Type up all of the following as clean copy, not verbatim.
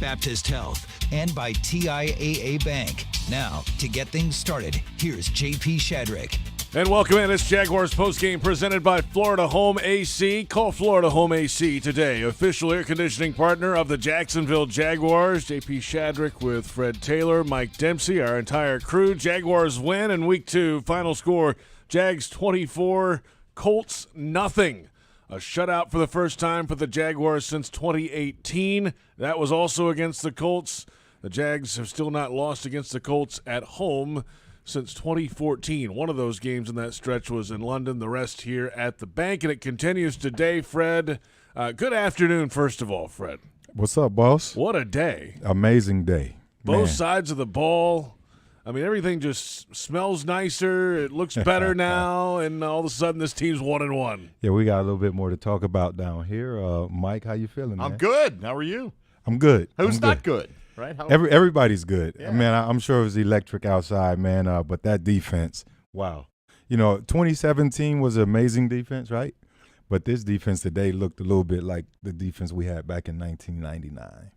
Baptist Health, and by TIAA Bank. Now, to get things started, here's JP Shadrick. And welcome in. It's Jaguars postgame presented by Florida Home AC. Call Florida Home AC today. Official air conditioning partner of the Jacksonville Jaguars. JP Shadrick with Fred Taylor, Mike Dempsey, our entire crew. Jaguars win in week 2. Final score, Jags 24, Colts nothing. A shutout for the first time for the Jaguars since 2018. That was also against the Colts. The Jags have still not lost against the Colts at home since 2014. One of those games in that stretch was in London, the rest here at the bank, and it continues today, Fred. Good afternoon, first of all, Fred. What's up, boss? What a day. Amazing day. Both sides of the ball. I mean, everything just smells nicer. It looks better now, and all of a sudden this team's 1-1. Yeah, we got a little bit more to talk about down here. Mike, how you feeling, man? I'm good. How are you? I'm good. Who's not good? Right? Everybody's good. Yeah. I mean, I'm sure it was electric outside, man, but that defense, wow. 2017 was an amazing defense, right? But this defense today looked a little bit like the defense we had back in 1999.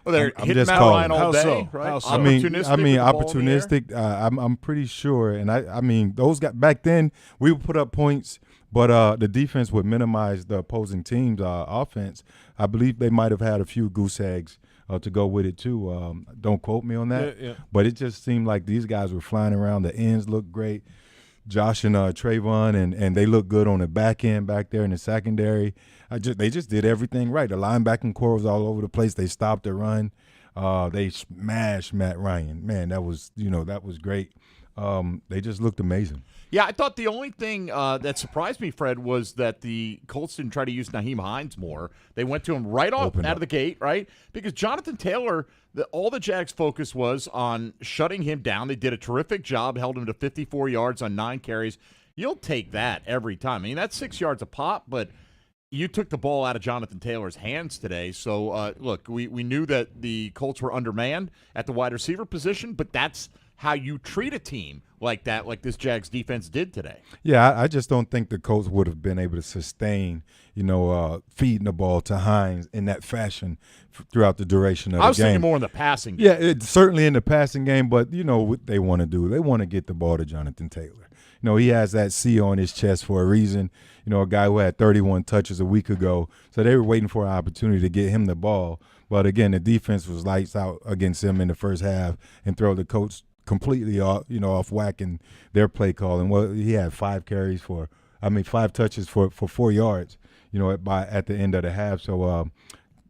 Well, they're I'm hitting just Matt calling Ryan it. all How day, so? right? How so? I mean, Opportunistic. opportunistic. I'm pretty sure, and I mean, those got back then. We would put up points, but the defense would minimize the opposing team's offense. I believe they might have had a few goose eggs to go with it too. Don't quote me on that, but it just seemed like these guys were flying around. The ends looked great. Josh and Trayvon, and they look good on the back end back there in the secondary. They just did everything right. The linebacking core was all over the place. They stopped the run. They smashed Matt Ryan. Man, that was great. They just looked amazing. Yeah, I thought the only thing that surprised me, Fred, was that the Colts didn't try to use Nyheim Hines more. They went to him right off out of the gate, right? Because Jonathan Taylor, all the Jags' focus was on shutting him down. They did a terrific job, held him to 54 yards on 9 carries. You'll take that every time. I mean, that's 6 yards a pop, but you took the ball out of Jonathan Taylor's hands today. So, look, we knew that the Colts were undermanned at the wide receiver position, but that's how you treat a team like that, like this Jags defense did today. Yeah, I just don't think the Colts would have been able to sustain, feeding the ball to Hines in that fashion throughout the duration of the game. I was thinking more in the passing game. Yeah, it's certainly in the passing game, but you know what they want to do. They want to get the ball to Jonathan Taylor. He has that C on his chest for a reason. A guy who had 31 touches a week ago. So they were waiting for an opportunity to get him the ball. But, again, the defense was lights out against him in the first half and throw the coach completely off whack in their play calling. Well, he had 5 touches for 4 yards, at the end of the half. So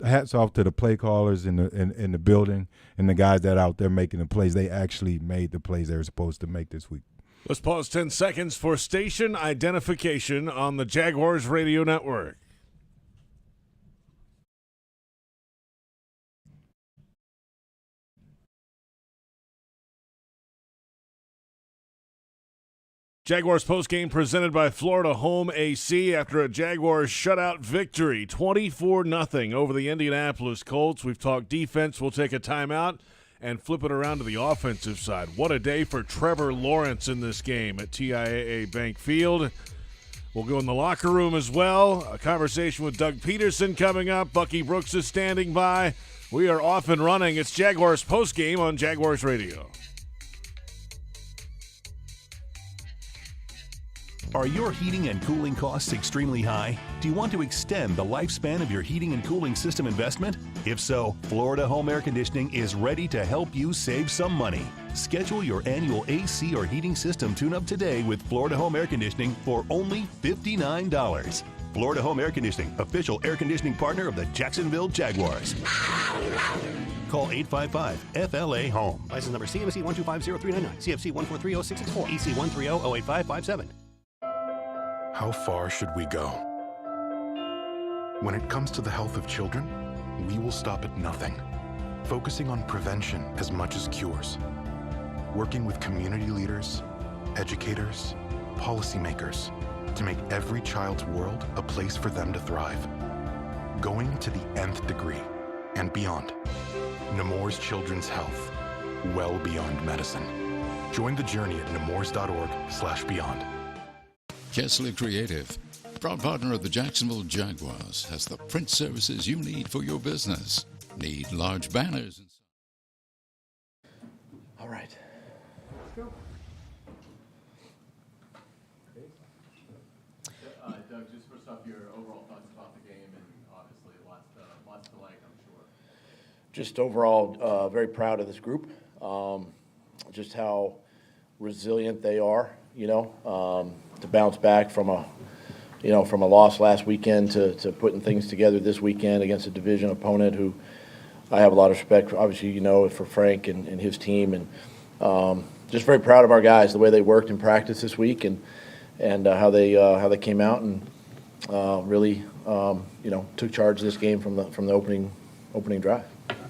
hats off to the play callers in the building and the guys that are out there making the plays. They actually made the plays they were supposed to make this week. Let's pause 10 seconds for station identification on the Jaguars radio network. Jaguars postgame presented by Florida Home AC after a Jaguars shutout victory, 24-0 over the Indianapolis Colts. We've talked defense. We'll take a timeout and flip it around to the offensive side. What a day for Trevor Lawrence in this game at TIAA Bank Field. We'll go in the locker room as well. A conversation with Doug Peterson coming up. Bucky Brooks is standing by. We are off and running. It's Jaguars postgame on Jaguars Radio. Are your heating and cooling costs extremely high? Do you want to extend the lifespan of your heating and cooling system investment? If so, Florida Home Air Conditioning is ready to help you save some money. Schedule your annual AC or heating system tune-up today with Florida Home Air Conditioning for only $59. Florida Home Air Conditioning, official air conditioning partner of the Jacksonville Jaguars. Call 855-FLA-HOME. License number CMC 1250399, CFC 1430664, EC 130-08557. How far should we go? When it comes to the health of children, we will stop at nothing, focusing on prevention as much as cures. Working with community leaders, educators, policymakers to make every child's world a place for them to thrive. Going to the nth degree and beyond. Nemours Children's Health, well beyond medicine. Join the journey at nemours.org/beyond. Kessler Creative, proud partner of the Jacksonville Jaguars, has the print services you need for your business. Need large banners. All right. Doug, just first off, your overall thoughts about the game, and obviously lots to like, I'm sure. Just overall, very proud of this group. Just how resilient they are, to bounce back from a loss last weekend to putting things together this weekend against a division opponent who I have a lot of respect for, obviously, for Frank and his team, and just very proud of our guys, the way they worked in practice this week, and how they came out and really took charge of this game from the opening drive.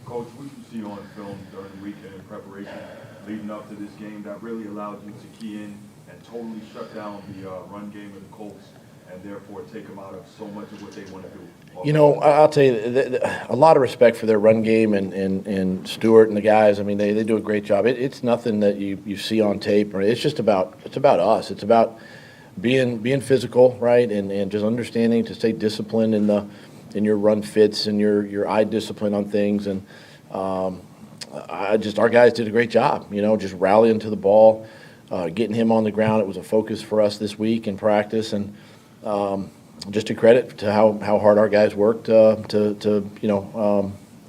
Coach, what did you see on film during the weekend in preparation leading up to this game that really allowed you to key in and totally shut down the run game of the Colts and therefore take them out of so much of what they want to do? I'll tell you, a lot of respect for their run game and Stewart and the guys. I mean, they do a great job. It's nothing that you see on tape. It's just about us. It's about being physical, right, and just understanding to stay disciplined in your run fits and your eye discipline on things. And our guys did a great job, just rallying to the ball, getting him on the ground. It was a focus for us this week in practice, and just a credit to how hard our guys worked to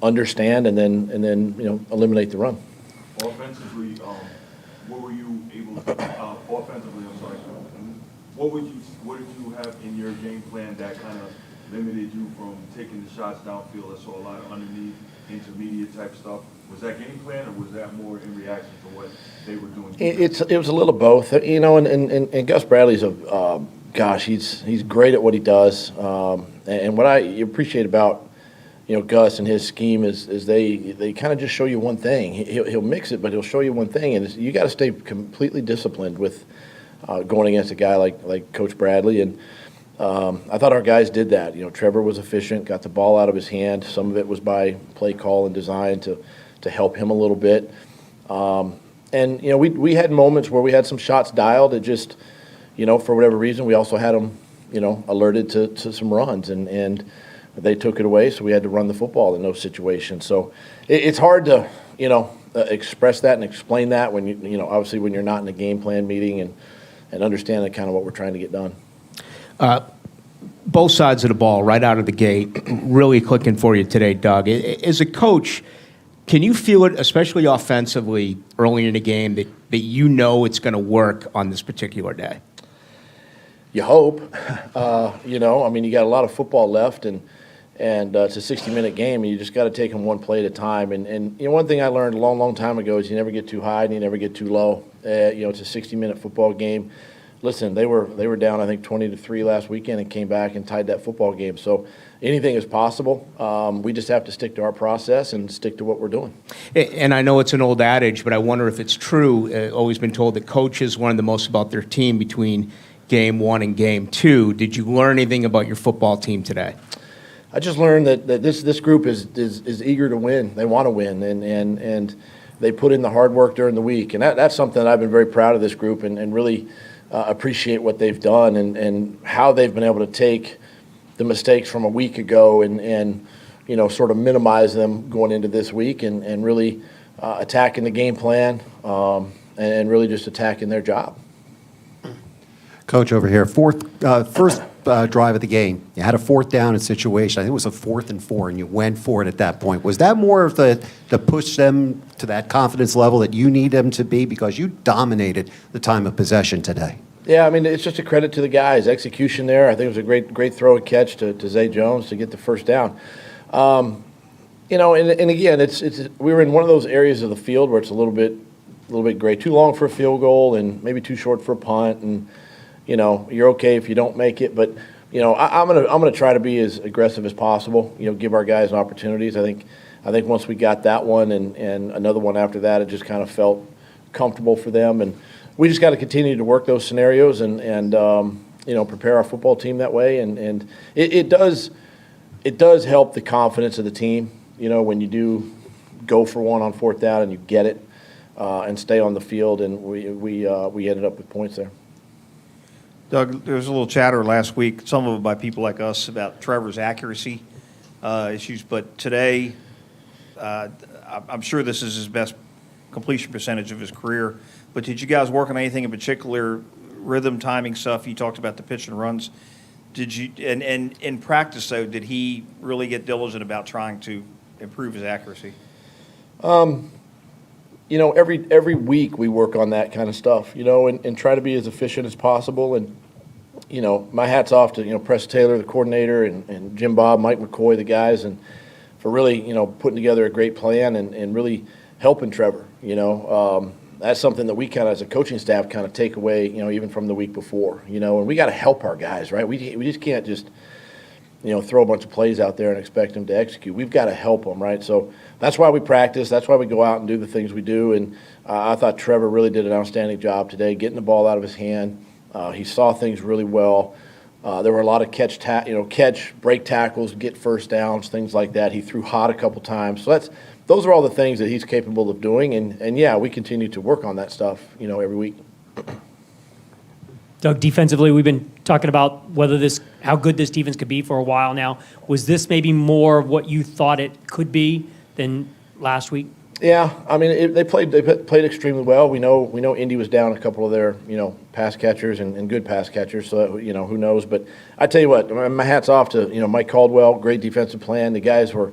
understand and then eliminate the run. Offensively, what were you able to offensively? I'm sorry. What did you have in your game plan that kind of limited you from taking the shots downfield? I saw a lot of underneath, intermediate type stuff. Was that game plan, or was that more in reaction to what they were doing? It was a little both, and Gus Bradley's he's great at what he does. And what I appreciate about Gus and his scheme is they kind of just show you one thing. He'll mix it, but he'll show you one thing, and you got to stay completely disciplined with going against a guy like Coach Bradley. And I thought our guys did that. Trevor was efficient, got the ball out of his hand. Some of it was by play call and design to help him a little bit. And we had moments where we had some shots dialed. It just, for whatever reason, we also had them, alerted to some runs, and they took it away. So we had to run the football in those situations. So it's hard to, express that and explain that when obviously when you're not in a game plan meeting and understand kind of what we're trying to get done. Both sides of the ball right out of the gate, really clicking for you today, Doug. As a coach, can you feel it, especially offensively, early in the game, that it's going to work on this particular day? You hope. You got a lot of football left, and it's a 60-minute game, and you just got to take them one play at a time. And one thing I learned a long, long time ago is you never get too high and you never get too low. It's a 60-minute football game. Listen, they were down, I think, 20-3 last weekend and came back and tied that football game. So anything is possible. We just have to stick to our process and stick to what we're doing. And I know it's an old adage, but I wonder if it's true. Always been told that coaches learn the most about their team between game one and game two. Did you learn anything about your football team today? I just learned that this group is eager to win. They want to win, and they put in the hard work during the week. And that's something that I've been very proud of this group and really appreciate what they've done and how they've been able to take the mistakes from a week ago and sort of minimize them going into this week and really attacking the game plan and really just attacking their job. Coach over here, first drive of the game, you had a fourth down situation. I think it was a 4th and 4, and you went for it at that point. Was that more of to push them to that confidence level that you need them to be, because you dominated the time of possession today? Yeah, it's just a credit to the guys. Execution there. I think it was a great throw and catch to Zay Jones to get the first down. And again, it's we were in one of those areas of the field where it's a little bit gray, too long for a field goal and maybe too short for a punt, and you're okay if you don't make it, but I'm gonna try to be as aggressive as possible. Give our guys opportunities. I think once we got that one and another one after that, it just kind of felt comfortable for them, and we just got to continue to work those scenarios and prepare our football team that way, and it does help the confidence of the team. When you do go for one on 4th down and you get it and stay on the field, and we ended up with points there. Doug, there was a little chatter last week, some of it by people like us, about Trevor's accuracy issues, but today I'm sure this is his best completion percentage of his career, but did you guys work on anything in particular, rhythm, timing stuff? You talked about the pitch and runs. Did you, and in practice, though, did he really get diligent about trying to improve his accuracy? Every week we work on that kind of stuff, and try to be as efficient as possible. And, my hat's off to, Press Taylor, the coordinator, and Jim Bob, Mike McCoy, the guys, and for really, putting together a great plan and really helping Trevor, That's something that we kind of, as a coaching staff, kind of take away, even from the week before, and we got to help our guys, right? We just can't just, throw a bunch of plays out there and expect them to execute. We've got to help them, right? So that's why we practice. That's why we go out and do the things we do. And I thought Trevor really did an outstanding job today, getting the ball out of his hand. He saw things really well. There were a lot of catch, break tackles, get first downs, things like that. He threw hot a couple times. So those are all the things that he's capable of doing. And yeah, we continue to work on that stuff, every week. Doug, defensively, we've been talking about how good this defense could be for a while now. Was this maybe more of what you thought it could be than last week? Yeah, I mean, they played extremely well. We know Indy was down a couple of their pass catchers and good pass catchers. So who knows? But I tell you what, my hat's off to Mike Caldwell. Great defensive plan. The guys were,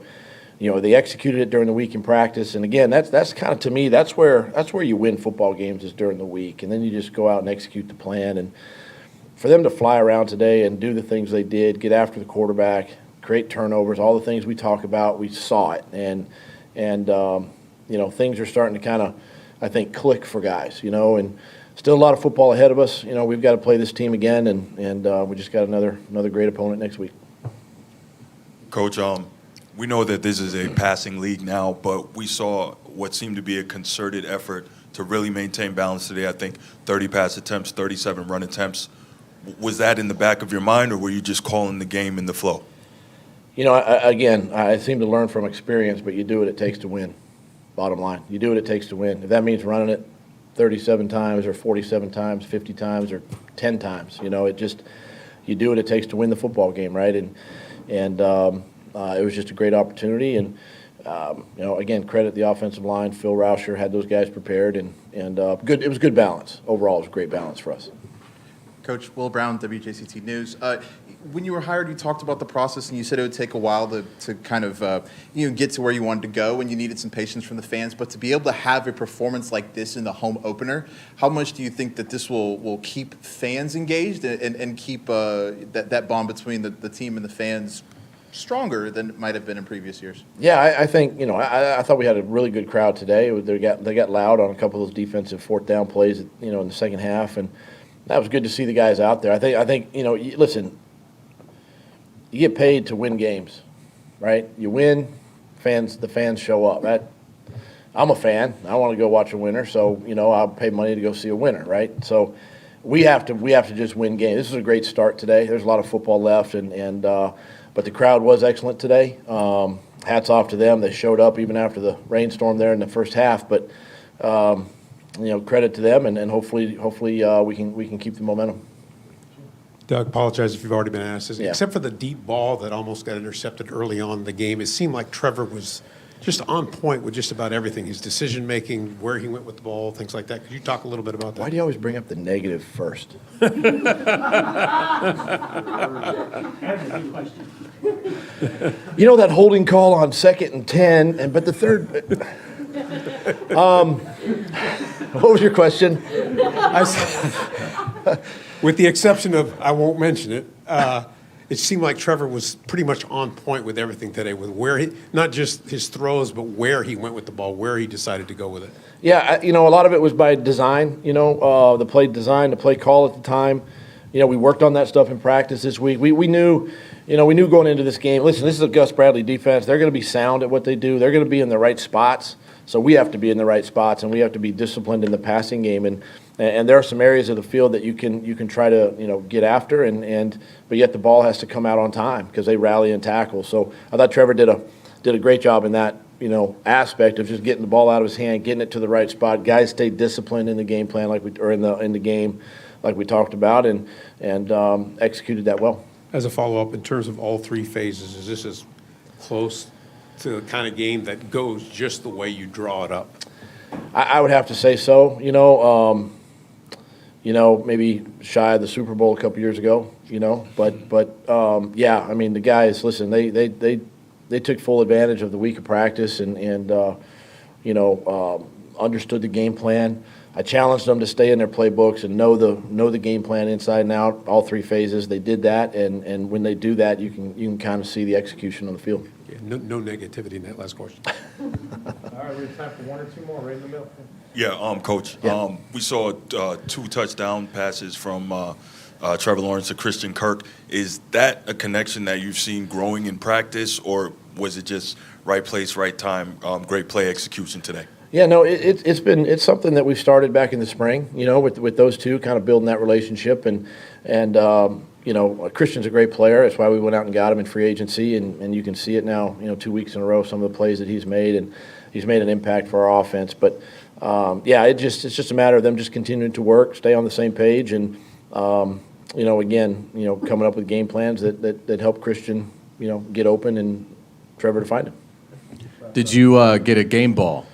they executed it during the week in practice. And again, that's kind of, to me, that's where you win football games, is during the week, and then you just go out and execute the plan. And for them to fly around today and do the things they did, get after the quarterback, create turnovers, all the things we talk about, we saw it. And things are starting to kind of, I think, click for guys, and still a lot of football ahead of us. We've got to play this team again, and we just got another great opponent next week. Coach, we know that this is a passing league now, but we saw what seemed to be a concerted effort to really maintain balance today. I think 30 pass attempts, 37 run attempts. Was that in the back of your mind, or were you just calling the game in the flow? I seem to learn from experience, but you do what it takes to win. Bottom line, you do what it takes to win. If that means running it 37 times or 47 times, 50 times or 10 times, you do what it takes to win the football game, right? And it was just a great opportunity. And again, credit the offensive line. Phil Rauscher had those guys prepared, and good. It was good balance overall. It was a great balance for us. Coach Will Brown, WJCT News. When you were hired, you talked about the process, and you said it would take a while to kind of get to where you wanted to go, and you needed some patience from the fans. But to be able to have a performance like this in the home opener, how much do you think that this will keep fans engaged and keep that bond between the team and the fans stronger than it might have been in previous years? Yeah, I think I thought we had a really good crowd today. They got loud on a couple of those defensive fourth down plays, in the second half, and that was good to see the guys out there. I think listen. You get paid to win games, right? You win, the fans show up. I'm a fan. I want to go watch a winner, so I'll pay money to go see a winner, right? So we have to just win games. This is a great start today. There's a lot of football left, but the crowd was excellent today. Hats off to them. They showed up even after the rainstorm there in the first half. But credit to them, and hopefully we can keep the momentum. Doug, apologize if you've already been asked this. Yeah. Except for the deep ball that almost got intercepted early on in the game, it seemed like Trevor was just on point with just about everything. His decision-making, where he went with the ball, things like that. Could you talk a little bit about that? Why do you always bring up the negative first? That holding call on 2nd and 10, but the third... what was your question? With the exception of, I won't mention it, it seemed like Trevor was pretty much on point with everything today, with where not just his throws, but where he went with the ball, where he decided to go with it. Yeah, a lot of it was by design, the play design, the play call at the time. We worked on that stuff in practice this week. We knew going into this game, listen, this is a Gus Bradley defense. They're going to be sound at what they do. They're going to be in the right spots. So we have to be in the right spots, and we have to be disciplined in the passing game. And there are some areas of the field that you can try to get after, but yet the ball has to come out on time because they rally and tackle. So I thought Trevor did a great job in that aspect of just getting the ball out of his hand, getting it to the right spot. Guys stayed disciplined in the game plan in the game like we talked about, and executed that well. As a follow-up, in terms of all three phases, is this as close to the kind of game that goes just the way you draw it up? I would have to say so. Maybe shy of the Super Bowl a couple years ago. But yeah. I mean, the guys. Listen, they took full advantage of the week of practice and understood the game plan. I challenged them to stay in their playbooks and know the game plan inside and out, all three phases. They did that, and when they do that, you can kind of see the execution on the field. Yeah, no negativity in that last question. All right, we have time for one or two more right in the middle. Yeah, Coach. Yeah. We saw 2 touchdown passes from Trevor Lawrence to Christian Kirk. Is that a connection that you've seen growing in practice, or was it just right place, right time, great play execution today? Yeah, no, it's something that we've started back in the spring, with those two, kind of building that relationship, and Christian's a great player. That's why we went out and got him in free agency, and you can see it now, 2 weeks in a row, some of the plays that he's made, and he's made an impact for our offense. But it's just a matter of them just continuing to work, stay on the same page, and coming up with game plans that help Christian, get open and Trevor to find him. Did you get a game ball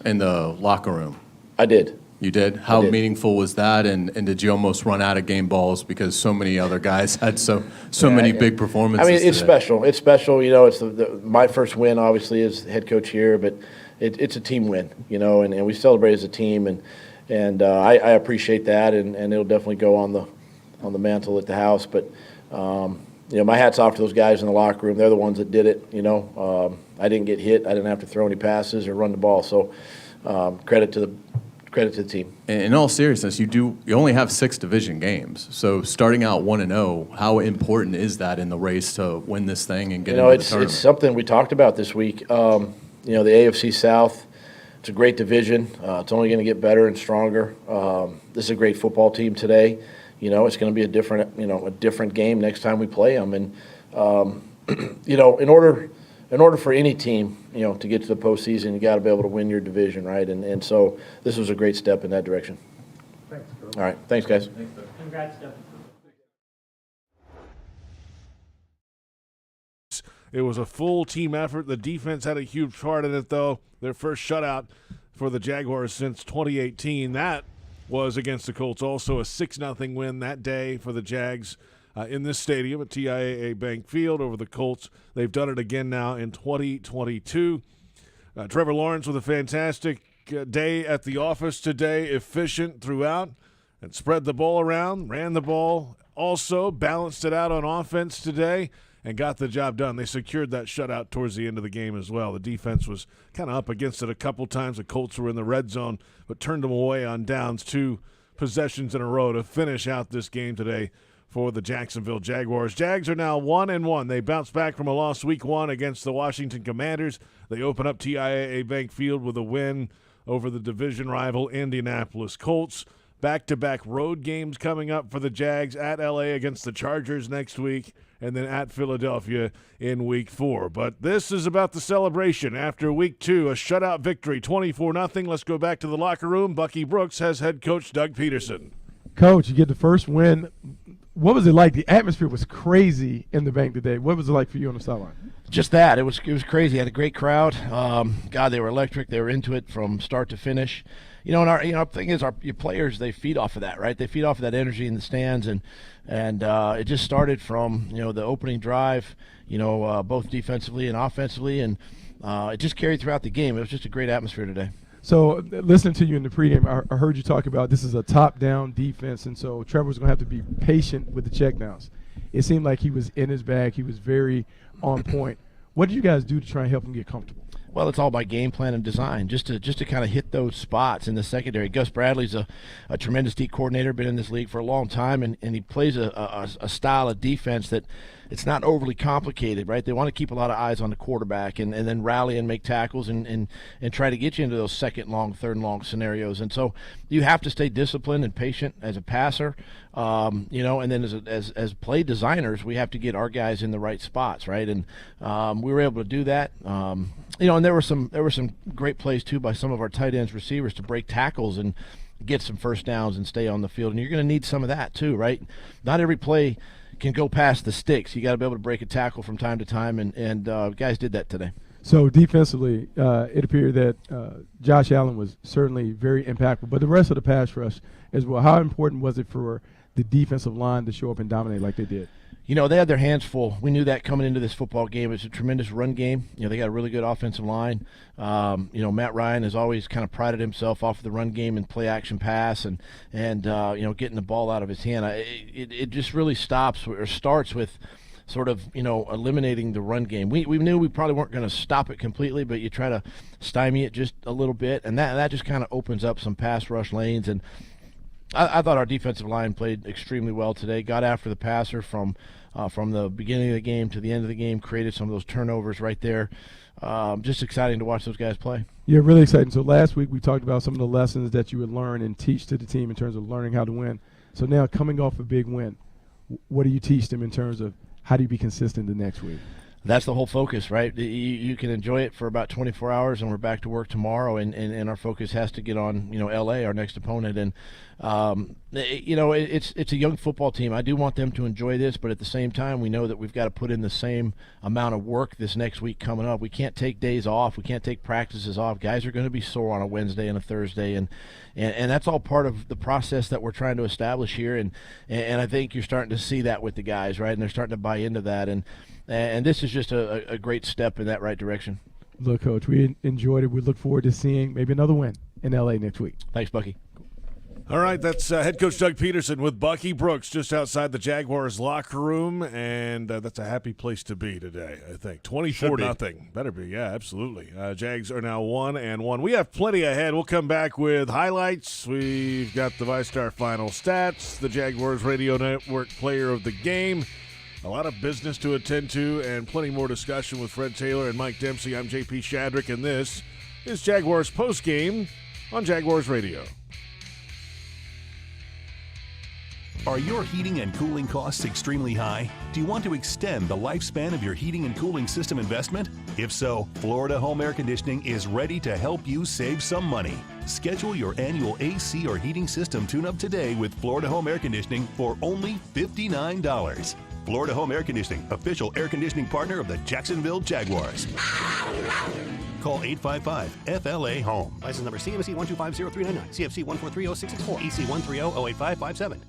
in the locker room? I did. You did? How meaningful was that? And did you almost run out of game balls because so many other guys had so many big performances? I mean, it's today? special. It's special. It's my first win, obviously, as head coach here, but it's a team win, and we celebrate as a team, and I appreciate that, and it'll definitely go on the mantle at the house. But my hat's off to those guys in the locker room. They're the ones that did it. I didn't get hit. I didn't have to throw any passes or run the ball. So credit to the team. In all seriousness, you only have 6 division games. So starting out 1-0, how important is that in the race to win this thing and get into the tournament? It's something we talked about this week. The AFC South, it's a great division. It's only going to get better and stronger. This is a great football team today. It's going to be a different game next time we play them. And in order for any team, to get to the postseason, you got to be able to win your division, right? And so this was a great step in that direction. Thanks, Coach. All right, thanks, guys. Congrats, Steph. It was a full team effort. The defense had a huge part in it, though. Their first shutout for the Jaguars since 2018. That was against the Colts. Also a 6-0 win that day for the Jags in this stadium at TIAA Bank Field over the Colts. They've done it again now in 2022. Trevor Lawrence with a fantastic day at the office today, efficient throughout, and spread the ball around, ran the ball, also balanced it out on offense today, and got the job done. They secured that shutout towards the end of the game as well. The defense was kind of up against it a couple times. The Colts were in the red zone, but turned them away on downs, 2 possessions in a row to finish out this game today for the Jacksonville Jaguars. Jags are now 1-1. They bounced back from a loss week 1 against the Washington Commanders. They open up TIAA Bank Field with a win over the division rival Indianapolis Colts. Back-to-back road games coming up for the Jags at L.A. against the Chargers next week, and then at Philadelphia in week 4. But this is about the celebration. After week 2, a shutout victory, 24-0. Let's go back to the locker room. Bucky Brooks has head coach Doug Peterson. Coach, you get the first win. What was it like? The atmosphere was crazy in the bank today. What was it like for you on the sideline? Just that. It was crazy. Had a great crowd. God, they were electric. They were into it from start to finish. And our thing is, your players, they feed off of that, right? They feed off of that energy in the stands, and it just started from the opening drive, both defensively and offensively, and it just carried throughout the game. It was just a great atmosphere today. So listening to you in the pregame, I heard you talk about this is a top-down defense, and so Trevor's going to have to be patient with the checkdowns. It seemed like he was in his bag. He was very on point. What did you guys do to try and help him get comfortable? Well, it's all by game plan and design, just to kind of hit those spots in the secondary. Gus Bradley's a tremendous D coordinator, been in this league for a long time, and he plays a style of defense that it's not overly complicated, right? They want to keep a lot of eyes on the quarterback and then rally and make tackles and try to get you into those second long, third long scenarios. And so you have to stay disciplined and patient as a passer, and then as play designers, we have to get our guys in the right spots, right? And we were able to do that. And there were some great plays too by some of our tight ends, receivers to break tackles and get some first downs and stay on the field. And you're going to need some of that too, right? Not every play can go past the sticks. You got to be able to break a tackle from time to time, and guys did that today. So defensively, it appeared that Josh Allen was certainly very impactful, but the rest of the pass rush as well. How important was it for the defensive line to show up and dominate like they did? They had their hands full. We knew that coming into this football game. It's a tremendous run game. They got a really good offensive line. Matt Ryan has always kind of prided himself off of the run game and play action pass and getting the ball out of his hand. It just really starts with sort of, eliminating the run game. We knew we probably weren't going to stop it completely, but you try to stymie it just a little bit, and that just kind of opens up some pass rush lanes. And I thought our defensive line played extremely well today, got after the passer from the beginning of the game to the end of the game, created some of those turnovers right there. Just exciting to watch those guys play. Yeah, really exciting. So last week we talked about some of the lessons that you would learn and teach to the team in terms of learning how to win. So now coming off a big win, what do you teach them in terms of how do you be consistent the next week? That's the whole focus, right? You can enjoy it for about 24 hours, and we're back to work tomorrow, and our focus has to get on, L.A., our next opponent. And, it's a young football team. I do want them to enjoy this, but at the same time, we know that we've got to put in the same amount of work this next week coming up. We can't take days off. We can't take practices off. Guys are going to be sore on a Wednesday and a Thursday, and that's all part of the process that we're trying to establish here. And I think you're starting to see that with the guys, right? And they're starting to buy into that. And this is just a great step in that right direction. Look, Coach, we enjoyed it. We look forward to seeing maybe another win in L.A. next week. Thanks, Bucky. All right, that's head coach Doug Peterson with Bucky Brooks just outside the Jaguars locker room, and that's a happy place to be today, I think. 24-0. Better be, yeah, absolutely. Jags are now 1-1. We have plenty ahead. We'll come back with highlights. We've got the ViStar final stats, the Jaguars Radio Network player of the game, a lot of business to attend to, and plenty more discussion with Fred Taylor and Mike Dempsey. I'm JP Shadrick, and this is Jaguars Postgame on Jaguars Radio. Are your heating and cooling costs extremely high? Do you want to extend the lifespan of your heating and cooling system investment? If so, Florida Home Air Conditioning is ready to help you save some money. Schedule your annual AC or heating system tune-up today with Florida Home Air Conditioning for only $59. Florida Home Air Conditioning, official air conditioning partner of the Jacksonville Jaguars. Call 855-FLA-HOME. License number CMC 1250399, CFC 1430664, EC 130-08557.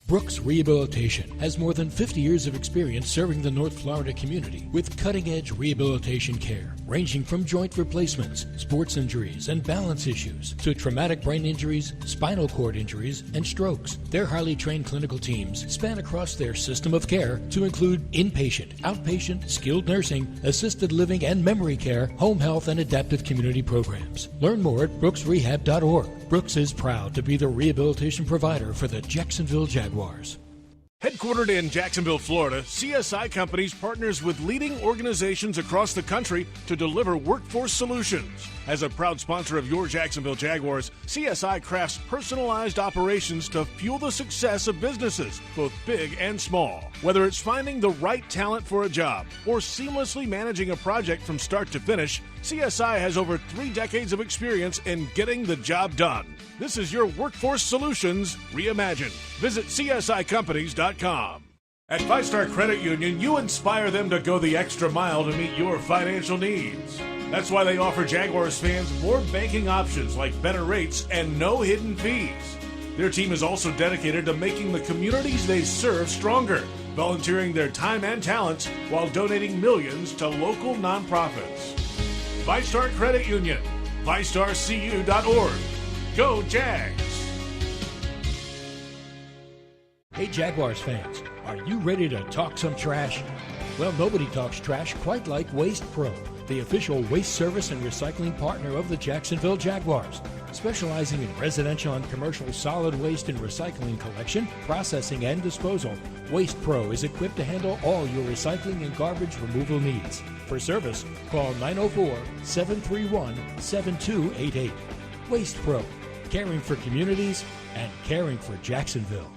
Brooks Rehabilitation has more than 50 years of experience serving the North Florida community with cutting-edge rehabilitation care, ranging from joint replacements, sports injuries, and balance issues to traumatic brain injuries, spinal cord injuries, and strokes. Their highly trained clinical teams span across their system of care to include inpatient, outpatient, skilled nursing, assisted living and memory care, home health, and adaptive community programs. Learn more at brooksrehab.org. Brooks is proud to be the rehabilitation provider for the Jacksonville Jaguars. Headquartered in Jacksonville, Florida, CSI Companies partners with leading organizations across the country to deliver workforce solutions. As a proud sponsor of your Jacksonville Jaguars, CSI crafts personalized operations to fuel the success of businesses, both big and small. Whether it's finding the right talent for a job or seamlessly managing a project from start to finish, CSI has over 3 decades of experience in getting the job done. This is your workforce solutions reimagined. Visit CSICompanies.com. At ViStar Credit Union, you inspire them to go the extra mile to meet your financial needs. That's why they offer Jaguars fans more banking options like better rates and no hidden fees. Their team is also dedicated to making the communities they serve stronger, volunteering their time and talents while donating millions to local nonprofits. ViStar Credit Union, ViStarCU.org. Go Jags! Hey Jaguars fans, are you ready to talk some trash? Well, nobody talks trash quite like Waste Pro, the official waste service and recycling partner of the Jacksonville Jaguars. Specializing in residential and commercial solid waste and recycling collection, processing, and disposal, Waste Pro is equipped to handle all your recycling and garbage removal needs. For service, call 904-731-7288. Waste Pro, caring for communities and caring for Jacksonville.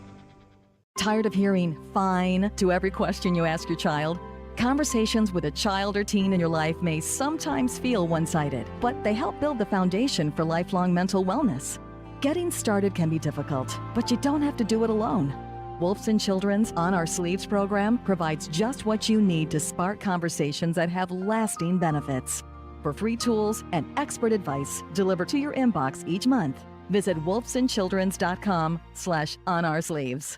Tired of hearing "fine" to every question you ask your child? Conversations with a child or teen in your life may sometimes feel one-sided, but they help build the foundation for lifelong mental wellness. Getting started can be difficult, but you don't have to do it alone. Wolfson Children's On Our Sleeves program provides just what you need to spark conversations that have lasting benefits. for free tools and expert advice delivered to your inbox each month. Visit wolfsandchildrens.com/onoursleeves.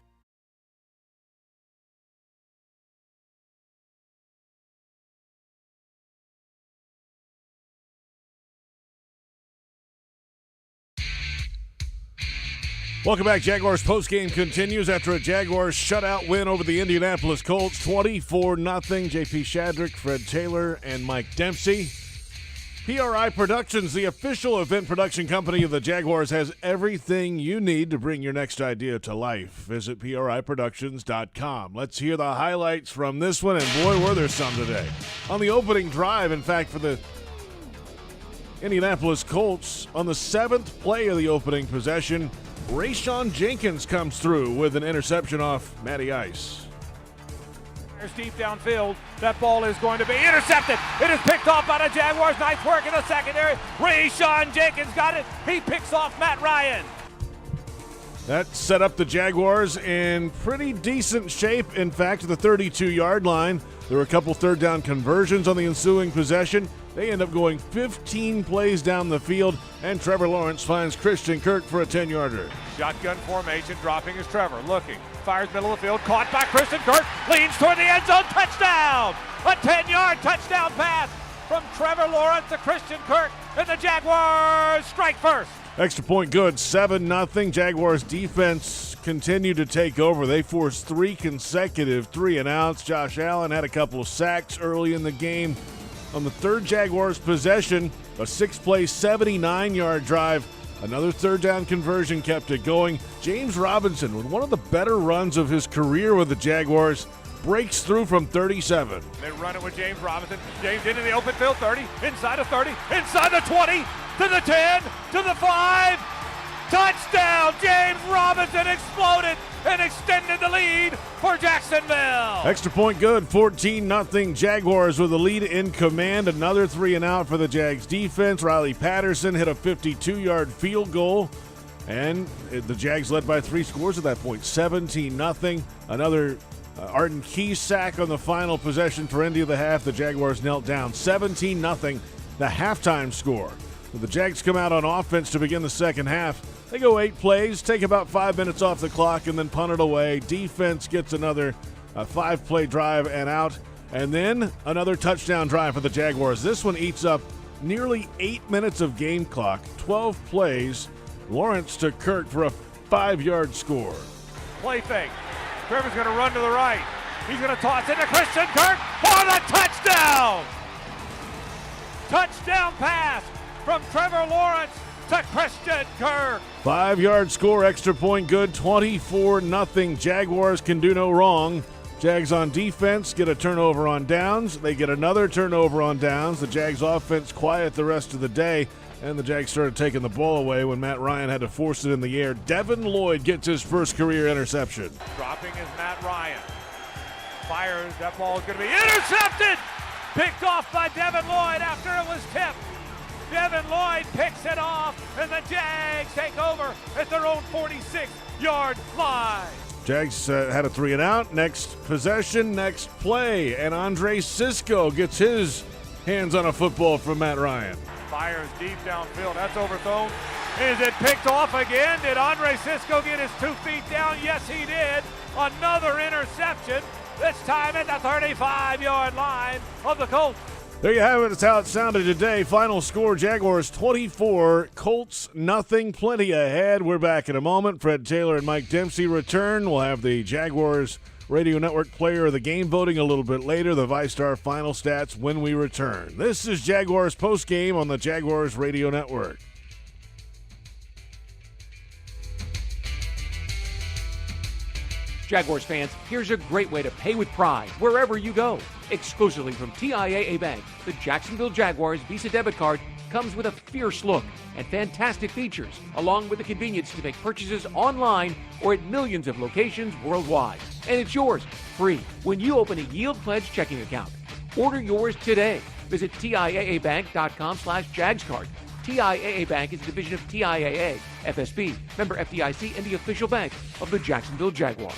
Welcome back. Jaguars postgame continues after a Jaguars shutout win over the Indianapolis Colts, 24-0. JP Shadrick, Fred Taylor, and Mike Dempsey. PRI Productions, the official event production company of the Jaguars, has everything you need to bring your next idea to life. Visit PRIProductions.com. Let's hear the highlights from this one, and boy, were there some today. On the opening drive, in fact, for the Indianapolis Colts, on the 7th play of the opening possession, Rayshon Jenkins comes through with an interception off Matty Ice. There's deep downfield. That ball is going to be intercepted. It is picked off by the Jaguars. Nice work in the secondary. Rayshon Jenkins got it. He picks off Matt Ryan. That set up the Jaguars in pretty decent shape. In fact, the 32-yard line. There were a couple third down conversions on the ensuing possession. They end up going 15 plays down the field, and Trevor Lawrence finds Christian Kirk for a 10-yarder. Shotgun formation, dropping is Trevor, looking, fires middle of the field, caught by Christian Kirk, leans toward the end zone, touchdown! A 10-yard touchdown pass from Trevor Lawrence to Christian Kirk, and the Jaguars strike first. Extra point good, 7-0. Jaguars defense continued to take over. They forced 3 consecutive 3-and-outs. Josh Allen had a couple of sacks early in the game. On the third Jaguars possession, a 6-play, 79-yard drive. Another third down conversion kept it going. James Robinson, with one of the better runs of his career with the Jaguars, breaks through from 37. They run it with James Robinson. James into the open field, 30, inside the 30, inside the 20, to the 10, to the 5. Touchdown! James Robinson exploded and extended the lead for Jacksonville. Extra point good, 14-0. Jaguars with the lead in command. Another 3-and-out for the Jags defense. Riley Patterson hit a 52-yard field goal, and the Jags led by 3 scores at that point, 17-0. Another Arden Key sack on the final possession for Indy of the half. The Jaguars knelt down, 17-0, the halftime score. The Jags come out on offense to begin the second half. They go 8 plays, take about 5 minutes off the clock, and then punt it away. Defense gets another 5-play drive and out, and then another touchdown drive for the Jaguars. This one eats up nearly 8 minutes of game clock, 12 plays. Lawrence to Kirk for a 5-yard score. Play fake. Trevor's going to run to the right. He's going to toss it to Christian Kirk for the touchdown! Touchdown pass from Trevor Lawrence to Christian Kirk. 5-yard score, extra point good, 24-0. Jaguars can do no wrong. Jags on defense get a turnover on downs. They get another turnover on downs. The Jags offense quiet the rest of the day, and the Jags started taking the ball away when Matt Ryan had to force it in the air. Devin Lloyd gets his first career interception. Dropping is Matt Ryan. Fires, that ball is going to be intercepted! Picked off by Devin Lloyd after it was tipped. Devin Lloyd picks it off, and the Jags take over at their own 46-yard line. Jags had a 3-and-out. Next possession, next play, and Andre Cisco gets his hands on a football from Matt Ryan. Fires deep downfield. That's overthrown. Is it picked off again? Did Andre Cisco get his 2 feet down? Yes, he did. Another interception, this time at the 35-yard line of the Colts. There you have it. That's how it sounded today. Final score, Jaguars 24, Colts nothing. Plenty ahead. We're back in a moment. Fred Taylor and Mike Dempsey return. We'll have the Jaguars Radio Network player of the game voting a little bit later. The ViStar final stats when we return. This is Jaguars postgame on the Jaguars Radio Network. Jaguars fans, here's a great way to pay with pride wherever you go. Exclusively from TIAA Bank, the Jacksonville Jaguars Visa debit card comes with a fierce look and fantastic features, along with the convenience to make purchases online or at millions of locations worldwide. And it's yours, free, when you open a Yield Pledge checking account. Order yours today. Visit TIAABank.com/JagsCard. TIAA Bank is a division of TIAA, FSB, member FDIC, and the official bank of the Jacksonville Jaguars.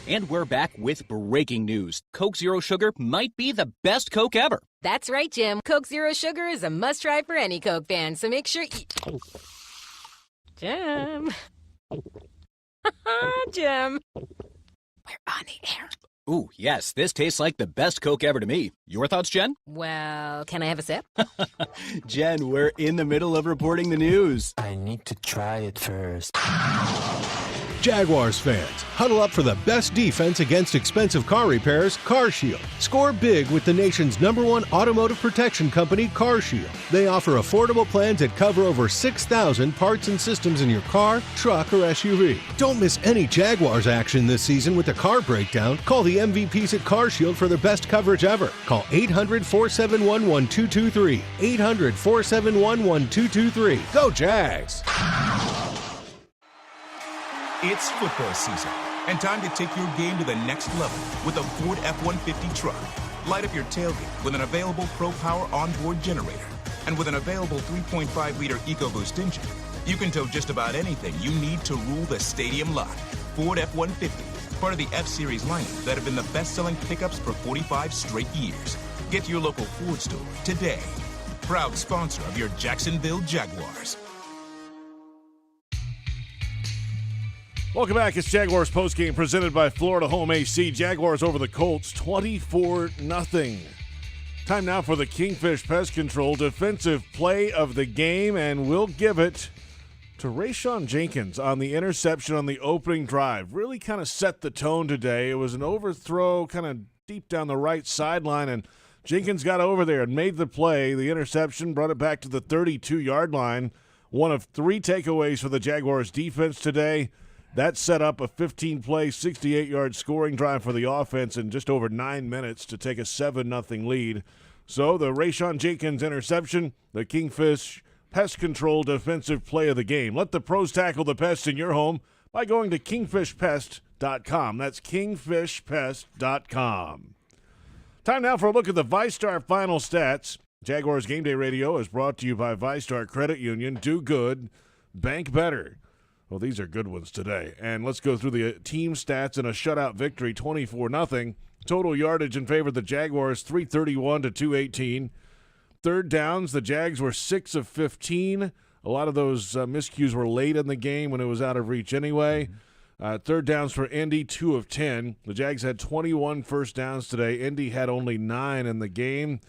And we're back with breaking news. Coke Zero Sugar might be the best Coke ever. That's right, Jim. Coke Zero Sugar is a must-try for any Coke fan, so make sure you... Jim. Jim. We're on the air. Ooh, yes, this tastes like the best Coke ever to me. Your thoughts, Jen? Well, can I have a sip? Jen, we're in the middle of reporting the news. I need to try it first. Jaguars fans, huddle up for the best defense against expensive car repairs, CarShield. Score big with the nation's #1 automotive protection company, CarShield. They offer affordable plans that cover over 6,000 parts and systems in your car, truck, or SUV. Don't miss any Jaguars action this season with a car breakdown. Call the MVPs at CarShield for their best coverage ever. Call 800-471-1223. 800-471-1223. Go Jags! It's football season, and time to take your game to the next level with a Ford F-150 truck. Light up your tailgate with an available Pro Power onboard generator. And with an available 3.5-liter EcoBoost engine, you can tow just about anything you need to rule the stadium lot. Ford F-150, part of the F-Series lineup that have been the best-selling pickups for 45 straight years. Get to your local Ford store today. Proud sponsor of your Jacksonville Jaguars. Welcome back. It's Jaguars postgame presented by Florida Home AC. Jaguars over the Colts, 24-0. Time now for the Kingfish Pest Control defensive play of the game, and we'll give it to Rayshawn Jenkins on the interception on the opening drive. Really kind of set the tone today. It was an overthrow kind of deep down the right sideline, and Jenkins got over there and made the play. The interception brought it back to the 32-yard line. One of 3 takeaways for the Jaguars defense today. That set up a 15-play, 68-yard scoring drive for the offense in just over 9 minutes to take a 7-0 lead. So the Rayshawn Jenkins interception, the Kingfish Pest Control defensive play of the game. Let the pros tackle the pests in your home by going to kingfishpest.com. That's kingfishpest.com. Time now for a look at the VyStar final stats. Jaguars Game Day Radio is brought to you by VyStar Credit Union. Do good, bank better. Well, these are good ones today. And let's go through the team stats in a shutout victory, 24-0. Total yardage in favor of the Jaguars, 331 to 218. Third downs, the Jags were 6 of 15. A lot of those miscues were late in the game when it was out of reach anyway. Third downs for Indy, 2 of 10. The Jags had 21 first downs today. Indy had only 9 in the game.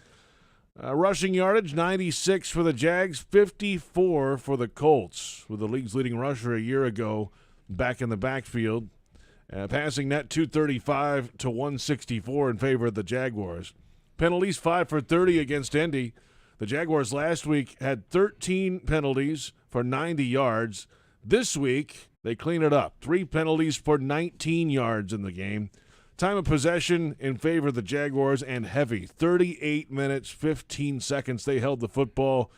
Rushing yardage, 96 for the Jags, 54 for the Colts, with the league's leading rusher a year ago back in the backfield. Passing net, 235 to 164 in favor of the Jaguars. Penalties, 5 for 30 against Indy. The Jaguars last week had 13 penalties for 90 yards. This week, they clean it up. 3 penalties for 19 yards in the game. Time of possession in favor of the Jaguars and heavy. 38 minutes, 15 seconds. They held the football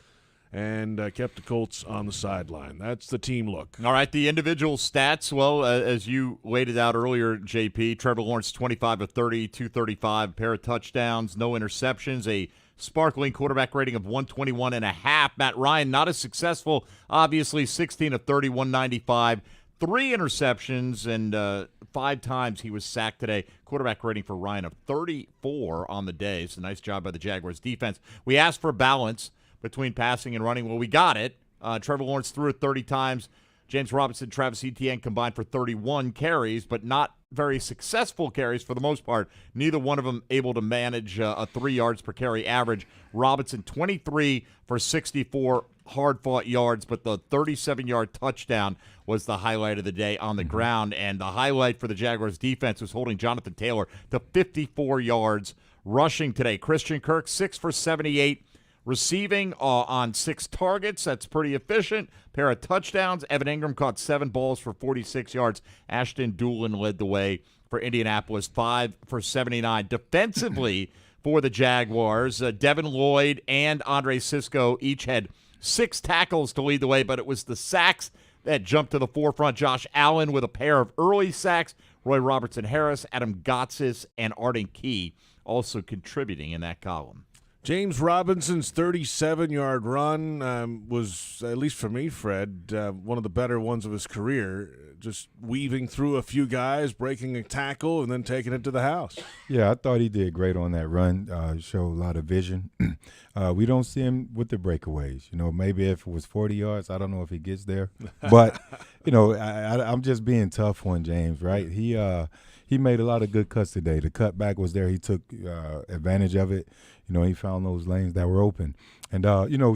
and kept the Colts on the sideline. That's the team look. All right, the individual stats, well, as you laid it out earlier, JP, Trevor Lawrence, 25 of 30, 235, pair of touchdowns, no interceptions, a sparkling quarterback rating of 121.5. Matt Ryan, not as successful, obviously, 16 of 30, 195. 3 interceptions, and 5 times he was sacked today. Quarterback rating for Ryan of 34 on the day. It's a nice job by the Jaguars defense. We asked for balance between passing and running. Well, we got it. Trevor Lawrence threw it 30 times. James Robinson, Travis Etienne combined for 31 carries, but not very successful carries for the most part. Neither one of them able to manage a 3 yards per carry average. Robinson, 23 for 64 hard-fought yards, but the 37-yard touchdown was the highlight of the day on the ground. And the highlight for the Jaguars defense was holding Jonathan Taylor to 54 yards rushing today. Christian Kirk, 6 for 78. Receiving on 6 targets. That's pretty efficient. Pair of touchdowns. Evan Ingram caught 7 balls for 46 yards. Ashton Doolin led the way for Indianapolis, 5 for 79. Defensively for the Jaguars, Devin Lloyd and Andre Sisco each had 6 tackles to lead the way, but it was the sacks that jumped to the forefront. Josh Allen with a pair of early sacks. Roy Robertson Harris, Adam Gotsis, and Arden Key also contributing in that column. James Robinson's 37-yard run was, at least for me, Fred, one of the better ones of his career. Just weaving through a few guys, breaking a tackle, and then taking it to the house. Yeah, I thought he did great on that run. Showed a lot of vision. We don't see him with the breakaways. Maybe if it was 40 yards, I don't know if he gets there. But, I'm just being tough on James, right? He made a lot of good cuts today. The cutback was there. He took advantage of it. He found those lanes that were open. And,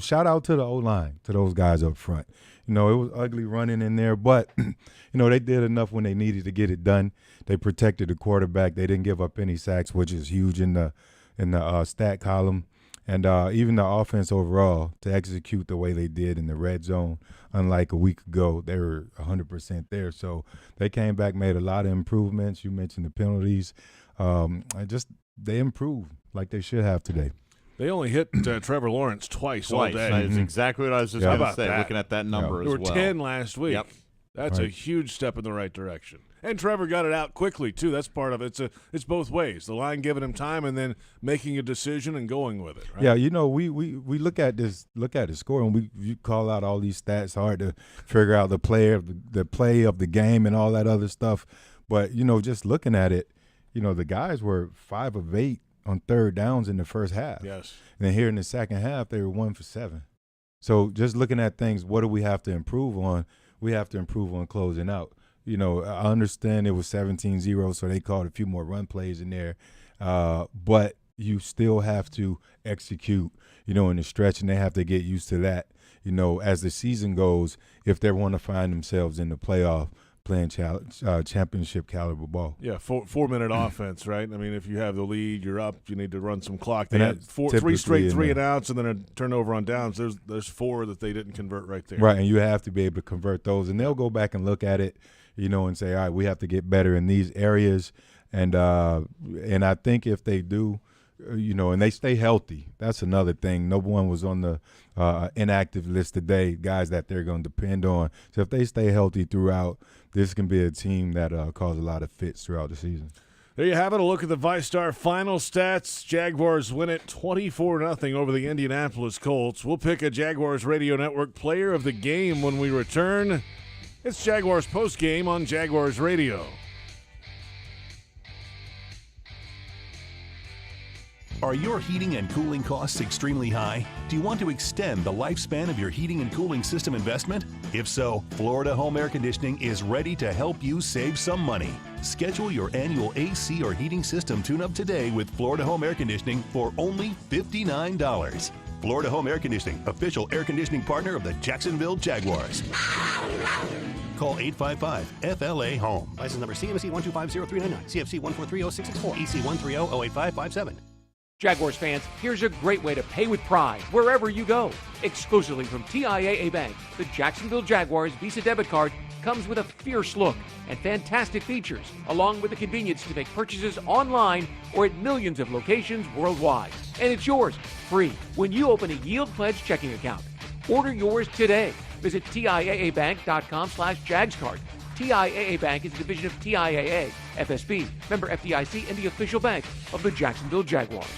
shout out to the O-line, to those guys up front. It was ugly running in there, but, they did enough when they needed to get it done. They protected the quarterback. They didn't give up any sacks, which is huge in the stat column. And even the offense overall, to execute the way they did in the red zone, unlike a week ago, they were 100% there. So they came back, made a lot of improvements. You mentioned the penalties. They improved like they should have today. They only hit Trevor Lawrence twice all day. That's exactly what I was just going to say, looking at that number as well. There were 10 last week. Yep. That's a huge step in the right direction. And Trevor got it out quickly, too. That's part of it. It's both ways. The line giving him time and then making a decision and going with it. Right? Yeah, we look at the score, and you call out all these stats. Hard to figure out the play of the game and all that other stuff. But, just looking at it, the guys were 5 of 8 on third downs in the first half. Yes. And then here in the second half, they were 1 for 7. So just looking at things, what do we have to improve on? We have to improve on closing out. I understand it was 17-0, so they called a few more run plays in there. But you still have to execute, in the stretch, and they have to get used to that, as the season goes, if they want to find themselves in the playoff playing championship caliber ball. Yeah, 4-minute offense, right? I mean, if you have the lead, you're up, you need to run some clock. They had 3 straight 3-and-outs and then a turnover on downs. There's 4 that they didn't convert right there. Right, and you have to be able to convert those. And they'll go back and look at it, and say, all right, we have to get better in these areas. And I think if they do, and they stay healthy, that's another thing. No one was on the inactive list today, guys that they're going to depend on. So if they stay healthy throughout, this can be a team that cause a lot of fits throughout the season. There you have it. A look at the ViStar final stats. Jaguars win it 24-0 over the Indianapolis Colts. We'll pick a Jaguars Radio Network player of the game when we return. It's Jaguars Postgame on Jaguars Radio. Are your heating and cooling costs extremely high? Do you want to extend the lifespan of your heating and cooling system investment? If so, Florida Home Air Conditioning is ready to help you save some money. Schedule your annual AC or heating system tune-up today with Florida Home Air Conditioning for only $59. Florida Home Air Conditioning, official air conditioning partner of the Jacksonville Jaguars. Call 855-FLA-HOME. License number CMC 1250399, CFC 1430664, EC 130-08557. Jaguars fans, here's a great way to pay with pride wherever you go. Exclusively from TIAA Bank, the Jacksonville Jaguars Visa debit card comes with a fierce look and fantastic features, along with the convenience to make purchases online or at millions of locations worldwide. And it's yours, free, when you open a Yield Pledge checking account. Order yours today. Visit TIAABank.com/JagsCard. TIAA Bank is a division of TIAA, FSB, member FDIC, and the official bank of the Jacksonville Jaguars.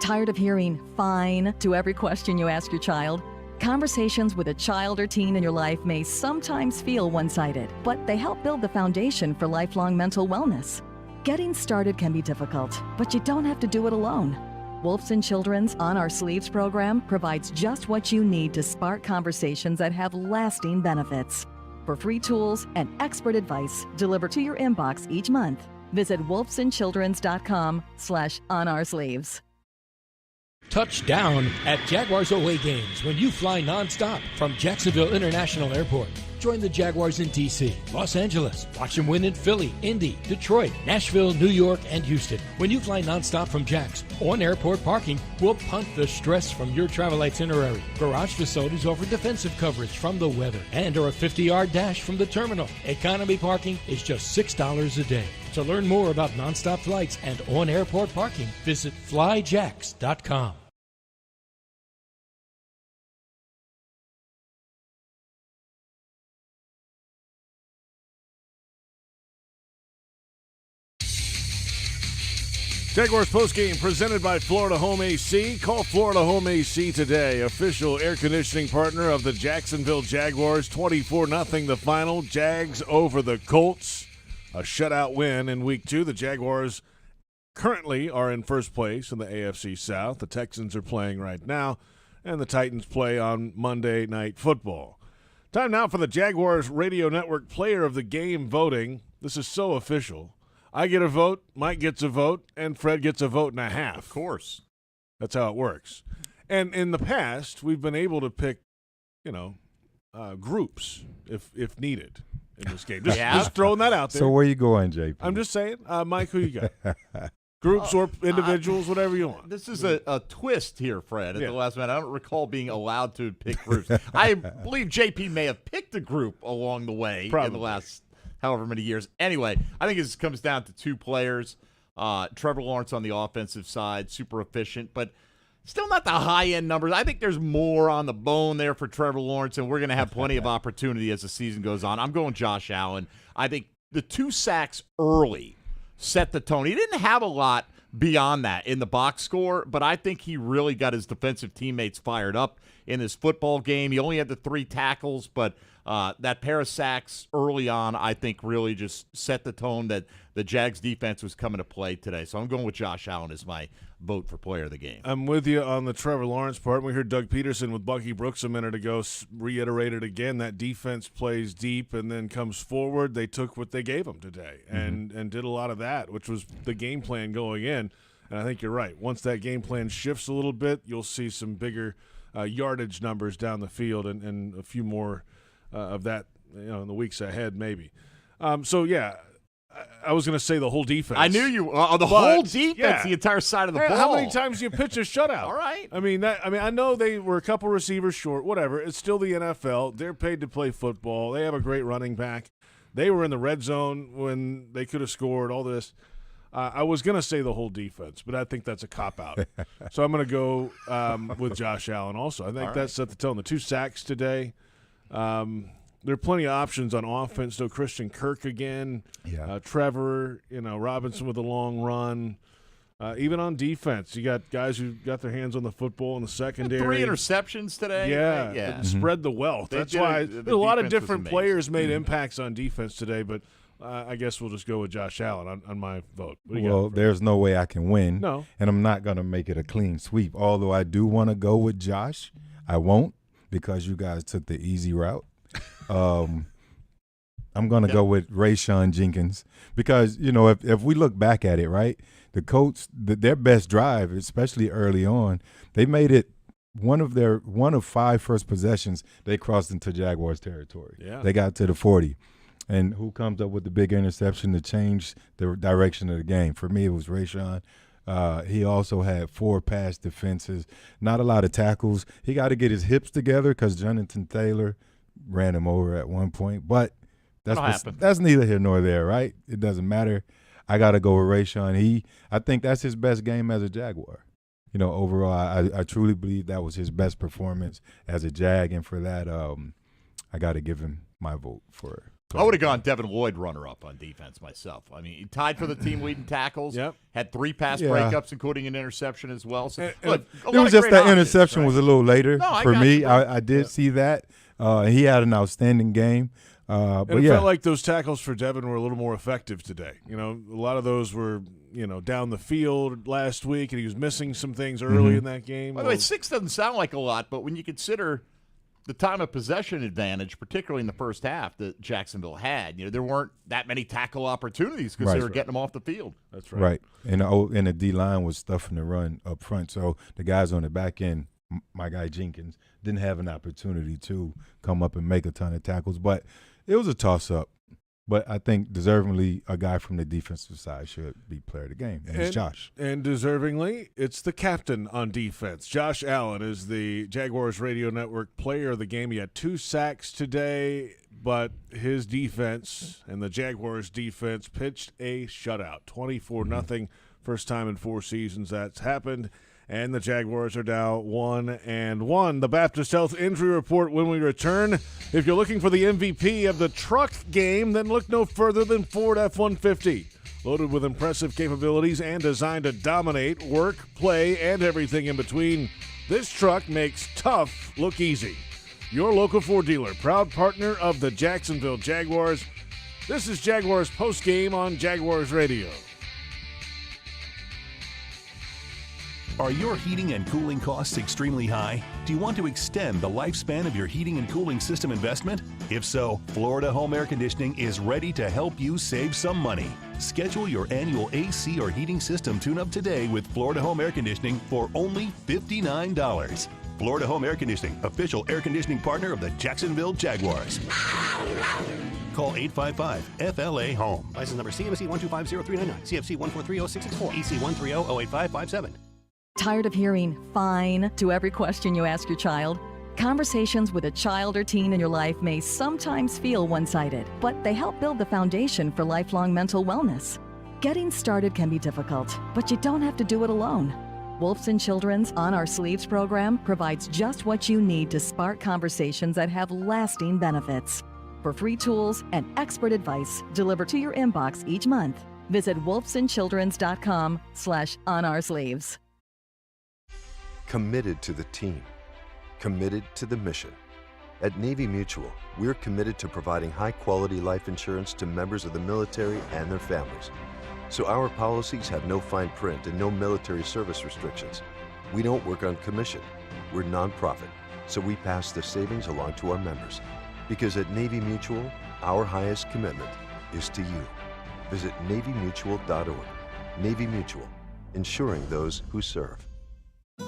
Tired of hearing fine to every question you ask your child? Conversations with a child or teen in your life may sometimes feel one-sided, but they help build the foundation for lifelong mental wellness. Getting started can be difficult, but you don't have to do it alone. Wolfson Children's On Our Sleeves program provides just what you need to spark conversations that have lasting benefits. For free tools and expert advice delivered to your inbox each month, visit wolfsonchildrens.com/onoursleeves. Touchdown at Jaguars away games when you fly nonstop from Jacksonville International Airport. Join the Jaguars in D.C., Los Angeles. Watch them win in Philly, Indy, Detroit, Nashville, New York, and Houston. When you fly nonstop from Jax, on airport parking will punt the stress from your travel itinerary. Garage facilities offer defensive coverage from the weather and are a 50-yard dash from the terminal. Economy parking is just $6 a day. To learn more about nonstop flights and on-airport parking, visit flyjax.com. Jaguars postgame presented by Florida Home AC. Call Florida Home AC today. Official air conditioning partner of the Jacksonville Jaguars. 24-0 the final. Jags over the Colts. A shutout win in Week 2. The Jaguars currently are in first place in the AFC South. The Texans are playing right now, and the Titans play on Monday Night Football. Time now for the Jaguars Radio Network Player of the Game voting. This is so official. I get a vote, Mike gets a vote, and Fred gets a vote and a half. Of course. That's how it works. And in the past, we've been able to pick, groups if needed in this game. Just throwing that out there. So where you going, JP? I'm just saying. Mike, who you got? Groups or individuals, whatever you want. This is a twist here, Fred, at the last minute. I don't recall being allowed to pick groups. I believe JP may have picked a group along the way in the last however many years. Anyway, I think this comes down to two players. Trevor Lawrence on the offensive side, super efficient, but still not the high-end numbers. I think there's more on the bone there for Trevor Lawrence, and we're going to have plenty of opportunity as the season goes on. I'm going Josh Allen. I think the 2 sacks early set the tone. He didn't have a lot beyond that in the box score, but I think he really got his defensive teammates fired up in this football game. He only had the 3 tackles, but that pair of sacks early on, I think, really just set the tone that the Jags defense was coming to play today. So I'm going with Josh Allen as my vote for player of the game. I'm with you on the Trevor Lawrence part. We heard Doug Peterson with Bucky Brooks a minute ago reiterate it again. That defense plays deep and then comes forward. They took what they gave them today and did a lot of that, which was the game plan going in. And I think you're right. Once that game plan shifts a little bit, you'll see some bigger yardage numbers down the field and a few more of that, in the weeks ahead, maybe. I was going to say the whole defense. I knew you. Whole defense, the entire side of the ball. How many times do you pitch a shutout? All right. I know they were a couple receivers short. Whatever. It's still the NFL. They're paid to play football. They have a great running back. They were in the red zone when they could have scored. All this. I was going to say the whole defense, but I think that's a cop-out. So I'm going to go with Josh Allen also. I think that set the tone. The 2 sacks today. There are plenty of options on offense. So Christian Kirk again, Trevor, Robinson with a long run. Even on defense, you got guys who got their hands on the football in the secondary. 3 interceptions today. Yeah. Spread the wealth. That's why a lot of different players made impacts on defense today, but I guess we'll just go with Josh Allen on my vote. Well, there's no way I can win. No. And I'm not going to make it a clean sweep. Although I do want to go with Josh, I won't because you guys took the easy route. I'm going to go with Rayshon Jenkins because, if we look back at it, right, the Colts, their best drive, especially early on, they made it one of 5 first possessions, they crossed into Jaguars territory. Yeah. They got to the 40. And who comes up with the big interception to change the direction of the game? For me, it was Rayshon. He also had 4 pass defenses, not a lot of tackles. He got to get his hips together because Jonathan Taylor ran him over at one point. But that's neither here nor there, right? It doesn't matter. I got to go with Rayshon. I think that's his best game as a Jaguar. Overall, I truly believe that was his best performance as a Jag. And for that, I got to give him my vote for I would have gone Devin Lloyd runner-up on defense myself. I mean, he tied for the team lead in tackles. Had 3 pass breakups, including an interception as well. So, look, it was just that interception was a little later for me. I did see that. He had an outstanding game. But it felt like those tackles for Devin were a little more effective today. A lot of those were, down the field last week, and he was missing some things early in that game. By the way, 6 doesn't sound like a lot, but when you consider the time of possession advantage, particularly in the first half that Jacksonville had, there weren't that many tackle opportunities because they were getting them off the field. That's right. Right. And the D-line was stuffing the run up front. So the guys on the back end, my guy Jenkins, didn't have an opportunity to come up and make a ton of tackles. But it was a toss-up. But I think deservingly a guy from the defensive side should be player of the game, and it's Josh. And deservingly, it's the captain on defense. Josh Allen is the Jaguars Radio Network player of the game. He had 2 sacks today, but his defense and the Jaguars' defense pitched a shutout, 24-0. First time in 4 seasons that's happened. And the Jaguars are now 1-1. The Baptist Health Injury Report when we return. If you're looking for the MVP of the truck game, then look no further than Ford F-150. Loaded with impressive capabilities and designed to dominate work, play, and everything in between, this truck makes tough look easy. Your local Ford dealer, proud partner of the Jacksonville Jaguars. This is Jaguars Postgame on Jaguars Radio. Are your heating and cooling costs extremely high? Do you want to extend the lifespan of your heating and cooling system investment? If so, Florida Home Air Conditioning is ready to help you save some money. Schedule your annual AC or heating system tune-up today with Florida Home Air Conditioning for only $59. Florida Home Air Conditioning, official air conditioning partner of the Jacksonville Jaguars. Call 855-FLA-HOME. License number CMC 1250399, CFC 1430664, EC 130-08557. Tired of hearing fine to every question you ask your child? Conversations with a child or teen in your life may sometimes feel one-sided, but they help build the foundation for lifelong mental wellness. Getting started can be difficult, but you don't have to do it alone. Wolfson Children's On Our Sleeves program provides just what you need to spark conversations that have lasting benefits. For free tools and expert advice delivered to your inbox each month, visit wolfsonchildrens.com/onoursleeves. Committed to the team. Committed to the mission. At Navy Mutual, we're committed to providing high-quality life insurance to members of the military and their families. So our policies have no fine print and no military service restrictions. We don't work on commission. We're nonprofit, so we pass the savings along to our members. Because at Navy Mutual, our highest commitment is to you. Visit NavyMutual.org. Navy Mutual, insuring those who serve.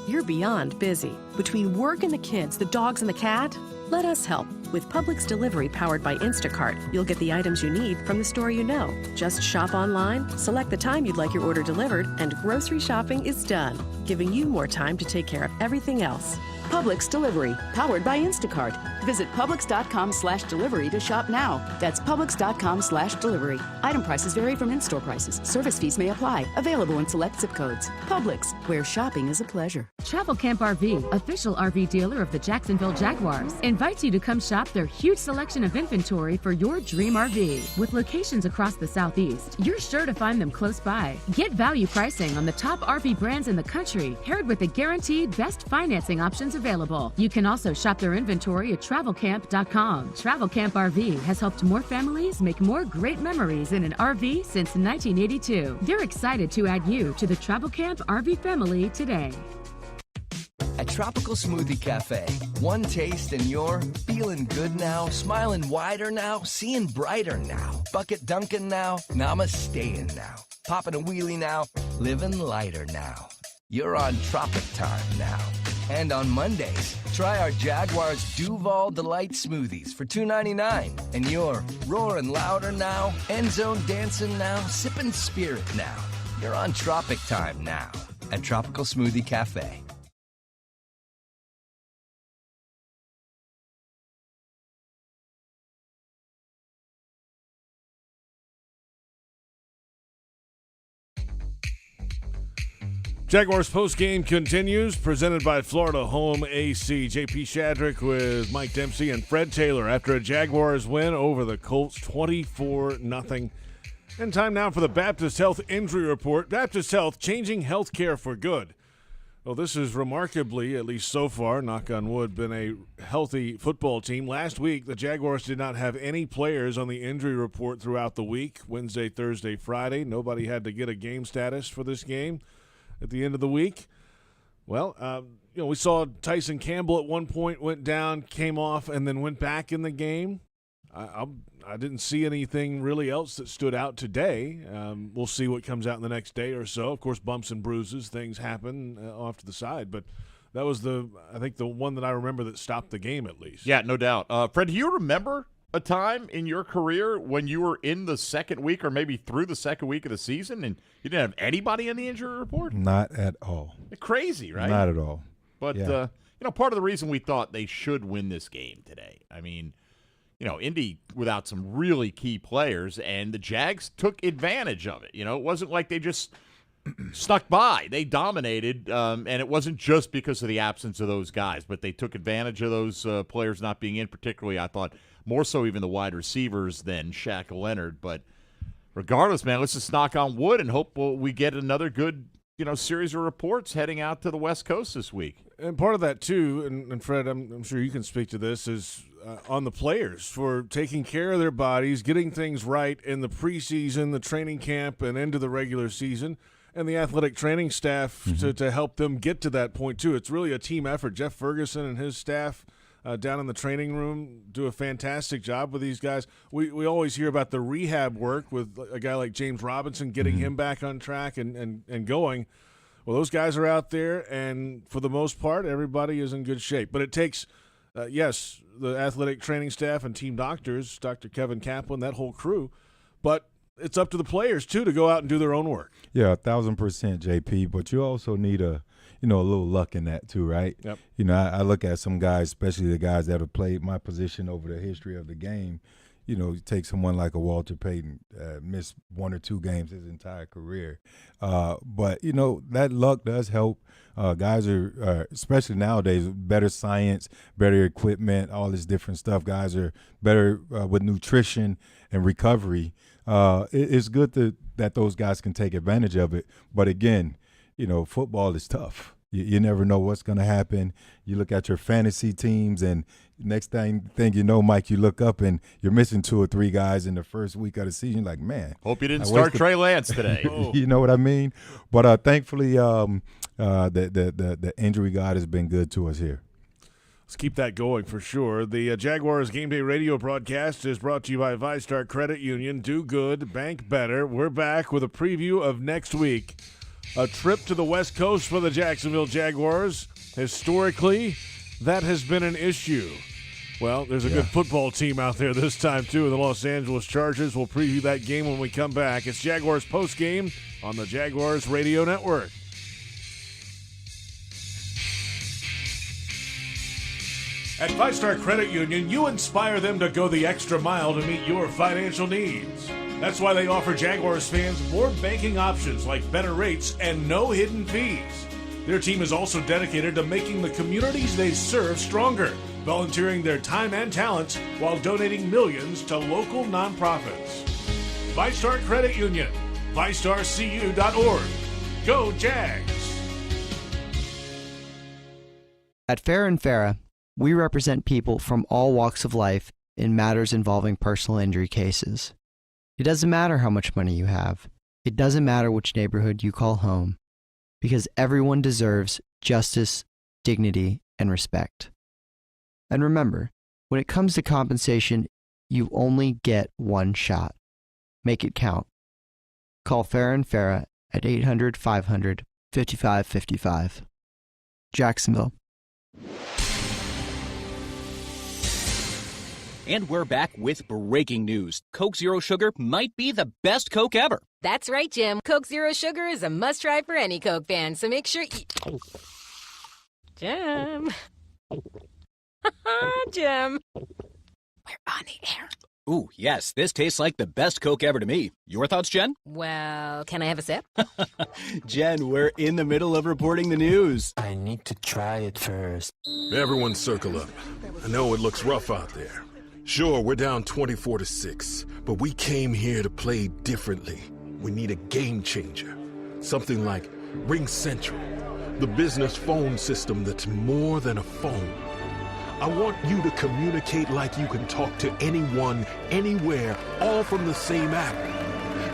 You're beyond busy. Between work and the kids, the dogs and the cat, let us help. With Publix Delivery powered by Instacart, you'll get the items you need from the store you know. Just shop online, select the time you'd like your order delivered, and grocery shopping is done, giving you more time to take care of everything else. Publix Delivery, powered by Instacart. Visit Publix.com/delivery to shop now. That's Publix.com/delivery. Item prices vary from in-store prices. Service fees may apply. Available in select zip codes. Publix, where shopping is a pleasure. Travel Camp RV, official RV dealer of the Jacksonville Jaguars, invites you to come shop their huge selection of inventory for your dream RV. With locations across the Southeast, you're sure to find them close by. Get value pricing on the top RV brands in the country, paired with the guaranteed best financing options available. You can also shop their inventory at travelcamp.com. Travel Camp RV has helped more families make more great memories in an RV since 1982. They're excited to add you to the Travel Camp RV family today. At Tropical Smoothie Cafe, one taste and you're feeling good now, smiling wider now, seeing brighter now, bucket dunking now, namasteing now, popping a wheelie now, living lighter now. You're on Tropic Time now. And on Mondays, try our Jaguars Duval Delight Smoothies for $2.99. And you're roaring louder now, end zone dancing now, sipping spirit now. You're on Tropic Time now at Tropical Smoothie Cafe. Jaguars postgame continues, presented by Florida Home AC. JP Shadrick with Mike Dempsey and Fred Taylor after a Jaguars win over the Colts 24-0. And time now for the Baptist Health Injury Report. Baptist Health, changing healthcare for good. Well, this is remarkably, at least so far, knock on wood, been a healthy football team. Last week, the Jaguars did not have any players on the injury report throughout the week, Wednesday, Thursday, Friday. Nobody had to get a game status for this game at the end of the week. Well, we saw Tyson Campbell at one point went down, came off, and then went back in the game. I didn't see anything really else that stood out today. We'll see what comes out in the next day or so. Of course, bumps and bruises, things happen off to the side, but that was I think the one that I remember that stopped the game at least. Yeah, no doubt. Fred, do you remember a time in your career when you were in the second week or maybe through the second week of the season and you didn't have anybody in the injury report? Not at all. Crazy, right? Not at all. But, yeah. Part of the reason we thought they should win this game today, I mean, Indy without some really key players, and the Jags took advantage of it. It wasn't like they just stuck by. They dominated, and it wasn't just because of the absence of those guys, but they took advantage of those players not being in, particularly, I thought, more so even the wide receivers than Shaq Leonard. But regardless, man, let's just knock on wood and hope we get another good series of reports heading out to the West Coast this week. And part of that, too, and Fred, I'm sure you can speak to this, is on the players for taking care of their bodies, getting things right in the preseason, the training camp, and into the regular season, and the athletic training staff to help them get to that point, too. It's really a team effort. Jeff Ferguson and his staff down in the training room do a fantastic job with these guys. We always hear about the rehab work with a guy like James Robinson, getting him back on track and going. Well, those guys are out there, and for the most part, everybody is in good shape. But it takes, yes, the athletic training staff and team doctors, Dr. Kevin Kaplan, that whole crew, but it's up to the players, too, to go out and do their own work. Yeah, 1,000%, JP, but you also need a little luck in that too, right? Yep. I look at some guys, especially the guys that have played my position over the history of the game. You take someone like a Walter Payton, missed 1 or 2 games his entire career. But, that luck does help. Guys are, especially nowadays, better science, better equipment, all this different stuff. Guys are better with nutrition and recovery. It's good that those guys can take advantage of it. But, again, football is tough. You never know what's going to happen. You look at your fantasy teams, and next thing you know, Mike, you look up and you're missing 2 or 3 guys in the first week of the season. You're like, man. Hope you didn't start Trey Lance today. You know what I mean? But thankfully, the injury God has been good to us here. Let's keep that going for sure. The Jaguars Game Day radio broadcast is brought to you by VyStar Credit Union. Do good, bank better. We're back with a preview of next week. A trip to the West Coast for the Jacksonville Jaguars. Historically, that has been an issue. Well, there's a good football team out there this time, too, the Los Angeles Chargers. We'll preview that game when we come back. It's Jaguars Postgame on the Jaguars Radio Network. At VyStar Credit Union, you inspire them to go the extra mile to meet your financial needs. That's why they offer Jaguars fans more banking options like better rates and no hidden fees. Their team is also dedicated to making the communities they serve stronger, volunteering their time and talents while donating millions to local nonprofits. VyStar Credit Union, VyStarCU.org. Go Jags! At Farah & Farah, we represent people from all walks of life in matters involving personal injury cases. It doesn't matter how much money you have. It doesn't matter which neighborhood you call home, because everyone deserves justice, dignity, and respect. And remember, when it comes to compensation, you only get one shot. Make it count. Call Farah & Farah at 800-500-5555. Jacksonville. And we're back with breaking news. Coke Zero Sugar might be the best Coke ever. That's right, Jim. Coke Zero Sugar is a must-try for any Coke fan, so make sure you... Jim. Jim. We're on the air. Ooh, yes, this tastes like the best Coke ever to me. Your thoughts, Jen? Well, can I have a sip? Jen, we're in the middle of reporting the news. I need to try it first. Everyone circle up. I know it looks rough out there. Sure, we're down 24-6, but we came here to play differently. We need a game changer. Something like Ring Central, the business phone system that's more than a phone. I want you to communicate like you can talk to anyone, anywhere, all from the same app.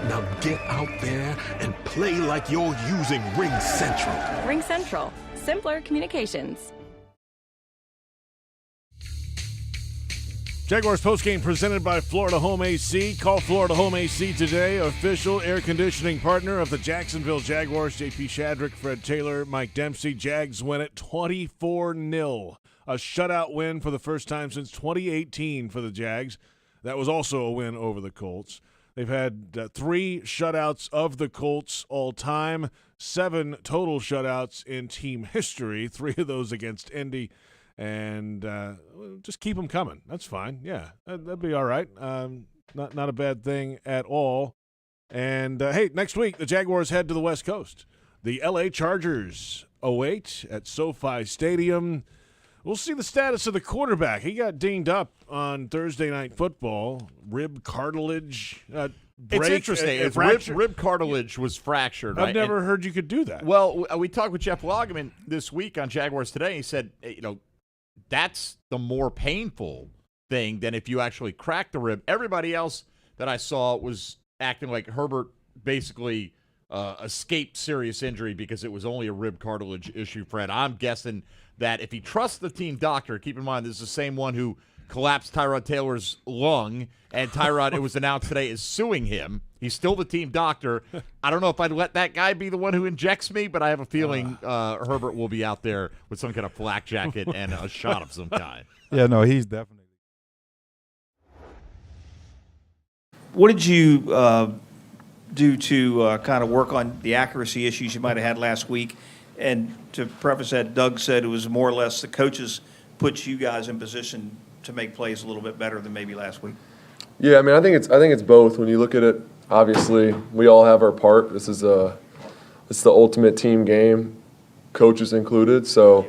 Now get out there and play like you're using Ring Central. Ring Central. Simpler communications. Jaguars postgame presented by Florida Home AC. Call Florida Home AC today, official air conditioning partner of the Jacksonville Jaguars. JP Shadrick, Fred Taylor, Mike Dempsey. Jags win it 24-0. A shutout win for the first time since 2018 for the Jags. That was also a win over the Colts. They've had 3 shutouts of the Colts all time, 7 total shutouts in team history, 3 of those against Indy. And just keep them coming. That's fine. Yeah, that'd be all right. Not a bad thing at all. And, hey, next week, the Jaguars head to the West Coast. The L.A. Chargers await at SoFi Stadium. We'll see the status of the quarterback. He got dinged up on Thursday Night Football, rib cartilage. break. It's interesting. It's rib cartilage was fractured. I've never heard you could do that. Well, we talked with Jeff Loggeman this week on Jaguars Today. He said, that's the more painful thing than if you actually crack the rib. Everybody else that I saw was acting like Herbert basically escaped serious injury because it was only a rib cartilage issue, Fred. I'm guessing that if he trusts the team doctor, keep in mind this is the same one who collapsed Tyrod Taylor's lung, and Tyrod, it was announced today, is suing him. He's still the team doctor. I don't know if I'd let that guy be the one who injects me, but I have a feeling Herbert will be out there with some kind of flak jacket and a shot of some kind. Yeah, no, he's definitely. What did you do to kind of work on the accuracy issues you might have had last week? And to preface that, Doug said it was more or less the coaches put you guys in position to make plays a little bit better than maybe last week. Yeah, I mean, I think it's both. When you look at it, obviously, we all have our part. It's the ultimate team game, coaches included. So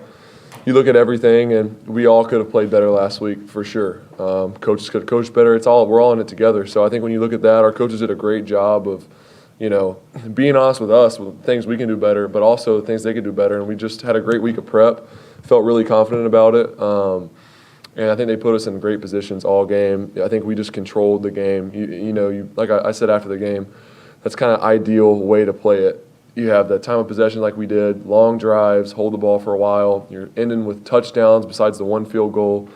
you look at everything, and we all could have played better last week for sure. Coaches could have coached better. We're all in it together. So I think when you look at that, our coaches did a great job of, being honest with us with things we can do better, but also things they could do better. And we just had a great week of prep. Felt really confident about it. And I think they put us in great positions all game. I think we just controlled the game. Like I said after the game, that's kind of ideal way to play it. You have the time of possession like we did, long drives, hold the ball for a while. You're ending with touchdowns besides the one field goal.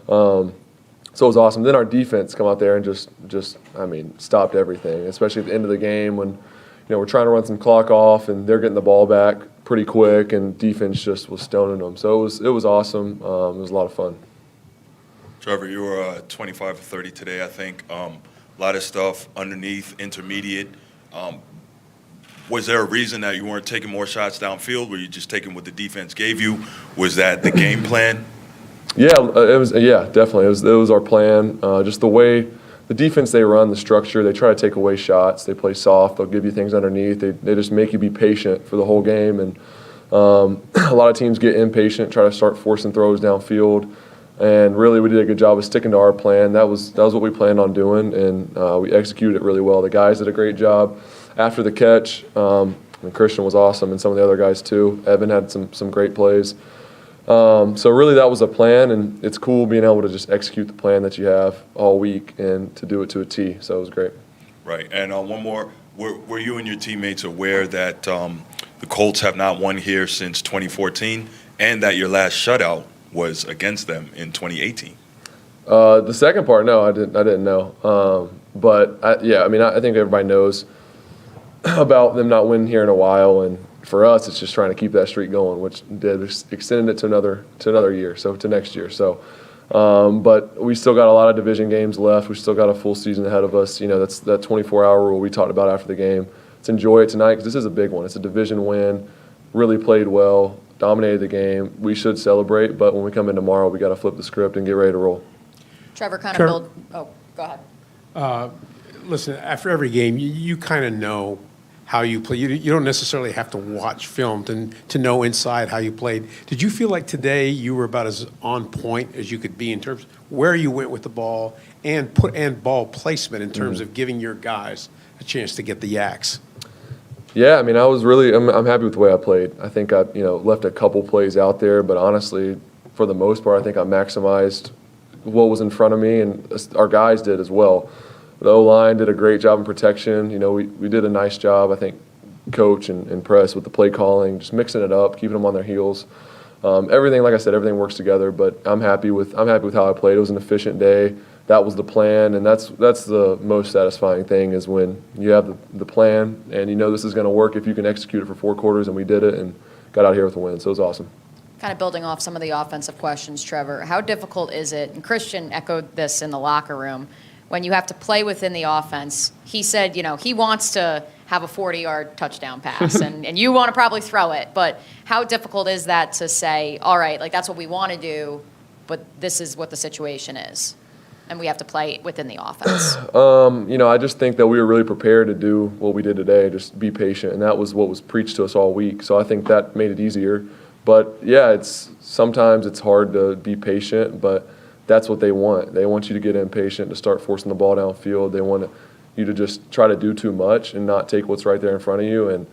So it was awesome. Then our defense come out there and just stopped everything, especially at the end of the game when, we're trying to run some clock off and they're getting the ball back pretty quick and defense just was stoning them. So it was awesome. It was a lot of fun. Trevor, you were 25 for 30 today, I think. A lot of stuff underneath, intermediate. Was there a reason that you weren't taking more shots downfield? Were you just taking what the defense gave you? Was that the game plan? Yeah, it was. Yeah, definitely. It was our plan. Just the way the defense they run, the structure, they try to take away shots. They play soft. They'll give you things underneath. They just make you be patient for the whole game. And a lot of teams get impatient, try to start forcing throws downfield. And really, we did a good job of sticking to our plan. That was what we planned on doing, and we executed it really well. The guys did a great job after the catch. And Christian was awesome, and some of the other guys too. Evan had some great plays. So really, that was a plan, and it's cool being able to just execute the plan that you have all week and to do it to a T. So it was great. Right. And one more. Were you and your teammates aware that the Colts have not won here since 2014, and that your last shutout was against them in 2018? The second part, no, I didn't know. But I think everybody knows about them not winning here in a while, and for us, it's just trying to keep that streak going, which extended it to another year, so to next year. So, but we still got a lot of division games left. We still got a full season ahead of us. That's that 24-hour rule we talked about after the game. Let's enjoy it tonight because this is a big one. It's a division win. Really played well. Dominated the game. We should celebrate, but when we come in tomorrow, we got to flip the script and get ready to roll. Trevor, go ahead. Listen, after every game, you kind of know how you play. You don't necessarily have to watch film to know inside how you played. Did you feel like today you were about as on point as you could be in terms of where you went with the ball and ball placement in terms of giving your guys a chance to get the yaks? Yeah, I was really I'm happy with the way I played. I think I left a couple plays out there, but honestly, for the most part, I think I maximized what was in front of me, and our guys did as well. The O-line did a great job in protection. We did a nice job, I think, coach and press with the play calling, just mixing it up, keeping them on their heels. Everything, like I said, everything works together. But I'm happy with how I played. It was an efficient day. That was the plan, and that's the most satisfying thing is when you have the plan and this is going to work if you can execute it for 4 quarters, and we did it and got out here with a win. So it was awesome. Kind of building off some of the offensive questions, Trevor, how difficult is it, and Christian echoed this in the locker room, when you have to play within the offense? He said, he wants to have a 40-yard touchdown pass, and you want to probably throw it, but how difficult is that to say, all right, like that's what we want to do, but this is what the situation is, and we have to play within the offense? I just think that we were really prepared to do what we did today, just be patient, and that was what was preached to us all week. So I think that made it easier. But yeah, sometimes it's hard to be patient, but that's what they want. They want you to get impatient, to start forcing the ball downfield. They want to, you to just try to do too much and not take what's right there in front of you. And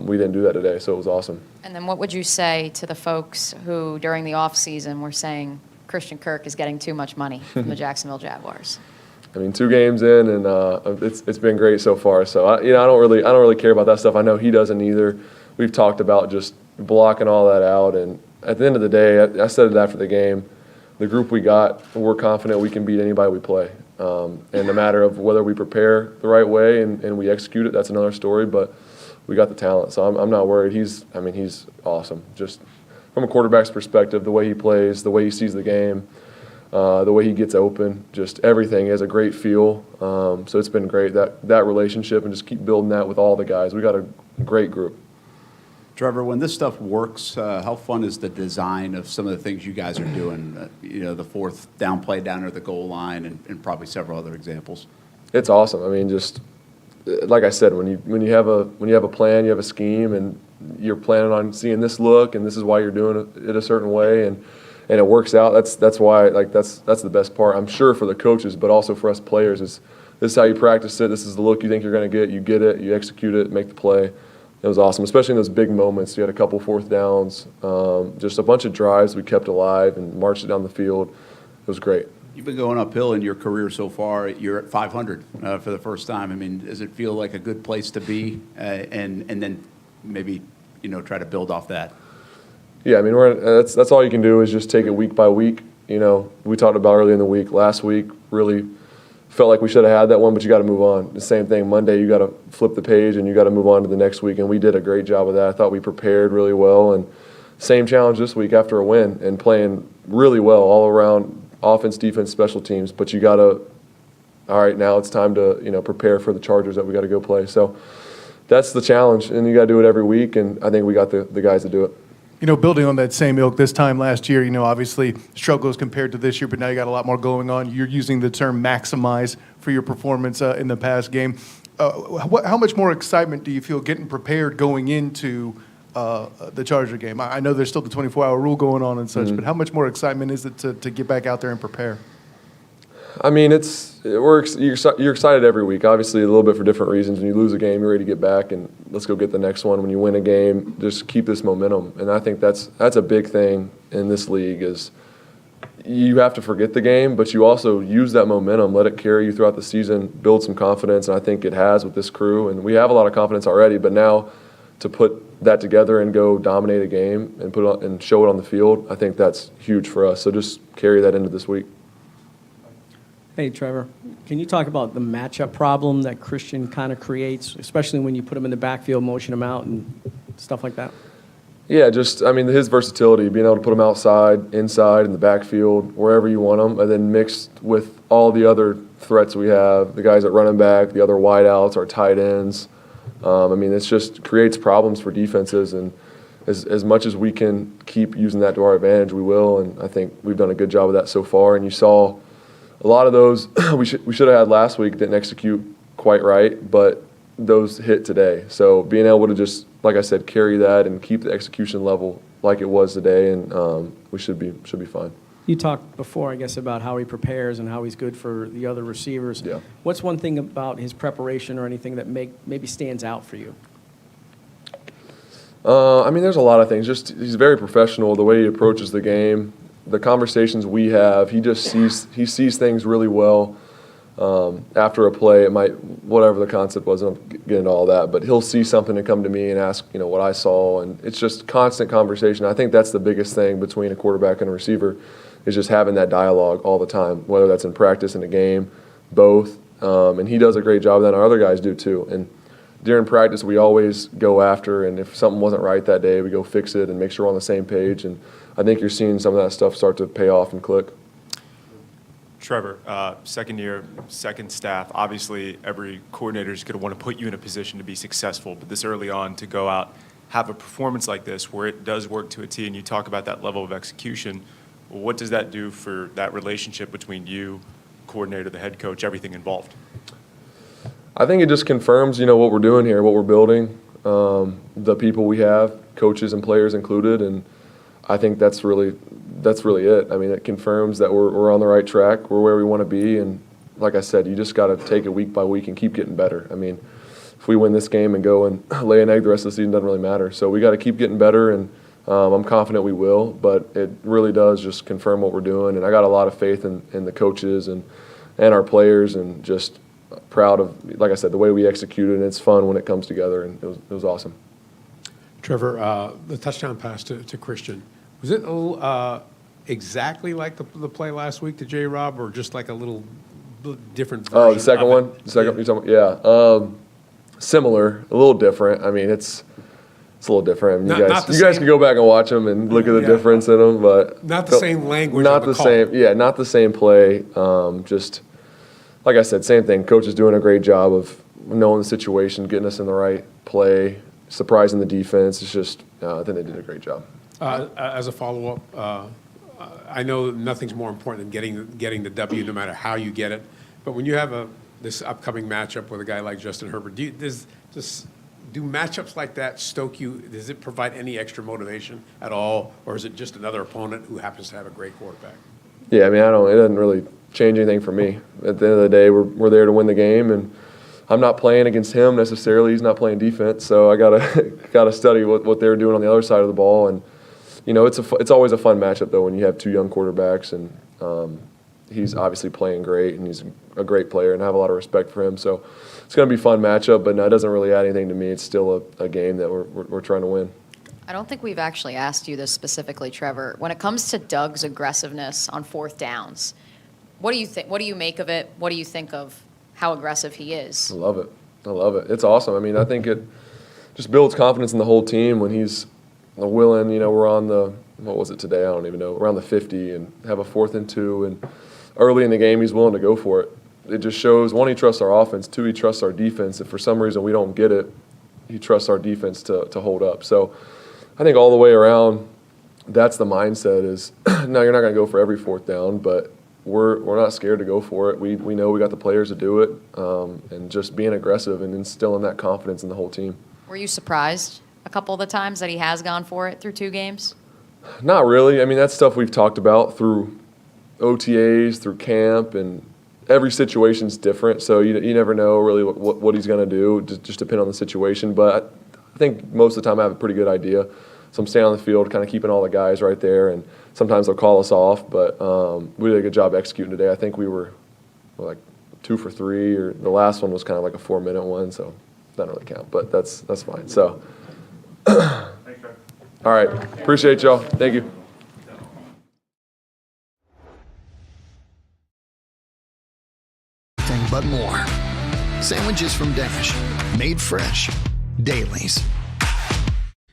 we didn't do that today, so it was awesome. And then what would you say to the folks who, during the offseason, were saying Christian Kirk is getting too much money from the Jacksonville Jaguars? I mean, 2 games in, and it's been great so far. So I don't really care about that stuff. I know he doesn't either. We've talked about just blocking all that out. And at the end of the day, I said it after the game. The group we got, we're confident we can beat anybody we play. And the matter of whether we prepare the right way and we execute it, that's another story. But we got the talent, so I'm not worried. He's awesome. Just from a quarterback's perspective, the way he plays, the way he sees the game. The way he gets open, just everything. He has a great feel. So it's been great, that relationship, and just keep building that with all the guys. We got a great group. Trevor, when this stuff works, how fun is the design of some of the things you guys are doing? The 4th down play down at the goal line and probably several other examples. It's awesome. I mean, just like I said, when you have a plan, you have a scheme, and you're planning on seeing this look, and this is why you're doing it a certain way, and it works out. That's why that's the best part. I'm sure for the coaches, but also for us players. This is how you practice it. This is the look you think you're going to get. You get it. You execute it. Make the play. It was awesome, especially in those big moments. You had a couple 4th downs, just a bunch of drives we kept alive and marched it down the field. It was great. You've been going uphill in your career so far. You're at 500 for the first time. I mean, does it feel like a good place to be, and then maybe try to build off that? Yeah, I mean, that's all you can do is just take it week by week. We talked about earlier in the week, last week, really felt like we should have had that one, but you got to move on. The same thing, Monday, you got to flip the page and you got to move on to the next week, and we did a great job of that. I thought we prepared really well, and same challenge this week after a win and playing really well all around, offense, defense, special teams, but you got to, all right, now it's time to prepare for the Chargers that we got to go play. So that's the challenge, and you got to do it every week, and I think we got the guys to do it. Building on that same ilk, this time last year, obviously struggles compared to this year, but now you got a lot more going on. You're using the term maximize for your performance in the past game. How much more excitement do you feel getting prepared going into the Charger game? I know there's still the 24-hour rule going on and such, but how much more excitement is it to get back out there and prepare? I mean, you're excited every week, obviously a little bit for different reasons. When you lose a game, you're ready to get back and let's go get the next one. When you win a game, just keep this momentum. And I think that's a big thing in this league is you have to forget the game, but you also use that momentum, let it carry you throughout the season, build some confidence, and I think it has with this crew. And we have a lot of confidence already, but now to put that together and go dominate a game and show it on the field, I think that's huge for us. So just carry that into this week. Hey, Trevor, can you talk about the matchup problem that Christian kind of creates, especially when you put him in the backfield, motion him out, and stuff like that? Yeah, his versatility, being able to put him outside, inside, in the backfield, wherever you want him, and then mixed with all the other threats we have, the guys at running back, the other wideouts, our tight ends. It just creates problems for defenses, and as much as we can keep using that to our advantage, we will, and I think we've done a good job of that so far, and you saw a lot of those we should have had last week, didn't execute quite right, but those hit today. So being able to just, like I said, carry that and keep the execution level like it was today, and we should be fine. You talked before, I guess, about how he prepares and how he's good for the other receivers. Yeah. What's one thing about his preparation or anything that maybe stands out for you? There's a lot of things. Just he's very professional, the way he approaches the game. The conversations we have, he sees things really well. After a play, it might, whatever the concept was, I don't get into all that, but he'll see something and come to me and ask, what I saw, and it's just constant conversation. I think that's the biggest thing between a quarterback and a receiver is just having that dialogue all the time, whether that's in practice, in a game, both. And he does a great job of that, and our other guys do too. And during practice, we always go after, and if something wasn't right that day, we go fix it and make sure we're on the same page. And I think you're seeing some of that stuff start to pay off and click. Trevor, second year, second staff. Obviously, every coordinator is going to want to put you in a position to be successful, but this early on to go out, have a performance like this where it does work to a T, and you talk about that level of execution, what does that do for that relationship between you, coordinator, the head coach, everything involved? I think it just confirms, what we're doing here, what we're building, the people we have, coaches and players included, and I think that's really it. It confirms that we're on the right track. We're where we want to be, and like I said, you just got to take it week by week and keep getting better. I mean, if we win this game and go and lay an egg the rest of the season, doesn't really matter. So we got to keep getting better, and I'm confident we will, but it really does just confirm what we're doing. And I got a lot of faith in the coaches and our players, and just proud of, like I said, the way we executed. And it's fun when it comes together, and it was awesome. Trevor, the touchdown pass to Christian, was it exactly like the play last week to J-Rob, or just like a little different version? Oh, the second one? The second, you're talking about? Yeah. Similar, a little different. I mean, it's a little different. I mean, you guys can go back and watch them and look at the difference in them, but not the same language. Not the same. Yeah, not the same play. Just like I said, same thing. Coach is doing a great job of knowing the situation, getting us in the right play, surprising the defense. It's just I think they did a great job. As a follow-up, I know nothing's more important than getting the W, no matter how you get it. But when you have this upcoming matchup with a guy like Justin Herbert, do matchups like that stoke you? Does it provide any extra motivation at all, or is it just another opponent who happens to have a great quarterback? Yeah, I mean, it doesn't really change anything for me. At the end of the day, we're there to win the game, and I'm not playing against him necessarily. He's not playing defense, so I gotta study what they're doing on the other side of the ball. And you know, it's always a fun matchup though when you have two young quarterbacks, and he's obviously playing great, and he's a great player, and I have a lot of respect for him. So it's going to be a fun matchup, but no, it doesn't really add anything to me. It's still a game that we're trying to win. I don't think we've actually asked you this specifically, Trevor. When it comes to Doug's aggressiveness on fourth downs, what do you think? What do you make of it? What do you think of how aggressive he is? I love it. It's awesome. I mean, I think it just builds confidence in the whole team when he's willing. You know, we're on what was it today? I don't even know. Around the 50 and have a 4th and 2, and early in the game he's willing to go for it. It just shows, one, he trusts our offense, 2, he trusts our defense. If for some reason we don't get it, he trusts our defense to hold up. So I think all the way around, that's the mindset is, no, you're not going to go for every 4th down, but we're not scared to go for it. We know we got the players to do it, and just being aggressive and instilling that confidence in the whole team. Were you surprised a couple of the times that he has gone for it through 2 games? Not really. I mean, that's stuff we've talked about through OTAs, through camp, and every situation's different, so you never know really what he's going to do, just depend on the situation. But I think most of the time I have a pretty good idea. So I'm staying on the field, kind of keeping all the guys right there, and sometimes they'll call us off, but we did a good job executing today. I think we were like 2 for 3, or the last one was kind of like a 4-minute one, so doesn't really count, but that's fine. So, all right, appreciate y'all. Thank you. But more. Sandwiches from Dash, made fresh, Dailies.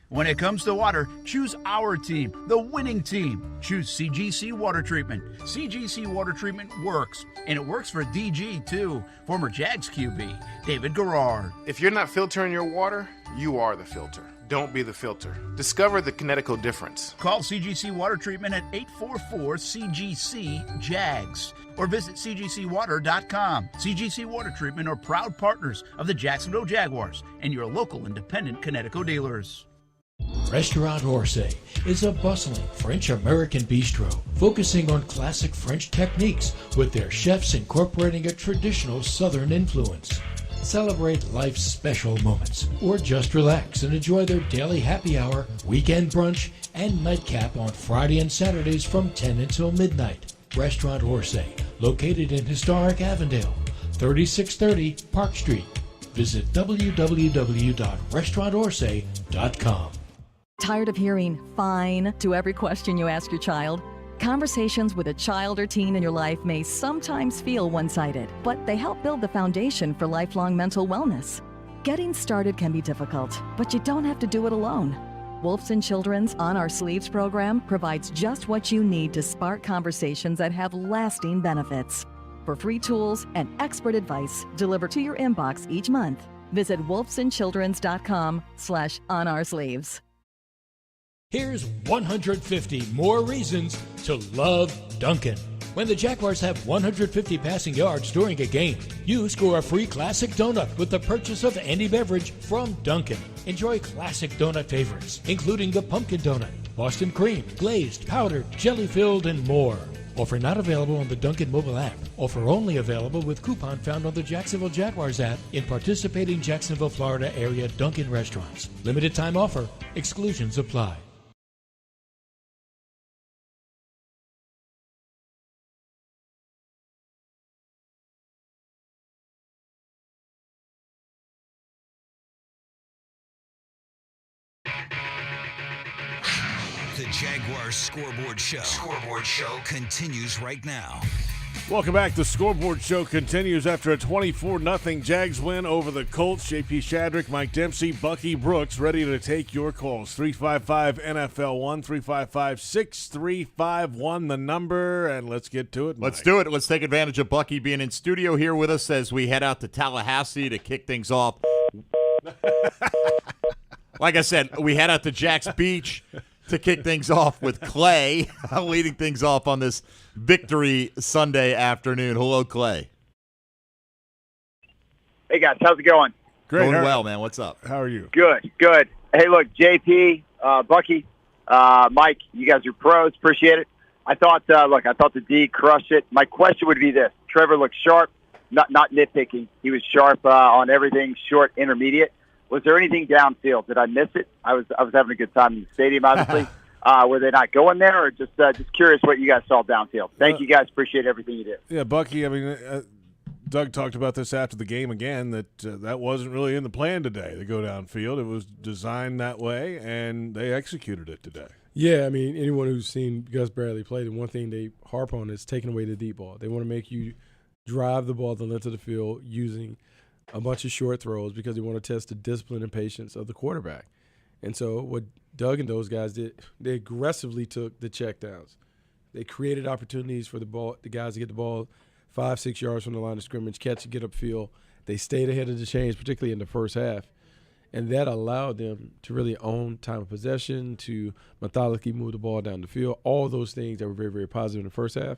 When it comes to water, choose our team, the winning team. Choose CGC Water Treatment. CGC Water Treatment works, and it works for DG too, former Jags QB, David Garrard. If you're not filtering your water, you are the filter. Don't be the filter. Discover the Kinetico difference. Call CGC Water Treatment at 844-CGC-JAGS or visit cgcwater.com. CGC Water Treatment are proud partners of the Jacksonville Jaguars and your local independent Kinetico dealers. Restaurant Orsay is a bustling French-American bistro focusing on classic French techniques with their chefs incorporating a traditional Southern influence. Celebrate life's special moments or just relax and enjoy their daily happy hour, weekend brunch, and nightcap on Friday and Saturdays from 10 until midnight. Restaurant Orsay, located in historic Avondale, 3630 Park Street. Visit www.restaurantorsay.com. Tired of hearing "fine" to every question you ask your child? Conversations with a child or teen in your life may sometimes feel one-sided, but they help build the foundation for lifelong mental wellness. Getting started can be difficult, but you don't have to do it alone. Wolfson Children's On Our Sleeves program provides just what you need to spark conversations that have lasting benefits. For free tools and expert advice delivered to your inbox each month, visit wolfsonchildrens.com/onoursleeves. Here's 150 more reasons to love Dunkin'. When the Jaguars have 150 passing yards during a game, you score a free classic donut with the purchase of any beverage from Dunkin'. Enjoy classic donut favorites, including the pumpkin donut, Boston cream, glazed, powdered, jelly-filled, and more. Offer not available on the Dunkin' mobile app. Offer only available with coupon found on the Jacksonville Jaguars app in participating Jacksonville, Florida area Dunkin' restaurants. Limited time offer. Exclusions apply. The Jaguars Scoreboard Show continues right now. Welcome back. The Scoreboard Show continues after a 24-0 Jags win over the Colts. JP Shadrick, Mike Dempsey, Bucky Brooks ready to take your calls. 355-NFL-1, 355-6351, the number, and let's get to it, Mike. Let's do it. Let's take advantage of Bucky being in studio here with us as we head out to Tallahassee to kick things off. Like I said, we head out to Jack's Beach to kick things off with Clay leading things off on this victory Sunday afternoon. Hello, Clay. Hey, guys. How's it going? Great. Going well, man. What's up? How are you? Good. Hey, look, JP, Bucky, Mike, you guys are pros. Appreciate it. I thought the D crushed it. My question would be this. Trevor looked sharp, not nitpicking. He was sharp on everything, short, intermediate. Was there anything downfield? Did I miss it? I was having a good time in the stadium, obviously. Were they not going there, or just curious what you guys saw downfield? Thank you, guys. Appreciate everything you did. Yeah, Bucky, I mean, Doug talked about this after the game again, that wasn't really in the plan today to go downfield. It was designed that way, and they executed it today. Yeah, I mean, anyone who's seen Gus Bradley play, the one thing they harp on is taking away the deep ball. They want to make you drive the ball the length of the field using a bunch of short throws because they want to test the discipline and patience of the quarterback. And so what Doug and those guys did, they aggressively took the checkdowns. They created opportunities for the guys to get the ball 5-6 yards from the line of scrimmage, catch it, get upfield. They stayed ahead of the chains, particularly in the first half. And that allowed them to really own time of possession, to methodically move the ball down the field. All those things that were very, very positive in the first half,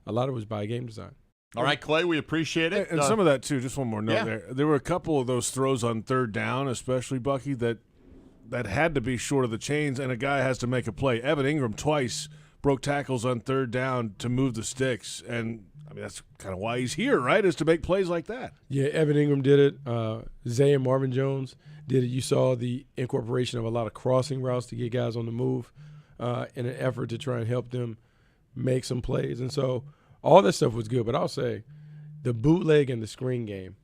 a lot of it was by game design. All right, Clay, we appreciate it. And some of that, too, just one more note there. There were a couple of those throws on third down, especially, Bucky, that had to be short of the chains, and a guy has to make a play. Evan Ingram twice broke tackles on third down to move the sticks, and I mean that's kind of why he's here, right, is to make plays like that. Yeah, Evan Ingram did it. Zay and Marvin Jones did it. You saw the incorporation of a lot of crossing routes to get guys on the move in an effort to try and help them make some plays. And so all that stuff was good, but I'll say the bootleg and the screen game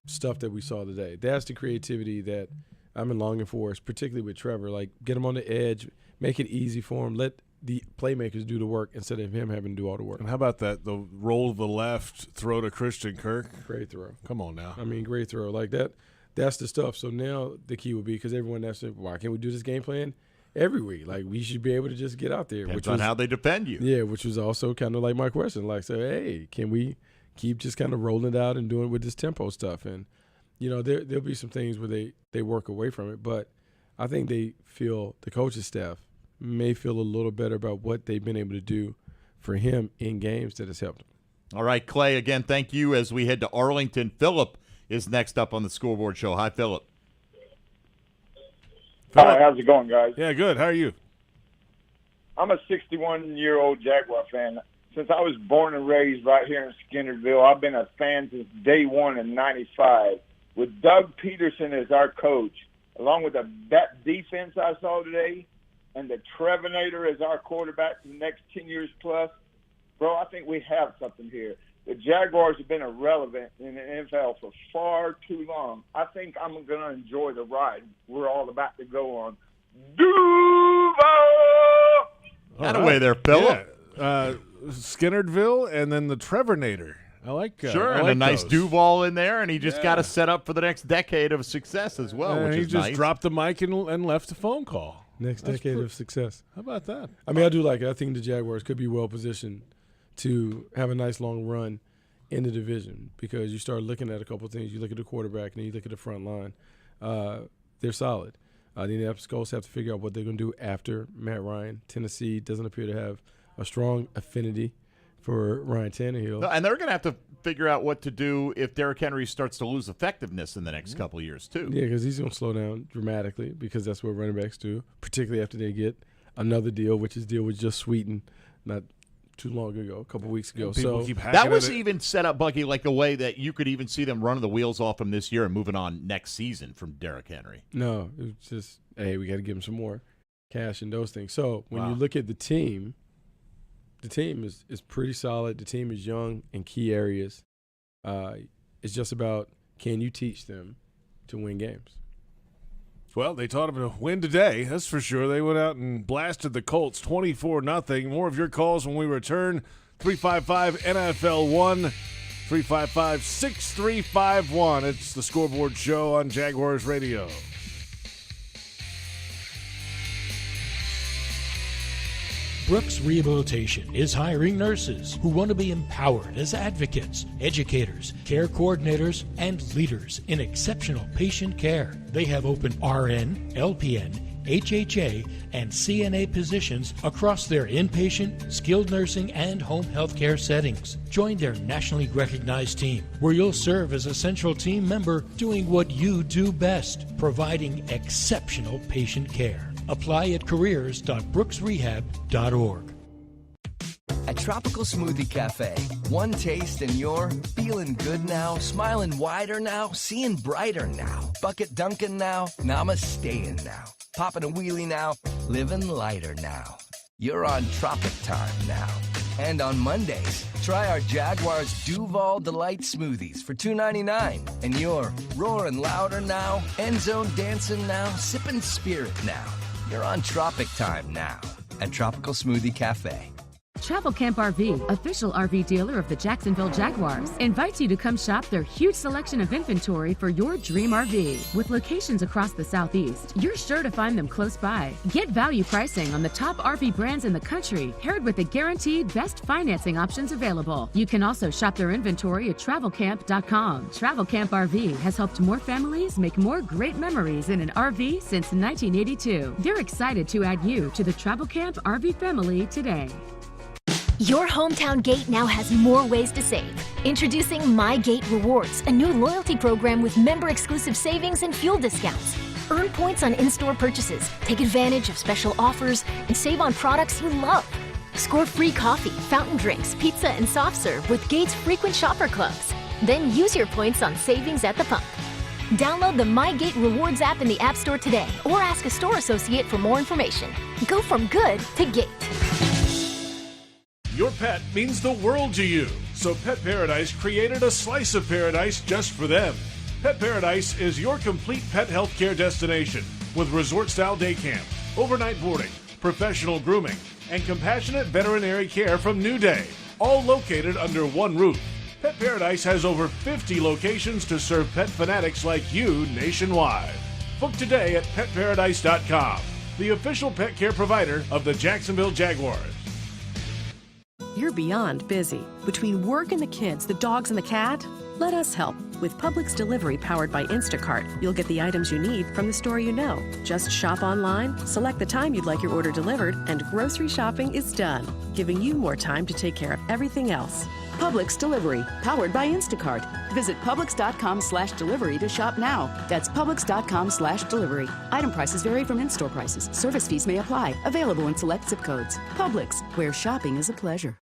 stuff that we saw today, that's the creativity that I've been longing for, particularly with Trevor. Like, get him on the edge, make it easy for him, let the playmakers do the work instead of him having to do all the work. And how about that, the roll to the left, throw to Christian Kirk? Great throw. Come on now. I mean, great throw. Like that, that's the stuff. So now the key would be, because everyone asks, why can't we do this game plan every week? Like, we should be able to just get out there. Depends on how they defend you. Yeah, which was also kind of like my question. Like, say, hey, can we keep just kind of rolling it out and doing with this tempo stuff? And, you know, there'll be some things where they work away from it. But I think they feel, the coaching staff may feel a little better about what they've been able to do for him in games that has helped him. All right, Clay, again, thank you as we head to Arlington. Philip is next up on the Scoreboard Show. Hi, Philip. Hi, how's it going, guys? Yeah, good. How are you? I'm a 61-year-old Jaguar fan. Since I was born and raised right here in Skinnerville, I've been a fan since day one in '95. With Doug Peterson as our coach, along with that defense I saw today, and the Trevinator as our quarterback for the next 10 years plus, bro, I think we have something here. The Jaguars have been irrelevant in the NFL for far too long. I think I'm going to enjoy the ride we're all about to go on. Duval! That away there, Philip. Yeah. Skinnerville and then the Trevinator. I like sure, I and like a nice those. Duval in there, and he just got us set up for the next decade of success as well, And which he is just nice. dropped the mic and left the phone call. Next decade of success. How about that? I mean, I do like it. I think the Jaguars could be well positioned to have a nice long run in the division, because you start looking at a couple of things. You look at the quarterback and then you look at the front line. They're solid. The Indianapolis Colts have to figure out what they're going to do after Matt Ryan. Tennessee doesn't appear to have a strong affinity for Ryan Tannehill. No, and they're going to have to figure out what to do if Derrick Henry starts to lose effectiveness in the next couple of years, too. Yeah, because he's going to slow down dramatically, because that's what running backs do, particularly after they get another deal, which is deal with just Sweeten, not too long ago, a couple weeks ago. People So keep hacking That was at it. even set up, Bucky, like the way that you could even see them running the wheels off him this year and moving on next season from Derrick Henry. no, it was just, hey, we got to give him some more cash and those things. So when you look at the team is pretty solid. The team is young in key areas. It's just about, can you teach them to win games? Well, they taught them to win today, that's for sure. They went out and blasted the Colts 24-0. More of your calls when we return. 355-NFL-1, 355-6351. It's the Scoreboard Show on Jaguars Radio. Brooks Rehabilitation is hiring nurses who want to be empowered as advocates, educators, care coordinators, and leaders in exceptional patient care. They have open RN, LPN, HHA, and CNA positions across their inpatient, skilled nursing, and home health care settings. Join their nationally recognized team, where you'll serve as a central team member doing what you do best, providing exceptional patient care. Apply at careers.brooksrehab.org. At Tropical Smoothie Cafe, one taste and you're feeling good now, smiling wider now, seeing brighter now, bucket dunking now, namasteing now, popping a wheelie now, living lighter now. You're on Tropic Time now. And on Mondays, try our Jaguars Duval Delight Smoothies for $2.99. And you're roaring louder now, end zone dancing now, sipping spirit now. You're on Tropic Time now at Tropical Smoothie Cafe. Travel Camp RV, official RV dealer of the Jacksonville Jaguars, invites you to come shop their huge selection of inventory for your dream RV. With locations across the Southeast, you're sure to find them close by. Get value pricing on the top RV brands in the country, paired with the guaranteed best financing options available. You can also shop their inventory at travelcamp.com. Travel Camp RV has helped more families make more great memories in an RV since 1982. They're excited to add you to the Travel Camp RV family today. Your hometown gate now has more ways to save. Introducing My Gate Rewards, a new loyalty program with member-exclusive savings and fuel discounts. Earn points on in-store purchases, take advantage of special offers, and save on products you love. Score free coffee, fountain drinks, pizza, and soft serve with Gates Frequent Shopper Clubs. Then use your points on savings at the pump. Download the My Gate Rewards app in the App Store today or ask a store associate for more information. Go from good to Gate. Your pet means the world to you, so Pet Paradise created a slice of paradise just for them. Pet Paradise is your complete pet health care destination with resort-style day camp, overnight boarding, professional grooming, and compassionate veterinary care from New Day, all located under one roof. Pet Paradise has over 50 locations to serve pet fanatics like you nationwide. Book today at petparadise.com, the official pet care provider of the Jacksonville Jaguars. You're beyond busy. Between work and the kids, the dogs and the cat, let us help. With Publix Delivery powered by Instacart, you'll get the items you need from the store you know. Just shop online, select the time you'd like your order delivered, and grocery shopping is done, giving you more time to take care of everything else. Publix Delivery, powered by Instacart. Visit Publix.com/delivery to shop now. That's Publix.com/delivery. Item prices vary from in-store prices. Service fees may apply. Available in select zip codes. Publix, where shopping is a pleasure.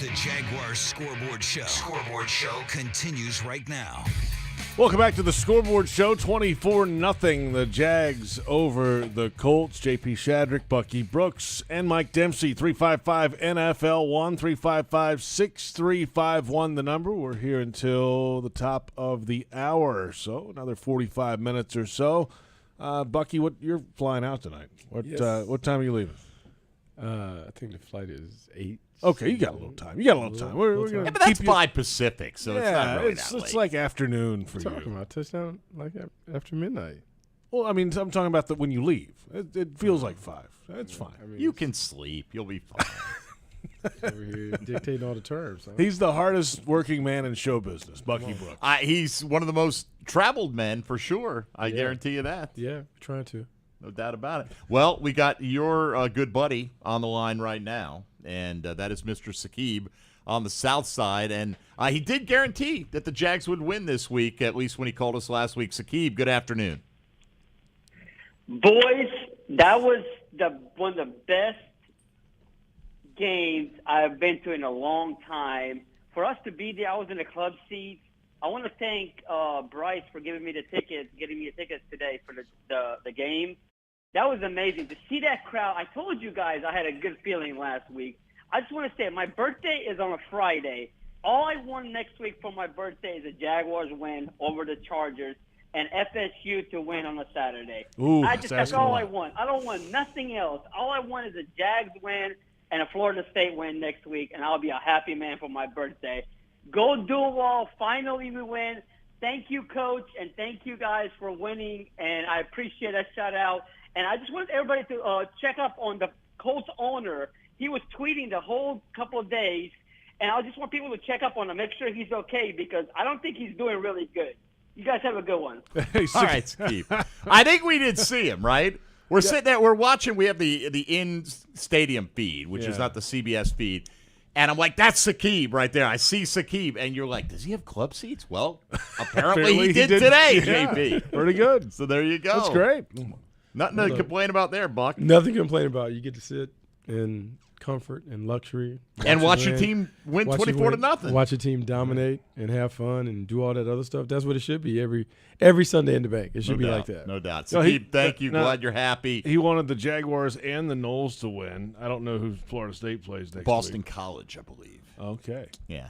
The Jaguars Scoreboard Show. Scoreboard Show continues right now. Welcome back to the Scoreboard Show. 24-0. The Jags over the Colts. JP Shadrick, Bucky Brooks, and Mike Dempsey. 355-NFL-1, 355-6351 the number. We're here until the top of the hour, so another 45 minutes or so. Bucky, you're flying out tonight. What time are you leaving? I think the flight is 8. Okay, you got a little time. We're gonna but that's 5 Pacific, so it's not really that late. It's like afternoon for you. Talking about touchdown like after midnight. Well, I mean, I'm talking about when you leave. It feels like 5. That's fine. I mean, you can sleep. You'll be fine. Over here dictating all the terms. Huh? He's the hardest working man in show business, Bucky Brooks. He's one of the most traveled men for sure. I guarantee you that. Yeah, trying to. No doubt about it. Well, we got your good buddy on the line right now, and that is Mr. Sakib. on the south side. And he did guarantee that the Jags would win this week, at least when he called us last week. Sakib, good afternoon. Boys, that was one of the best games I've been to in a long time. For us to be there, I was in the club seats. I want to thank Bryce for getting me a ticket today for the game. That was amazing. To see that crowd, I told you guys I had a good feeling last week. I just want to say my birthday is on a Friday. All I want next week for my birthday is a Jaguars win over the Chargers and FSU to win on a Saturday. Ooh, that's all I want. I don't want nothing else. All I want is a Jags win and a Florida State win next week, and I'll be a happy man for my birthday. Go Duval. Finally we win. Thank you, Coach, and thank you guys for winning, and I appreciate that shout-out. And I just want everybody to check up on the Colts owner. He was tweeting the whole couple of days, and I just want people to check up on him, make sure he's okay, because I don't think he's doing really good. You guys have a good one. All right, Steve. I think we did see him, right? We're sitting there, we're watching, we have the in-stadium feed, which is not the CBS feed. And I'm like, that's Sakib right there. I see Sakib. And you're like, does he have club seats? Well, apparently he did today, JP. Pretty good. So there you go. That's great. Nothing to complain about there, Buck. Nothing to complain about. You get to sit in comfort and luxury. And watch your team win 24-0. Watch your team dominate and have fun and do all that other stuff. That's what it should be every Sunday in the bank. It should be like that. No doubt. Sakib, thank you. Glad you're happy. He wanted the Jaguars and the Knowles to win. I don't know who Florida State plays next Boston week. College, I believe. Okay. Yeah.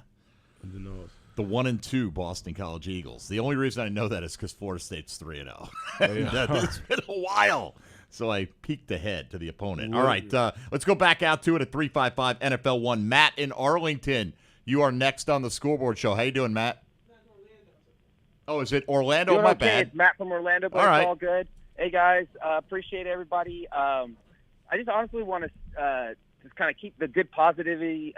The Knowles. The 1-2 Boston College Eagles. The only reason I know that is because Florida State's 3-0. That's been a while. So I peeked ahead to the opponent. All right, let's go back out to it at 355 NFL 1. Matt in Arlington, you are next on the scoreboard show. How you doing, Matt? Oh, is it Orlando? Doing My okay. bad. It's Matt from Orlando, but All it's right. all good. Hey, guys, appreciate everybody. I just honestly want to just kind of keep the good positivity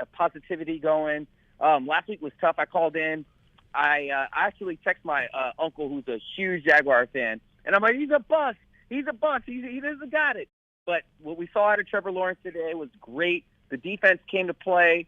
going. Last week was tough. I called in. I actually texted my uncle, who's a huge Jaguar fan, and I'm like, he's a bust. He's a bust. He doesn't got it. But what we saw out of Trevor Lawrence today was great. The defense came to play.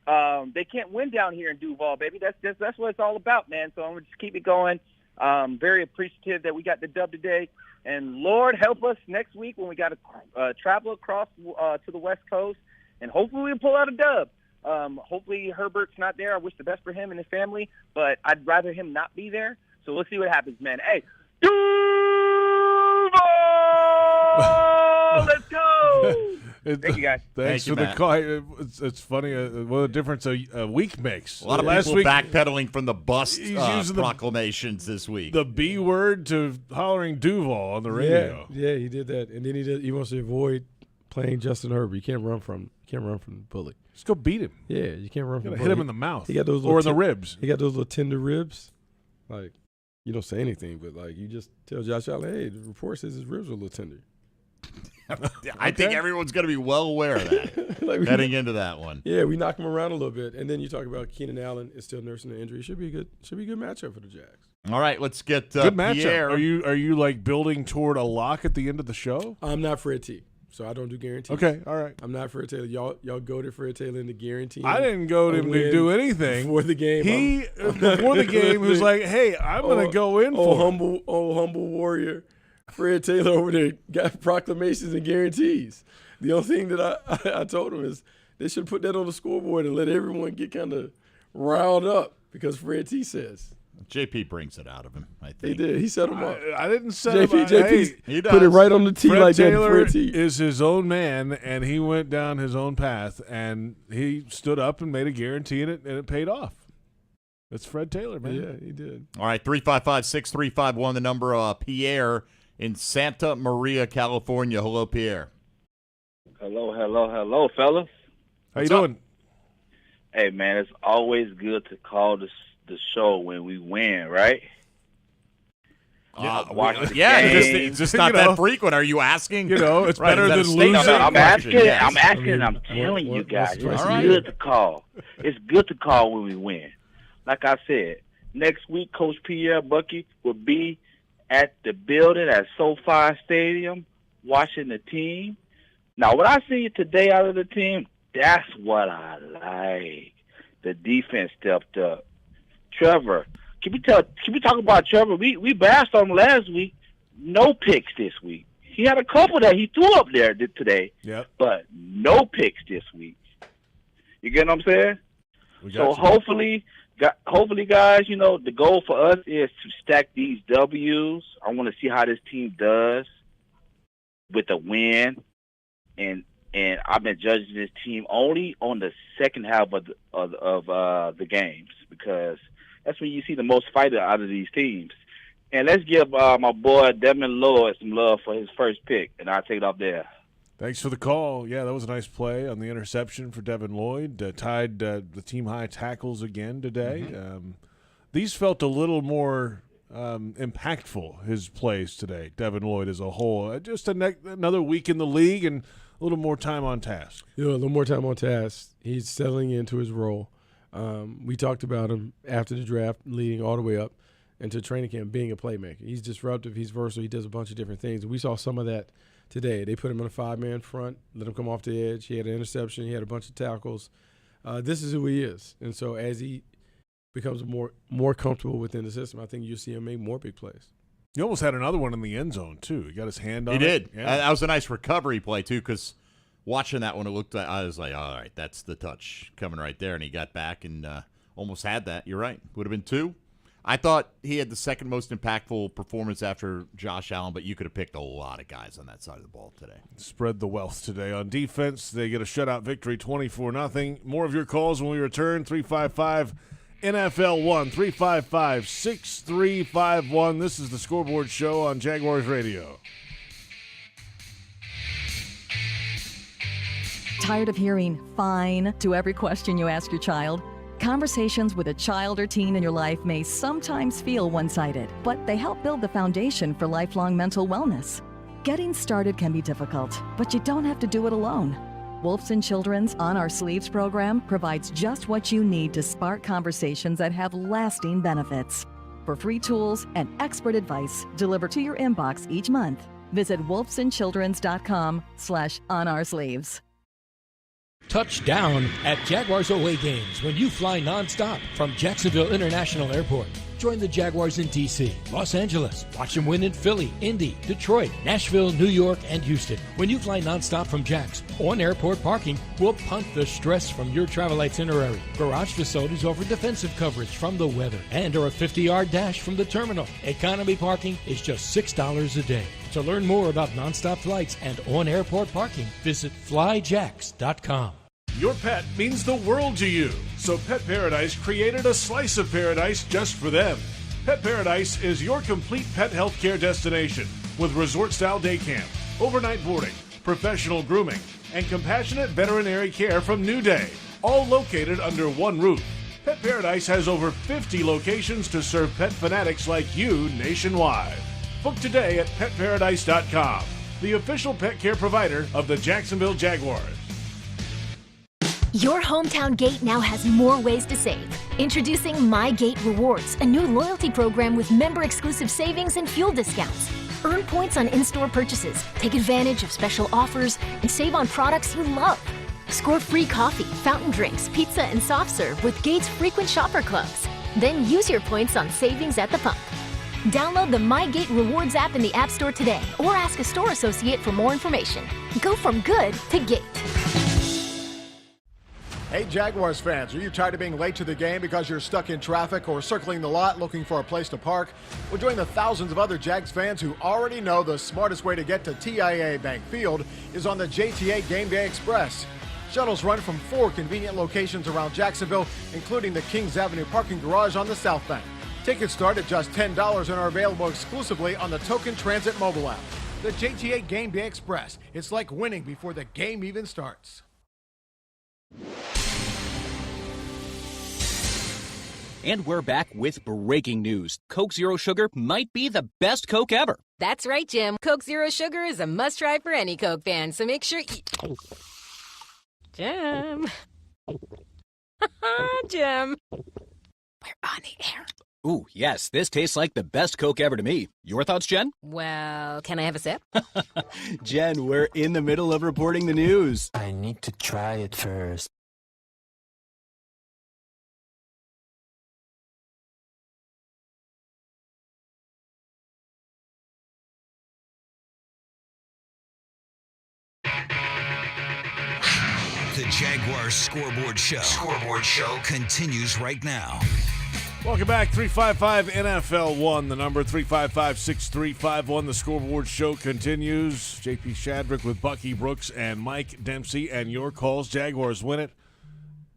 They can't win down here in Duval, baby. That's what it's all about, man. So I'm going to just keep it going. Very appreciative that we got the dub today. And Lord help us next week when we got to travel across to the West Coast. And hopefully we'll pull out a dub. Hopefully Herbert's not there. I wish the best for him and his family. But I'd rather him not be there. So we'll see what happens, man. Hey, let's go! Thank you, guys. Thanks for the call. It's funny what a difference a week makes. A lot of last people week, backpedaling from the bust he's using proclamations this week. The B word to hollering Duval on the radio. Yeah, he did that, and then he wants to avoid playing Justin Herbert. You can't run from the bully. Just go beat him. Yeah, you can't run from. Hit him in the mouth. He got those or in the ribs. He got those little tender ribs. Like, you don't say anything, but like you just tell Josh Allen, hey, the report says his ribs are a little tender. I think everyone's going to be well aware of that heading into that one. Yeah, we knock him around a little bit, and then you talk about Keenan Allen is still nursing an injury. Should be a good matchup for the Jags. All right, let's get good matchup. Pierre. Are you like building toward a lock at the end of the show? I'm not Fred T, so I don't do guarantees. Okay, all right. I'm not Fred Taylor. Y'all go to Fred Taylor into guaranteeing. I didn't go to him to do anything before the game. Before the game, he was like, "Hey, I'm going to go in for humble warrior." Fred Taylor over there got proclamations and guarantees. The only thing that I told him is they should put that on the scoreboard and let everyone get kind of riled up because Fred T says. JP brings it out of him, I think. He did. He set him up. I didn't set him up. JP He put it right on the tee like that. Taylor Fred T is his own man, and he went down his own path, and he stood up and made a guarantee, and it paid off. That's Fred Taylor, man. Yeah, he did. All right, 355-6351, the number. Pierre in Santa Maria, California. Hello, Pierre. Hello, fellas. How you doing? Hey, man, it's always good to call the show when we win, right? Watch the game. It's just not that frequent. Are you asking? It's better than losing. I'm asking. Yes. I'm asking. I'm telling you guys, it's good to call. It's good to call when we win. Like I said, next week, Coach Pierre Bucky will be at the building at SoFi Stadium watching the team. Now, what I see today out of the team, that's what I like. the defense stepped up. Trevor, can we talk about Trevor? We bashed on him last week. No picks this week. He had a couple that he threw up there today. Yep. But no picks this week. You get what I'm saying? So hopefully, guys, the goal for us is to stack these W's. I want to see how this team does with a win, and I've been judging this team only on the second half of the games, because that's when you see the most fight out of these teams. And let's give my boy Devin Lloyd some love for his first pick, and I'll take it off there. Thanks for the call. Yeah, that was a nice play on the interception for Devin Lloyd. Tied the team-high tackles again today. Mm-hmm. These felt a little more impactful, his plays today, Devin Lloyd as a whole. Just another week in the league and a little more time on task. A little more time on task. He's settling into his role. We talked about him after the draft, leading all the way up into training camp, being a playmaker. He's disruptive. He's versatile. He does a bunch of different things. We saw some of that today. They put him in a 5-man front, let him come off the edge. He had an interception. He had a bunch of tackles. This is who he is. And so as he becomes more comfortable within the system, I think you'll see him make more big plays. He almost had another one in the end zone, too. He got his hand on it. He did. Yeah. That was a nice recovery play, too, because watching that one, I was like, all right, that's the touch coming right there. And he got back and almost had that. You're right. Would have been 2. I thought he had the second most impactful performance after Josh Allen, but you could have picked a lot of guys on that side of the ball today. Spread the wealth today. On defense, they get a shutout victory, 24-0. More of your calls when we return. 355-NFL1, 355-6351. This is the Scoreboard Show on Jaguars Radio. Tired of hearing fine to every question you ask your child? Conversations with a child or teen in your life may sometimes feel one-sided, but they help build the foundation for lifelong mental wellness. Getting started can be difficult, but you don't have to do it alone. Wolfson Children's On Our Sleeves program provides just what you need to spark conversations that have lasting benefits. For free tools and expert advice delivered to your inbox each month, visit wolfsonchildrens.com/onoursleeves. Touchdown at Jaguars away games when you fly nonstop from Jacksonville International Airport. Join the Jaguars in D.C., Los Angeles. Watch them win in Philly, Indy, Detroit, Nashville, New York, and Houston. When you fly nonstop from Jax, on airport parking will punt the stress from your travel itinerary. Garage facilities offer defensive coverage from the weather and are a 50-yard dash from the terminal. Economy parking is just $6 a day. To learn more about nonstop flights and on-airport parking, visit flyjax.com. Your pet means the world to you, so Pet Paradise created a slice of paradise just for them. Pet Paradise is your complete pet health care destination with resort-style day camp, overnight boarding, professional grooming, and compassionate veterinary care from New Day, all located under one roof. Pet Paradise has over 50 locations to serve pet fanatics like you nationwide. Book today at petparadise.com, the official pet care provider of the Jacksonville Jaguars. Your hometown gate now has more ways to save. Introducing My Gate Rewards, a new loyalty program with member-exclusive savings and fuel discounts. Earn points on in-store purchases, take advantage of special offers, and save on products you love. Score free coffee, fountain drinks, pizza, and soft serve with Gate's frequent shopper clubs. Then use your points on savings at the pump. Download the My Gate Rewards app in the App Store today or ask a store associate for more information. Go from good to Gate. Hey Jaguars fans, are you tired of being late to the game because you're stuck in traffic or circling the lot looking for a place to park? Well, join the thousands of other Jags fans who already know the smartest way to get to TIAA Bank Field is on the JTA Game Day Express. Shuttles run from 4 convenient locations around Jacksonville, including the Kings Avenue parking garage on the South Bank. Tickets start at just $10 and are available exclusively on the Token Transit mobile app. The JTA Game Day Express. It's like winning before the game even starts. And we're back with breaking news. Coke Zero Sugar might be the best Coke ever. That's right, Jim. Coke Zero Sugar is a must-try for any Coke fan, so make sure you... Jim. Jim. We're on the air. Ooh, yes, this tastes like the best Coke ever to me. Your thoughts, Jen? Well, can I have a sip? Jen, we're in the middle of reporting the news. I need to try it first. Jaguars Scoreboard Show. Scoreboard Show continues right now. Welcome back. 355 NFL 1, the number 355-6351. The Scoreboard Show continues. JP Shadrick with Bucky Brooks and Mike Dempsey, and your calls. Jaguars win it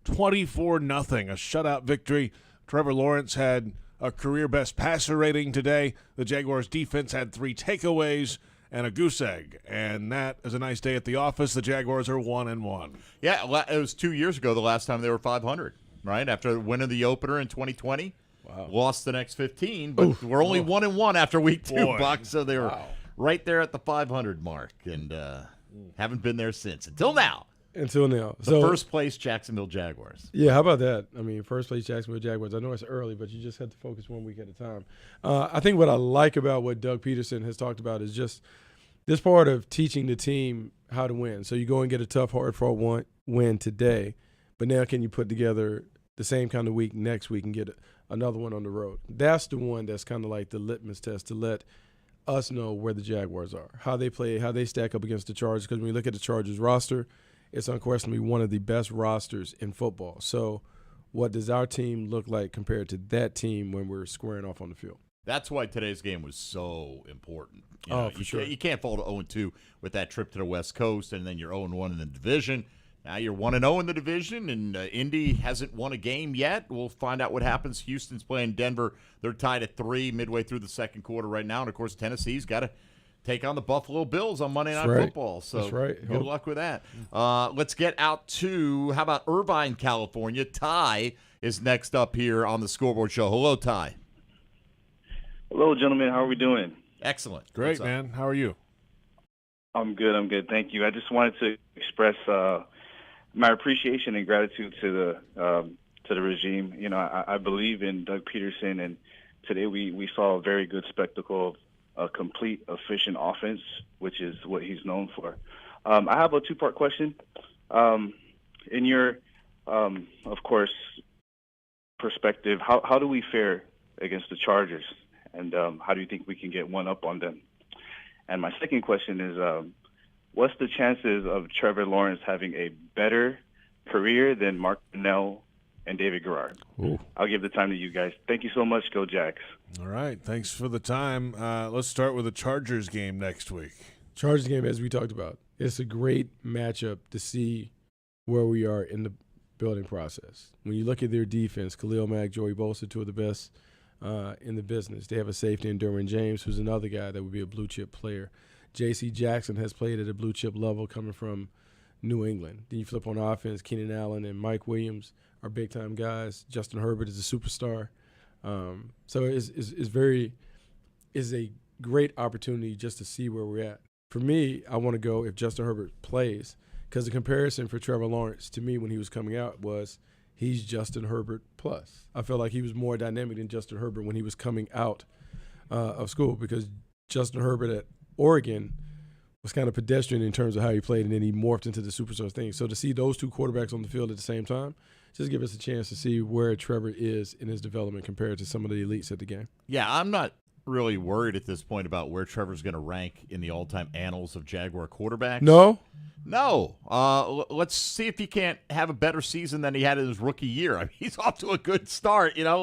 24-0, a shutout victory. Trevor Lawrence had a career-best passer rating today. The Jaguars' defense had 3 takeaways and a goose egg, and that is a nice day at the office. The Jaguars are 1-1. Yeah, it was 2 years ago the last time they were 500, right? After winning the opener in 2020. Wow. Lost the next 15, but we're only 1-1 after week 2, Buck, so they were right there at the 500 mark, and haven't been there since. Until now. So first place Jacksonville Jaguars. Yeah, how about that? I mean, first place Jacksonville Jaguars. I know it's early, but you just have to focus 1 week at a time. I think what I like about what Doug Peterson has talked about is just this part of teaching the team how to win. So you go and get a tough, hard-fought win today, but now can you put together the same kind of week next week and get another one on the road? That's the one that's kind of like the litmus test to let us know where the Jaguars are, how they play, how they stack up against the Chargers. Because when you look at the Chargers roster, it's unquestionably one of the best rosters in football. So what does our team look like compared to that team when we're squaring off on the field? That's why today's game was so important. For sure. You can't fall to 0-2 with that trip to the West Coast, and then you're 0-1 in the division. Now you're 1-0 in the division, and Indy hasn't won a game yet. We'll find out what happens. Houston's playing Denver. They're tied at 3 midway through the second quarter right now. And, of course, Tennessee's got to take on the Buffalo Bills on Monday Night Football. So that's right. Good luck with that. Let's get out to, how about Irvine, California? Ty is next up here on the Scoreboard Show. Hello, Ty. Hello, gentlemen. How are we doing? Excellent. Great, man. How are you? I'm good. Thank you. I just wanted to express my appreciation and gratitude to the regime. You know, I believe in Doug Peterson, and today we saw a very good spectacle of a complete, efficient offense, which is what he's known for. I have a 2-part question. In your, of course, perspective, how do we fare against the Chargers, and how do you think we can get one up on them? And my second question is, what's the chances of Trevor Lawrence having a better career than Mark Brunell and David Garrard? Ooh. I'll give the time to you guys. Thank you so much. Go Jags. All right. Thanks for the time. Let's start with the Chargers game next week. Chargers game, as we talked about, it's a great matchup to see where we are in the building process. When you look at their defense, Khalil Mack, Joey Bosa, 2 of the best in the business. They have a safety in Derwin James, who's another guy that would be a blue-chip player. J.C. Jackson has played at a blue-chip level coming from New England. Then you flip on offense, Keenan Allen and Mike Williams are big-time guys. Justin Herbert is a superstar. So it's a great opportunity just to see where we're at. For me, I want to go if Justin Herbert plays, because the comparison for Trevor Lawrence to me when he was coming out was he's Justin Herbert plus. I felt like he was more dynamic than Justin Herbert when he was coming out of school, because Justin Herbert at Oregon was kind of pedestrian in terms of how he played, and then he morphed into the superstar thing. So to see those 2 quarterbacks on the field at the same time just give us a chance to see where Trevor is in his development compared to some of the elites at the game. Yeah, I'm not really worried at this point about where Trevor's going to rank in the all-time annals of Jaguar quarterbacks. No? Let's see if he can't have a better season than he had in his rookie year. I mean, he's off to a good start. You know,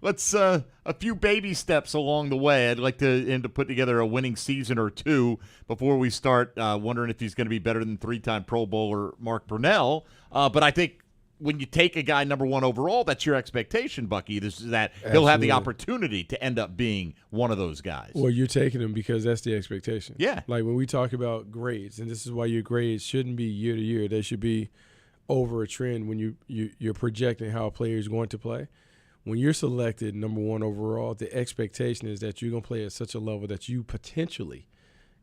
let's a few baby steps along the way. I'd like him to put together a winning season or 2 before we start wondering if he's going to be better than 3-time Pro Bowler Mark Brunell. But I think when you take a guy number 1 overall, that's your expectation, Bucky. This is that he'll have the opportunity to end up being one of those guys. Well, you're taking him because that's the expectation. Yeah. Like when we talk about grades, and this is why your grades shouldn't be year to year. They should be over a trend when you're projecting how a player is going to play. When you're selected number 1 overall, the expectation is that you're going to play at such a level that you potentially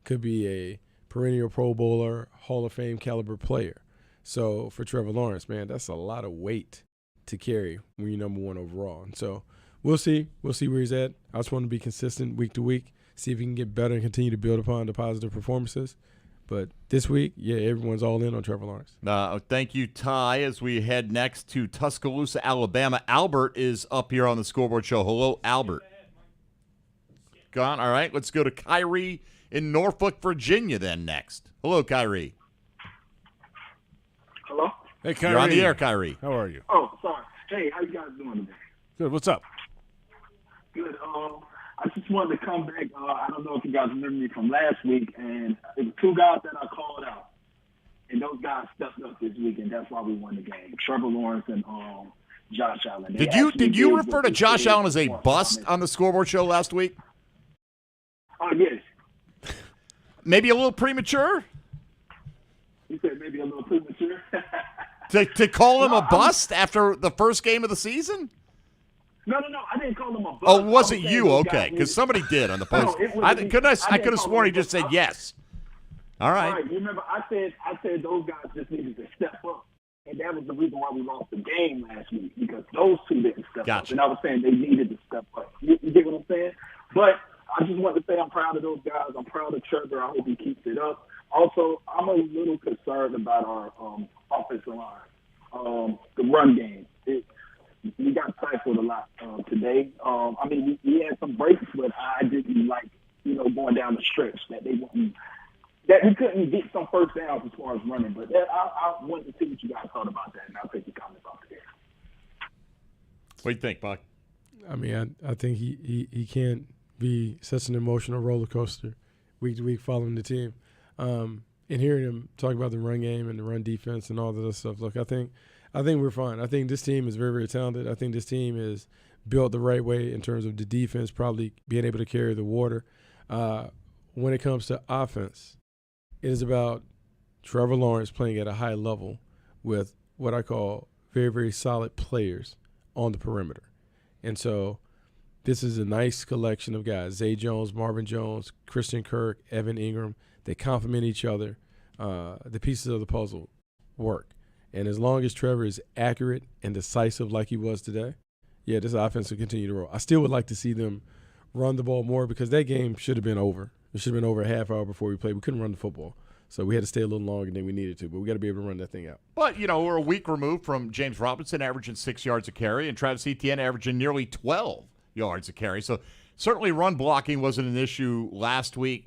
could be a perennial Pro Bowler, Hall of Fame caliber player. So for Trevor Lawrence, man, that's a lot of weight to carry when you're number 1 overall. And so we'll see. We'll see where he's at. I just want to be consistent week to week, see if he can get better and continue to build upon the positive performances. But this week, yeah, everyone's all in on Trevor Lawrence. Thank you, Ty. As we head next to Tuscaloosa, Alabama, Albert is up here on the Scoreboard Show. Hello, Albert. Gone. All right, let's go to Kyrie in Norfolk, Virginia then next. Hello, Kyrie. Hello? Hey, Kyrie. You're on the air, Kyrie. How are you? Oh, sorry. Hey, how you guys doing today? Good. What's up? Good. I just wanted to come back. I don't know if you guys remember me from last week, and it was two guys that I called out, and those guys stepped up this week, and that's why we won the game. Trevor Lawrence and Josh Allen. Did you refer to Josh Allen as a bust on the scoreboard show last week? Oh, yes. Maybe a little premature? You said maybe a little premature? To call him a bust after the first game of the season? No, I didn't call him a bust. Oh, was it you? Okay, because somebody did on the post. I could have sworn he just said yes. All right. You remember I said those guys just needed to step up, and that was the reason why we lost the game last week, because those two didn't step up. And I was saying they needed to step up. You get what I'm saying? But I just wanted to say I'm proud of those guys. I'm proud of Trevor. I hope he keeps it up. Also, I'm a little concerned about our offensive line, the run game. We got stifled a lot today. I mean, we had some breaks, but I didn't like, going down the stretch that we couldn't get some first downs as far as running. But I wanted to see what you guys thought about that, and I'll take your comments off there. What do you think, Buck? I mean, I think he can't be such an emotional roller coaster week to week following the team. And hearing him talk about the run game and the run defense and all that other stuff, look, I think we're fine. I think this team is very, very talented. I think this team is built the right way in terms of the defense, probably being able to carry the water. When it comes to offense, it is about Trevor Lawrence playing at a high level with what I call very, very solid players on the perimeter. And so this is a nice collection of guys, Zay Jones, Marvin Jones, Christian Kirk, Evan Ingram. They complement each other. The pieces of the puzzle work. And as long as Trevor is accurate and decisive like he was today, yeah, this offense will continue to roll. I still would like to see them run the ball more, because that game should have been over. It should have been over a half hour before we played. We couldn't run the football. So we had to stay a little longer than we needed to, but we got to be able to run that thing out. But, we're a week removed from James Robinson averaging 6 yards a carry and Travis Etienne averaging nearly 12 yards a carry. So certainly run blocking wasn't an issue last week.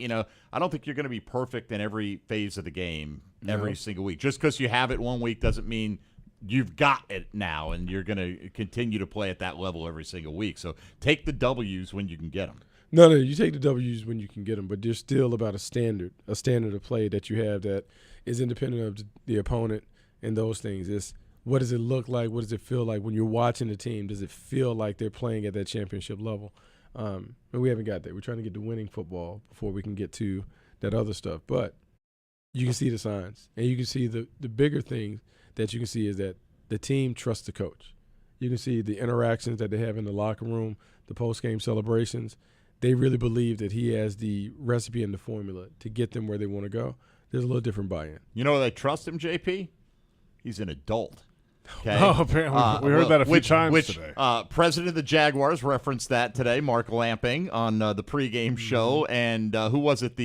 I don't think you're going to be perfect in every phase of the game every single week. Just because you have it one week doesn't mean you've got it now and you're going to continue to play at that level every single week. So take the W's when you can get them. No, you take the W's when you can get them, but there's still about a standard of play that you have that is independent of the opponent and those things. It's what does it look like? What does it feel like when you're watching the team? Does it feel like they're playing at that championship level? And we haven't got there. We're trying to get to winning football before we can get to that other stuff. But you can see the signs, and you can see the bigger thing that you can see is that the team trusts the coach. You can see the interactions that they have in the locker room, the post-game celebrations. They really believe that he has the recipe and the formula to get them where they want to go. There's a little different buy-in. They trust him, JP? He's an adult. Okay. Oh, apparently. We heard that a few times today. President of the Jaguars referenced that today, Mark Lamping, on the pregame show. And who was it?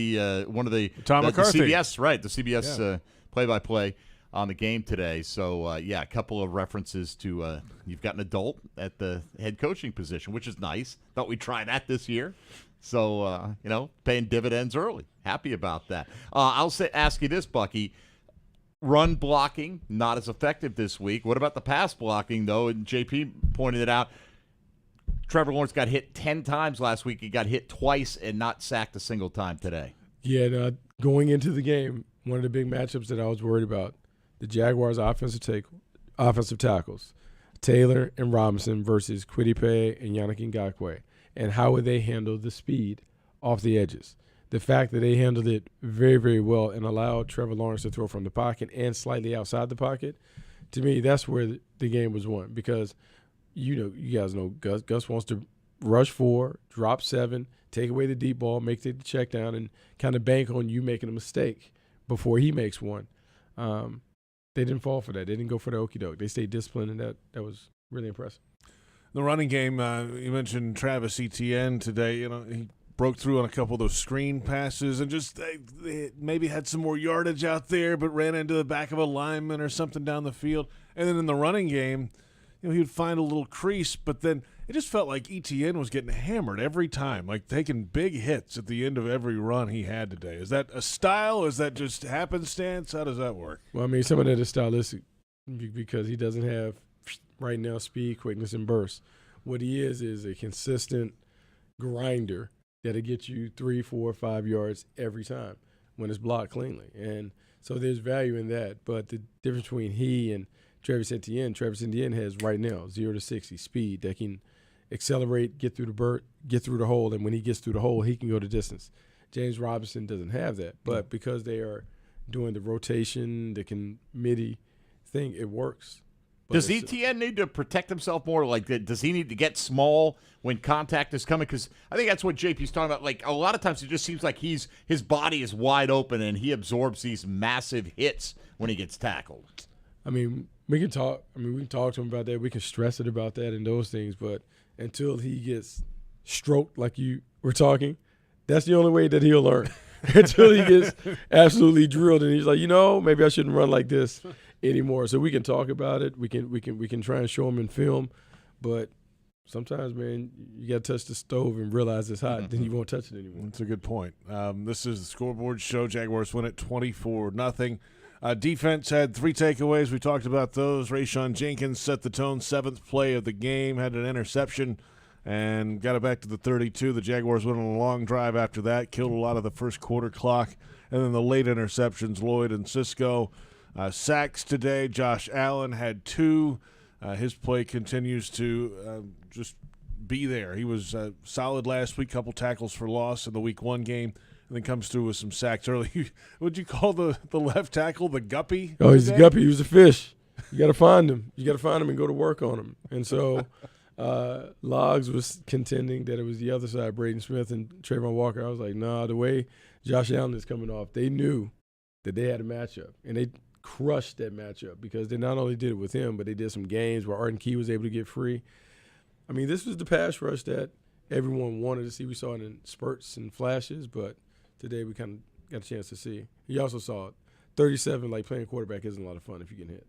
One of the Tom McCarthy. The CBS, right? The CBS play-by-play on the game today. So, a couple of references to you've got an adult at the head coaching position, which is nice. Thought we'd try that this year. So, paying dividends early. Happy about that. I'll ask you this, Bucky. Run blocking, not as effective this week. What about the pass blocking, though? And JP pointed it out. Trevor Lawrence got hit 10 times last week. He got hit twice and not sacked a single time today. Yeah, going into the game, one of the big matchups that I was worried about, the Jaguars' offensive tackles, Taylor and Robinson versus Quidipe and Yannick Ngakoue, and how would they handle the speed off the edges. The fact that they handled it very, very well and allowed Trevor Lawrence to throw from the pocket and slightly outside the pocket, to me, that's where the game was won, because you guys know Gus wants to rush 4, drop 7, take away the deep ball, make the check down, and kind of bank on you making a mistake before he makes one. They didn't fall for that. They didn't go for the okie doke. They stayed disciplined, and that was really impressive. The running game, you mentioned Travis Etienne today. He broke through on a couple of those screen passes and just they maybe had some more yardage out there, but ran into the back of a lineman or something down the field. And then in the running game, he would find a little crease, but then it just felt like Etienne was getting hammered every time, like taking big hits at the end of every run he had today. Is that a style? Is that just happenstance? How does that work? Well, some of that is stylistic. because he doesn't have right now speed, quickness, and burst. What he is a consistent grinder that'll get you 3, 4, 5 yards every time when it's blocked cleanly. And so there's value in that. But the difference between he and Travis Etienne has right now 0 to 60 speed that can accelerate, get through the hole, and when he gets through the hole, he can go the distance. James Robinson doesn't have that. But because they are doing the rotation, the committee thing, it works. But does Etienne need to protect himself more? Like, does he need to get small when contact is coming? Because I think that's what JP's talking about. Like, a lot of times it just seems like his body is wide open and he absorbs these massive hits when he gets tackled. I mean, we can talk to him about that. We can stress it about that and those things. But until he gets stroked like you were talking, that's the only way that he'll learn. Until he gets absolutely drilled and he's like, maybe I shouldn't run like this anymore. So we can talk about it. We can try and show him in film, but sometimes, man, you got to touch the stove and realize it's hot. Then you won't touch it anymore. That's a good point. This is the Scoreboard Show. Jaguars win it 24-0. Defense had 3 takeaways. We talked about those. Rayshon Jenkins set the tone, 7th play of the game, had an interception, and got it back to the 32. The Jaguars went on a long drive after that, killed a lot of the first quarter clock, and then the late interceptions, Lloyd and Cisco. Sacks today, Josh Allen had 2. His play continues to just be there. He was solid last week, couple tackles for loss in the Week 1 game, and then comes through with some sacks early. Would you call the left tackle the guppy? Oh, he's a guppy. He was a fish. You got to find him. You got to find him and go to work on him. And so Logs was contending that it was the other side, Braden Smith and Trayvon Walker. I was like, nah, the way Josh Allen is coming off, they knew that they had a matchup, and they crushed that matchup because they not only did it with him, but they did some games where Arden Key was able to get free. I mean, this was the pass rush that everyone wanted to see. We saw it in spurts and flashes, but today we kind of got a chance to see. You also saw it. 37, like playing quarterback isn't a lot of fun if you get hit.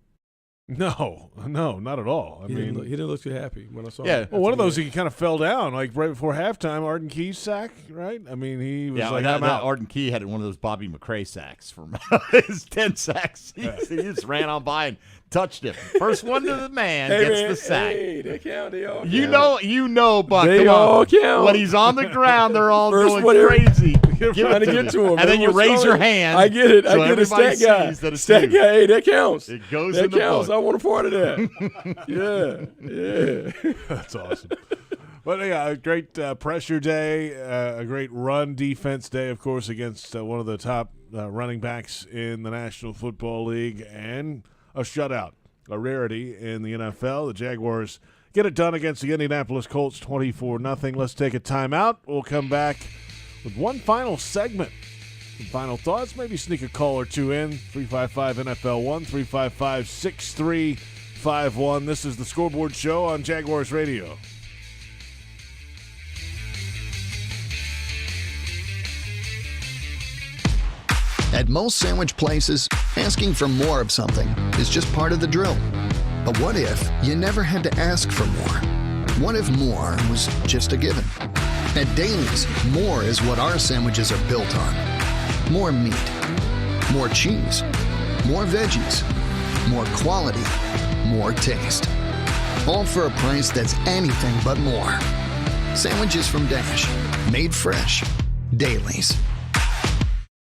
No, not at all. He didn't look too happy when I saw him. Yeah, well, one of those he kind of fell down like right before halftime. Arden Key's sack, right? I mean, he was I'm out. Arden Key had one of those Bobby McCray sacks from his 10 sacks. He just ran on by and touched him. First one to the man gets the sack. Hey, they count. They all count. You know, Buck. They all count. When he's on the ground, they're all going crazy. Trying to get to him. And then you raise your hand. I get it. So I get it. Stat guy. Stat guy. Hey, that counts. It goes that in the counts. book. I want a part of that. Yeah. That's awesome. But yeah, a great pressure day, a great run defense day, of course, against one of the top running backs in the National Football League, and a shutout, a rarity in the NFL. The Jaguars get it done against the Indianapolis Colts 24-0. Let's take a timeout. We'll come back with one final segment. Some final thoughts, maybe sneak a call or two in. 355-NFL-1, 355-6351. This is the Scoreboard Show on Jaguars Radio. At most sandwich places, asking for more of something is just part of the drill. But what if you never had to ask for more? What if more was just a given? At Daly's, more is what our sandwiches are built on. More meat, more cheese, more veggies, more quality, more taste. All for a price that's anything but more. Sandwiches from Dash, made fresh. Daly's.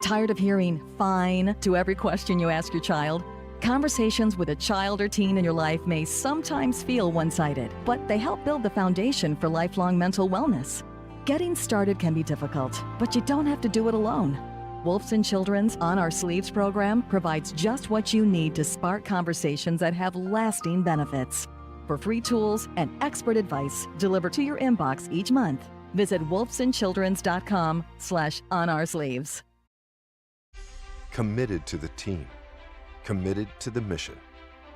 Tired of hearing fine to every question you ask your child? Conversations with a child or teen in your life may sometimes feel one-sided, but they help build the foundation for lifelong mental wellness. Getting started can be difficult, but you don't have to do it alone. Wolfson Children's On Our Sleeves program provides just what you need to spark conversations that have lasting benefits. For free tools and expert advice delivered to your inbox each month, visit wolfsonchildrens.com/onoursleeves. Committed to the team. Committed to the mission.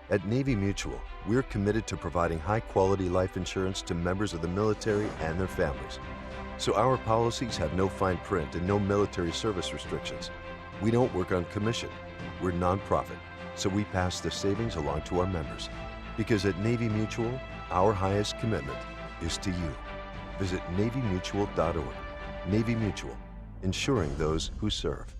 At Navy Mutual, we're committed to providing high-quality life insurance to members of the military and their families. So our policies have no fine print and no military service restrictions. We don't work on commission. We're nonprofit, so we pass the savings along to our members. Because at Navy Mutual, our highest commitment is to you. Visit NavyMutual.org. Navy Mutual, insuring those who serve.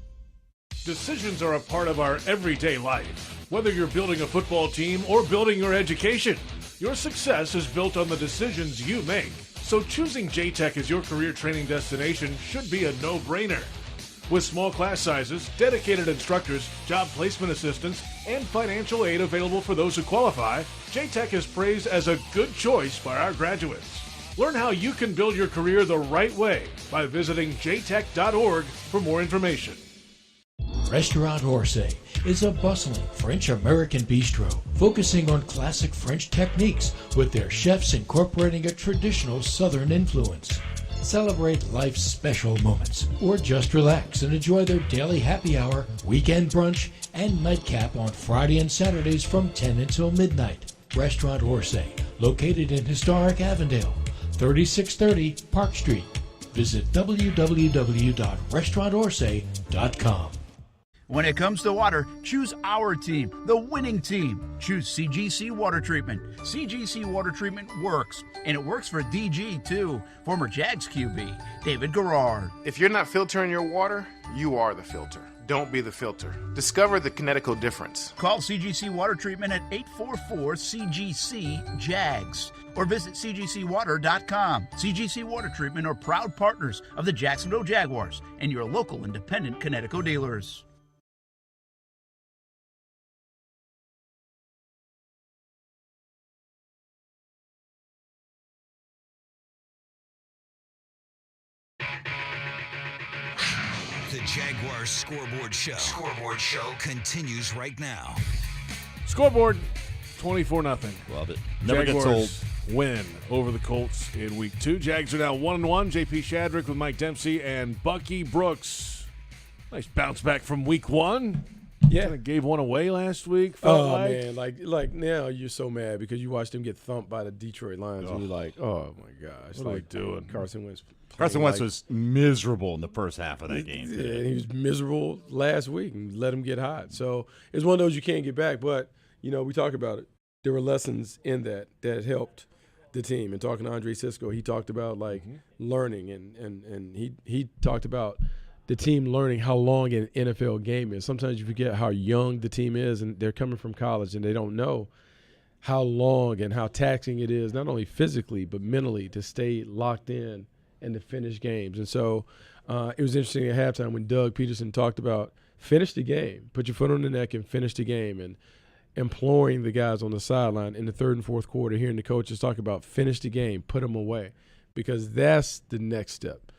Decisions are a part of our everyday life. Whether you're building a football team or building your education, your success is built on the decisions you make. So choosing J-Tech as your career training destination should be a no-brainer. With small class sizes, dedicated instructors, job placement assistance, and financial aid available for those who qualify, J-Tech is praised as a good choice by our graduates. Learn how you can build your career the right way by visiting jtech.org for more information. Restaurant Orsay is a bustling French-American bistro focusing on classic French techniques with their chefs incorporating a traditional Southern influence. Celebrate life's special moments or just relax and enjoy their daily happy hour, weekend brunch, and nightcap on Friday and Saturdays from 10 until midnight. Restaurant Orsay, located in historic Avondale, 3630 Park Street. Visit www.restaurantorsay.com. When it comes to water, choose our team, the winning team. Choose CGC Water Treatment. CGC Water Treatment works, and it works for DG too. Former Jags QB, David Garrard. If you're not filtering your water, you are the filter. Don't be the filter. Discover the kinetical difference. Call CGC Water Treatment at 844-CGC-JAGS or visit cgcwater.com. CGC Water Treatment are proud partners of the Jacksonville Jaguars and your local independent Kinetico dealers. The Jaguars Scoreboard Show. Scoreboard Show continues right now. Scoreboard, 24-0. Love it. Never gets old. Win over the Colts in Week 2. Jags are now 1-1. JP Shadrick with Mike Dempsey and Bucky Brooks. Nice bounce back from Week 1. Yeah. Kind of gave one away last week. Man, like now you're so mad because you watched them get thumped by the Detroit Lions and you're like, oh my gosh, what are we doing? Carson Wentz was miserable in the first half of that game. Yeah, he was miserable last week and let him get hot. So it's one of those you can't get back. But, we talk about it. There were lessons in that helped the team. And talking to Andre Sisco, he talked about learning and he talked about the team learning how long an NFL game is. Sometimes you forget how young the team is and they're coming from college and they don't know how long and how taxing it is, not only physically but mentally, to stay locked in and to finish games. And so it was interesting at halftime when Doug Peterson talked about finish the game, put your foot on the neck and finish the game, and imploring the guys on the sideline in the third and fourth quarter, hearing the coaches talk about finish the game, put them away, because that's the next step.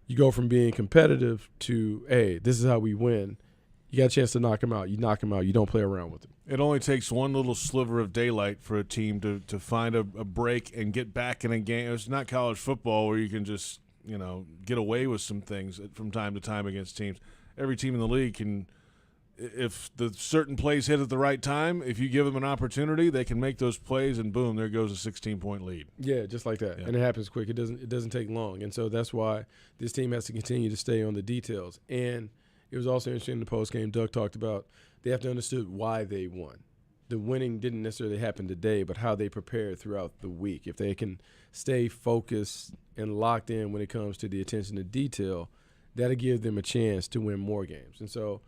You go from being competitive to, hey, this is how we win. You got a chance to knock them out. You knock them out. You don't play around with them. It only takes one little sliver of daylight for a team to find a break and get back in a game. It's not college football where you can just, get away with some things from time to time against teams. Every team in the league can, if the certain plays hit at the right time, if you give them an opportunity, they can make those plays, and boom, there goes a 16-point lead. Yeah, just like that. Yeah. And it happens quick. It doesn't take long. And so that's why this team has to continue to stay on the details. And it was also interesting in the postgame, Doug talked about they have to understand why they won. The winning didn't necessarily happen today, but how they prepared throughout the week. If they can stay focused and locked in when it comes to the attention to detail, that'll give them a chance to win more games. And so,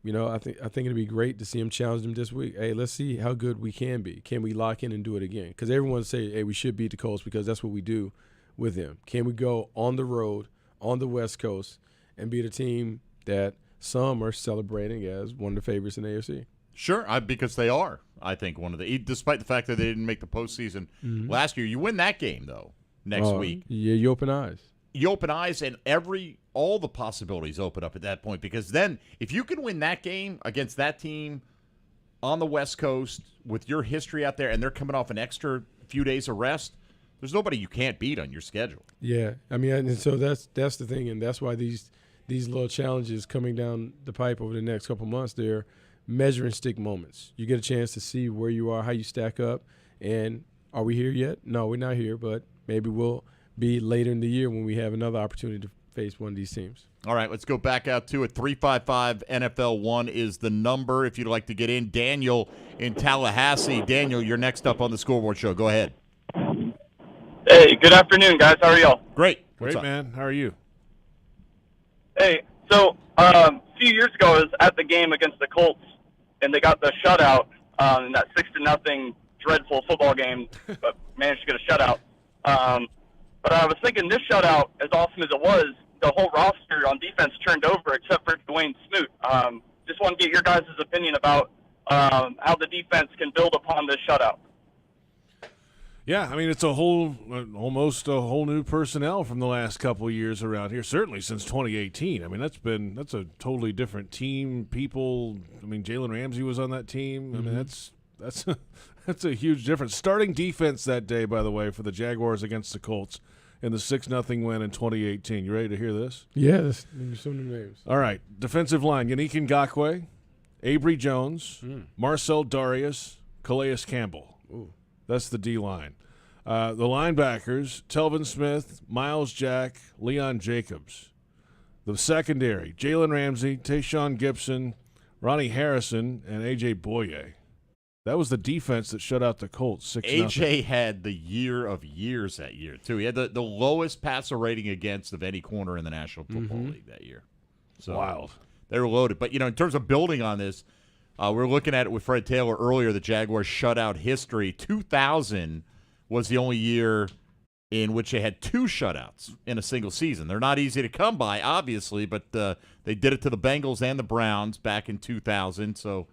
I think it'd be great to see them challenge them this week. Hey, let's see how good we can be. Can we lock in and do it again? Because everyone say, hey, we should beat the Colts because that's what we do with them. Can we go on the road, on the West Coast, and beat a team that some are celebrating as one of the favorites in the AFC? Sure, because they are, I think, one of the – despite the fact that they didn't make the postseason last year. You win that game, though, next week. Yeah, you open eyes. You open eyes, and all the possibilities open up at that point, because then if you can win that game against that team on the West Coast with your history out there and they're coming off an extra few days of rest, there's nobody you can't beat on your schedule. Yeah, and so that's the thing, and that's why these little challenges coming down the pipe over the next couple months, they're measuring stick moments. You get a chance to see where you are, how you stack up, and are we here yet? No, we're not here, but maybe we'll be later in the year when we have another opportunity to face one of these teams. All right, let's go back out to it. 355-NFL-1 is the number if you'd like to get in. Daniel in Tallahassee. Daniel, you're next up on the Scoreboard Show. Go ahead. Hey, good afternoon, guys. How are y'all? Great. Great, man. How are you? Hey, So a few years ago, I was at the game against the Colts, and they got the shutout in that 6-0 dreadful football game, but managed to get a shutout. But I was thinking this shutout, as awesome as it was, the whole roster on defense turned over except for Dwayne Smoot. Just want to get your guys' opinion about how the defense can build upon this shutout. Yeah, I mean, it's almost a whole new personnel from the last couple of years around here, certainly since 2018. I mean, that's a totally different team, people. I mean, Jalen Ramsey was on that team. I mean, that's a huge difference. Starting defense that day, by the way, for the Jaguars against the Colts in the 6-0 win in 2018. You ready to hear this? Yeah, there's some new names. All right, defensive line, Yannick Ngakoue, Avery Jones, Marcel Darius, Calais Campbell. Ooh. That's the D-line. The linebackers, Telvin Smith, Miles Jack, Leon Jacobs. The secondary, Jalen Ramsey, Tayshaun Gibson, Ronnie Harrison, and A.J. Boye. That was the defense that shut out the Colts 6-0. A.J. had the year of years that year, too. He had the lowest passer rating against of any corner in the National Football League that year. So wild. They were loaded. But, in terms of building on this, we're looking at it with Fred Taylor earlier, the Jaguars shutout history. 2000 was the only year in which they had 2 shutouts in a single season. They're not easy to come by, obviously, but they did it to the Bengals and the Browns back in 2000. So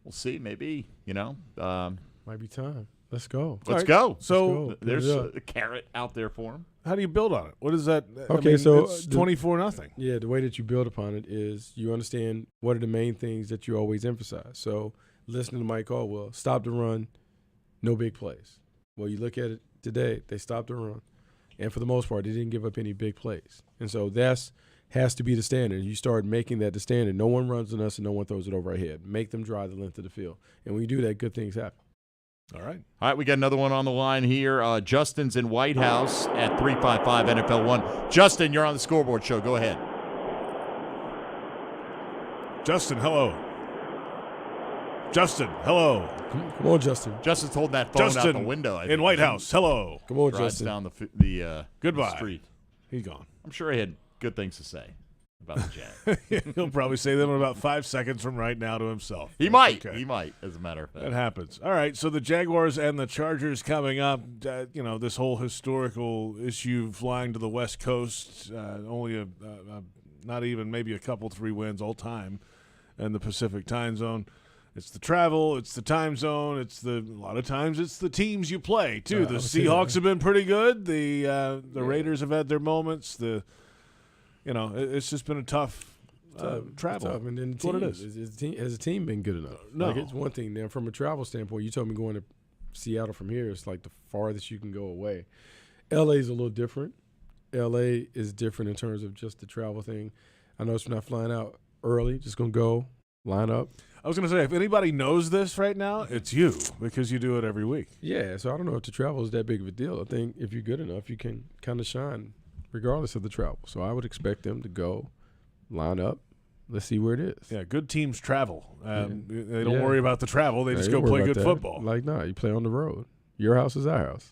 we'll see, maybe, might be time. Let's go. Let's go. So there's a carrot out there for them. How do you build on it? What is that? Okay, so it's 24-0. Yeah, the way that you build upon it is you understand what are the main things that you always emphasize. So listening to Mike Caldwell, stop the run, no big plays. Well, you look at it today, they stopped the run. And for the most part, they didn't give up any big plays. And so that has to be the standard. You start making that the standard. No one runs on us and no one throws it over our head. Make them drive the length of the field. And when you do that, good things happen. All right. All right, we got another one on the line here. Justin's in White House at 355 NFL 1. Justin, you're on the Scoreboard Show. Go ahead. Justin, hello. Justin, hello. Come on, Justin. Justin's holding that phone Justin out the window. in White House, hello. Come on, Drives Justin. down the Goodbye. street. He's gone. I'm sure he had good things to say about the Jags. He'll probably say them in about 5 seconds from right now to himself. He might. He might, as a matter of fact. That happens. All right, so the Jaguars and the Chargers coming up. This whole historical issue flying to the West Coast, only not even maybe a couple 3 wins all time in the Pacific time zone. It's the travel, it's the time zone, a lot of times it's the teams you play too. The Seahawks have been pretty good. The Raiders have had their moments. It's just been a tough travel. Tough. And then That's what it is. Has the team been good enough? No. It's one thing. Now, from a travel standpoint, you told me going to Seattle from here is like the farthest you can go away. L.A. is a little different. L.A. is different in terms of just the travel thing. I know it's not flying out early, just going to go, line up. I was going to say, if anybody knows this right now, it's you, because you do it every week. Yeah, so I don't know if the travel is that big of a deal. I think if you're good enough, you can kind of shine regardless of the travel. So I would expect them to go, line up, let's see where it is. Yeah, good teams travel. They don't worry about the travel. They just go play good football. Like, you play on the road. Your house is our house.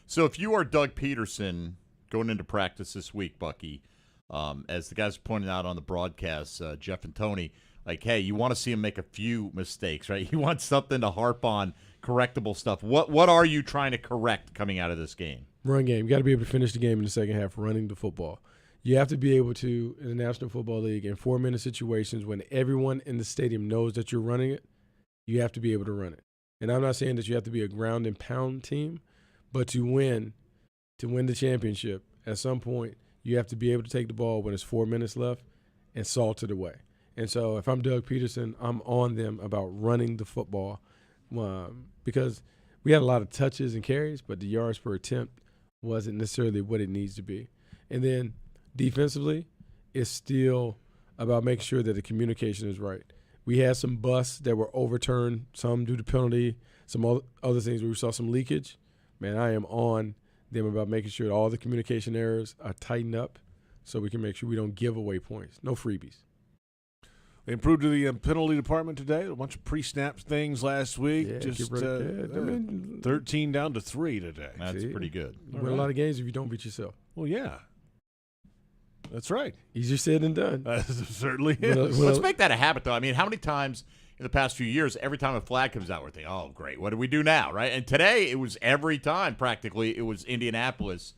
So if you are Doug Peterson going into practice this week, Bucky, as the guys pointed out on the broadcast, Jeff and Tony, like, hey, you want to see him make a few mistakes, right? You want something to harp on, correctable stuff. What are you trying to correct coming out of this game? Run game. You got to be able to finish the game in the second half running the football. You have to be able to, in the National Football League, in 4-minute situations when everyone in the stadium knows that you're running it, you have to be able to run it. And I'm not saying that you have to be a ground and pound team, but to win the championship, at some point, you have to be able to take the ball when it's 4 minutes left and salt it away. And so if I'm Doug Peterson, I'm on them about running the football because we had a lot of touches and carries, but the yards per attempt wasn't necessarily what it needs to be. And then defensively, it's still about making sure that the communication is right. We had some busts that were overturned, some due to penalty, some other things where we saw some leakage. Man, I am on them about making sure that all the communication errors are tightened up so we can make sure we don't give away points. No freebies. They improved to the penalty department today. A bunch of pre-snap things last week. Yeah, just 13 down to 3 today. That's pretty good. You win a lot of games if you don't beat yourself. Well, yeah. That's right. Easier said than done. Certainly is. Let's make that a habit, though. I mean, how many times in the past few years, every time a flag comes out, we're thinking, oh, great, what do we do now, right? And today, it was every time, practically, it was Indianapolis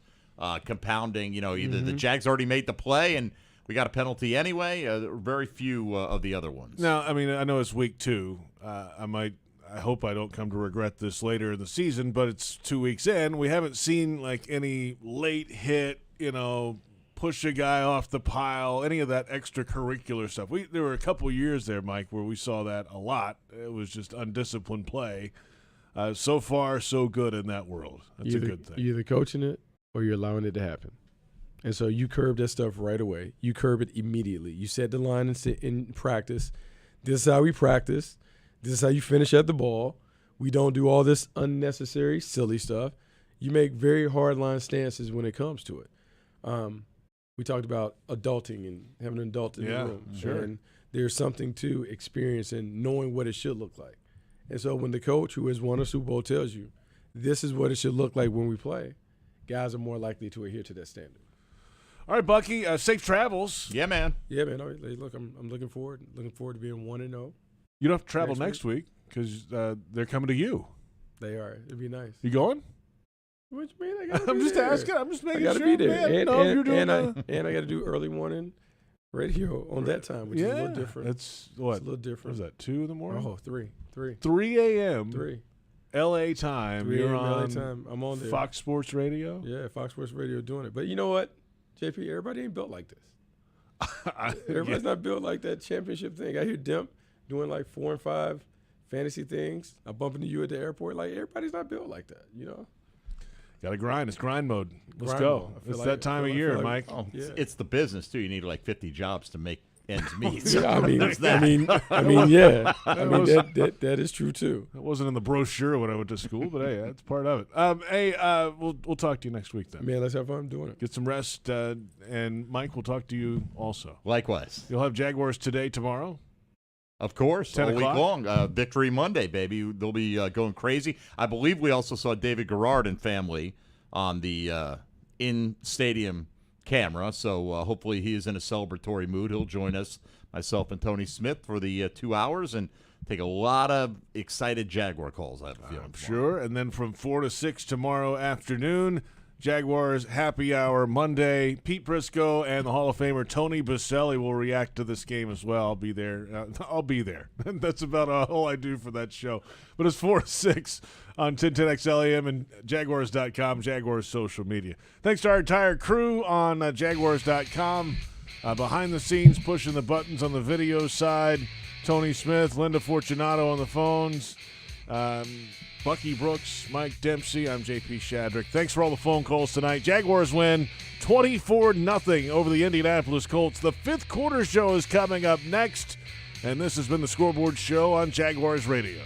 compounding. Either the Jags already made the play and we got a penalty anyway. Very few of the other ones. Now, I mean, I know it's week 2. I hope I don't come to regret this later in the season, but it's 2 weeks in. We haven't seen any late hit, push a guy off the pile, any of that extracurricular stuff. There were a couple years there, Mike, where we saw that a lot. It was just undisciplined play. So far, so good in that world. That's a good thing. You're either coaching it or you're allowing it to happen. And so you curb that stuff right away. You curb it immediately. You set the line in practice. This is how we practice. This is how you finish at the ball. We don't do all this unnecessary, silly stuff. You make very hard-line stances when it comes to it. We talked about adulting and having an adult in the room. Sure. And there's something to experience and knowing what it should look like. And so when the coach who has won a Super Bowl tells you, this is what it should look like when we play, guys are more likely to adhere to that standard. All right, Bucky, safe travels. Yeah, man. Yeah, man. All right, look, I'm looking forward to being 1-0. You don't have to travel next week because they're coming to you. They are. It'd be nice. You going? What you mean? I gotta I'm be just there. asking. I'm just making I gotta sure. be there. Man. And I got to do early morning radio on that time, which is a little different. It's what? It's a little different. What is that, 2 in the morning? Oh, 3. 3 a.m. 3. L.A. time. 3 You're a.m. LA on time. I'm on there. Fox Sports Radio? Yeah, Fox Sports Radio doing it. But you know what, JP, everybody ain't built like this. Everybody's not built like that championship thing. I hear Demp doing 4 and 5 fantasy things. I bump into you at the airport. Everybody's not built like that, Got to grind. It's grind mode. Let's Grind go. mode. It's that time of year, Mike. It's the business, too. You need 50 jobs to make ends meet. Yeah, I mean, That that is true too. That wasn't in the brochure when I went to school, but hey, that's part of it. We'll talk to you next week then. Man, let's have fun doing it. Get some rest, and Mike, we'll talk to you also. Likewise. You'll have Jaguars today, tomorrow. Of course, 10 all week o'clock. long. Victory Monday, baby. They'll be going crazy. I believe we also saw David Garrard and family on the in-stadium camera, so hopefully he is in a celebratory mood. He'll join us, myself and Tony Smith, for the 2 hours and take a lot of excited Jaguar calls. I have a feeling. I'm sure. And then from 4 to 6 tomorrow afternoon, Jaguars Happy Hour Monday. Pete Prisco and the Hall of Famer Tony Baselli will react to this game as well. I'll be there. I'll be there. That's about all I do for that show. But it's 4 to 6 on 1010XLAM and Jaguars.com, Jaguars social media. Thanks to our entire crew on Jaguars.com. Behind the scenes, pushing the buttons on the video side. Tony Smith, Linda Fortunato on the phones. Bucky Brooks, Mike Dempsey, I'm JP Shadrick. Thanks for all the phone calls tonight. Jaguars win 24-0 over the Indianapolis Colts. The fifth quarter show is coming up next, and this has been the Scoreboard Show on Jaguars Radio.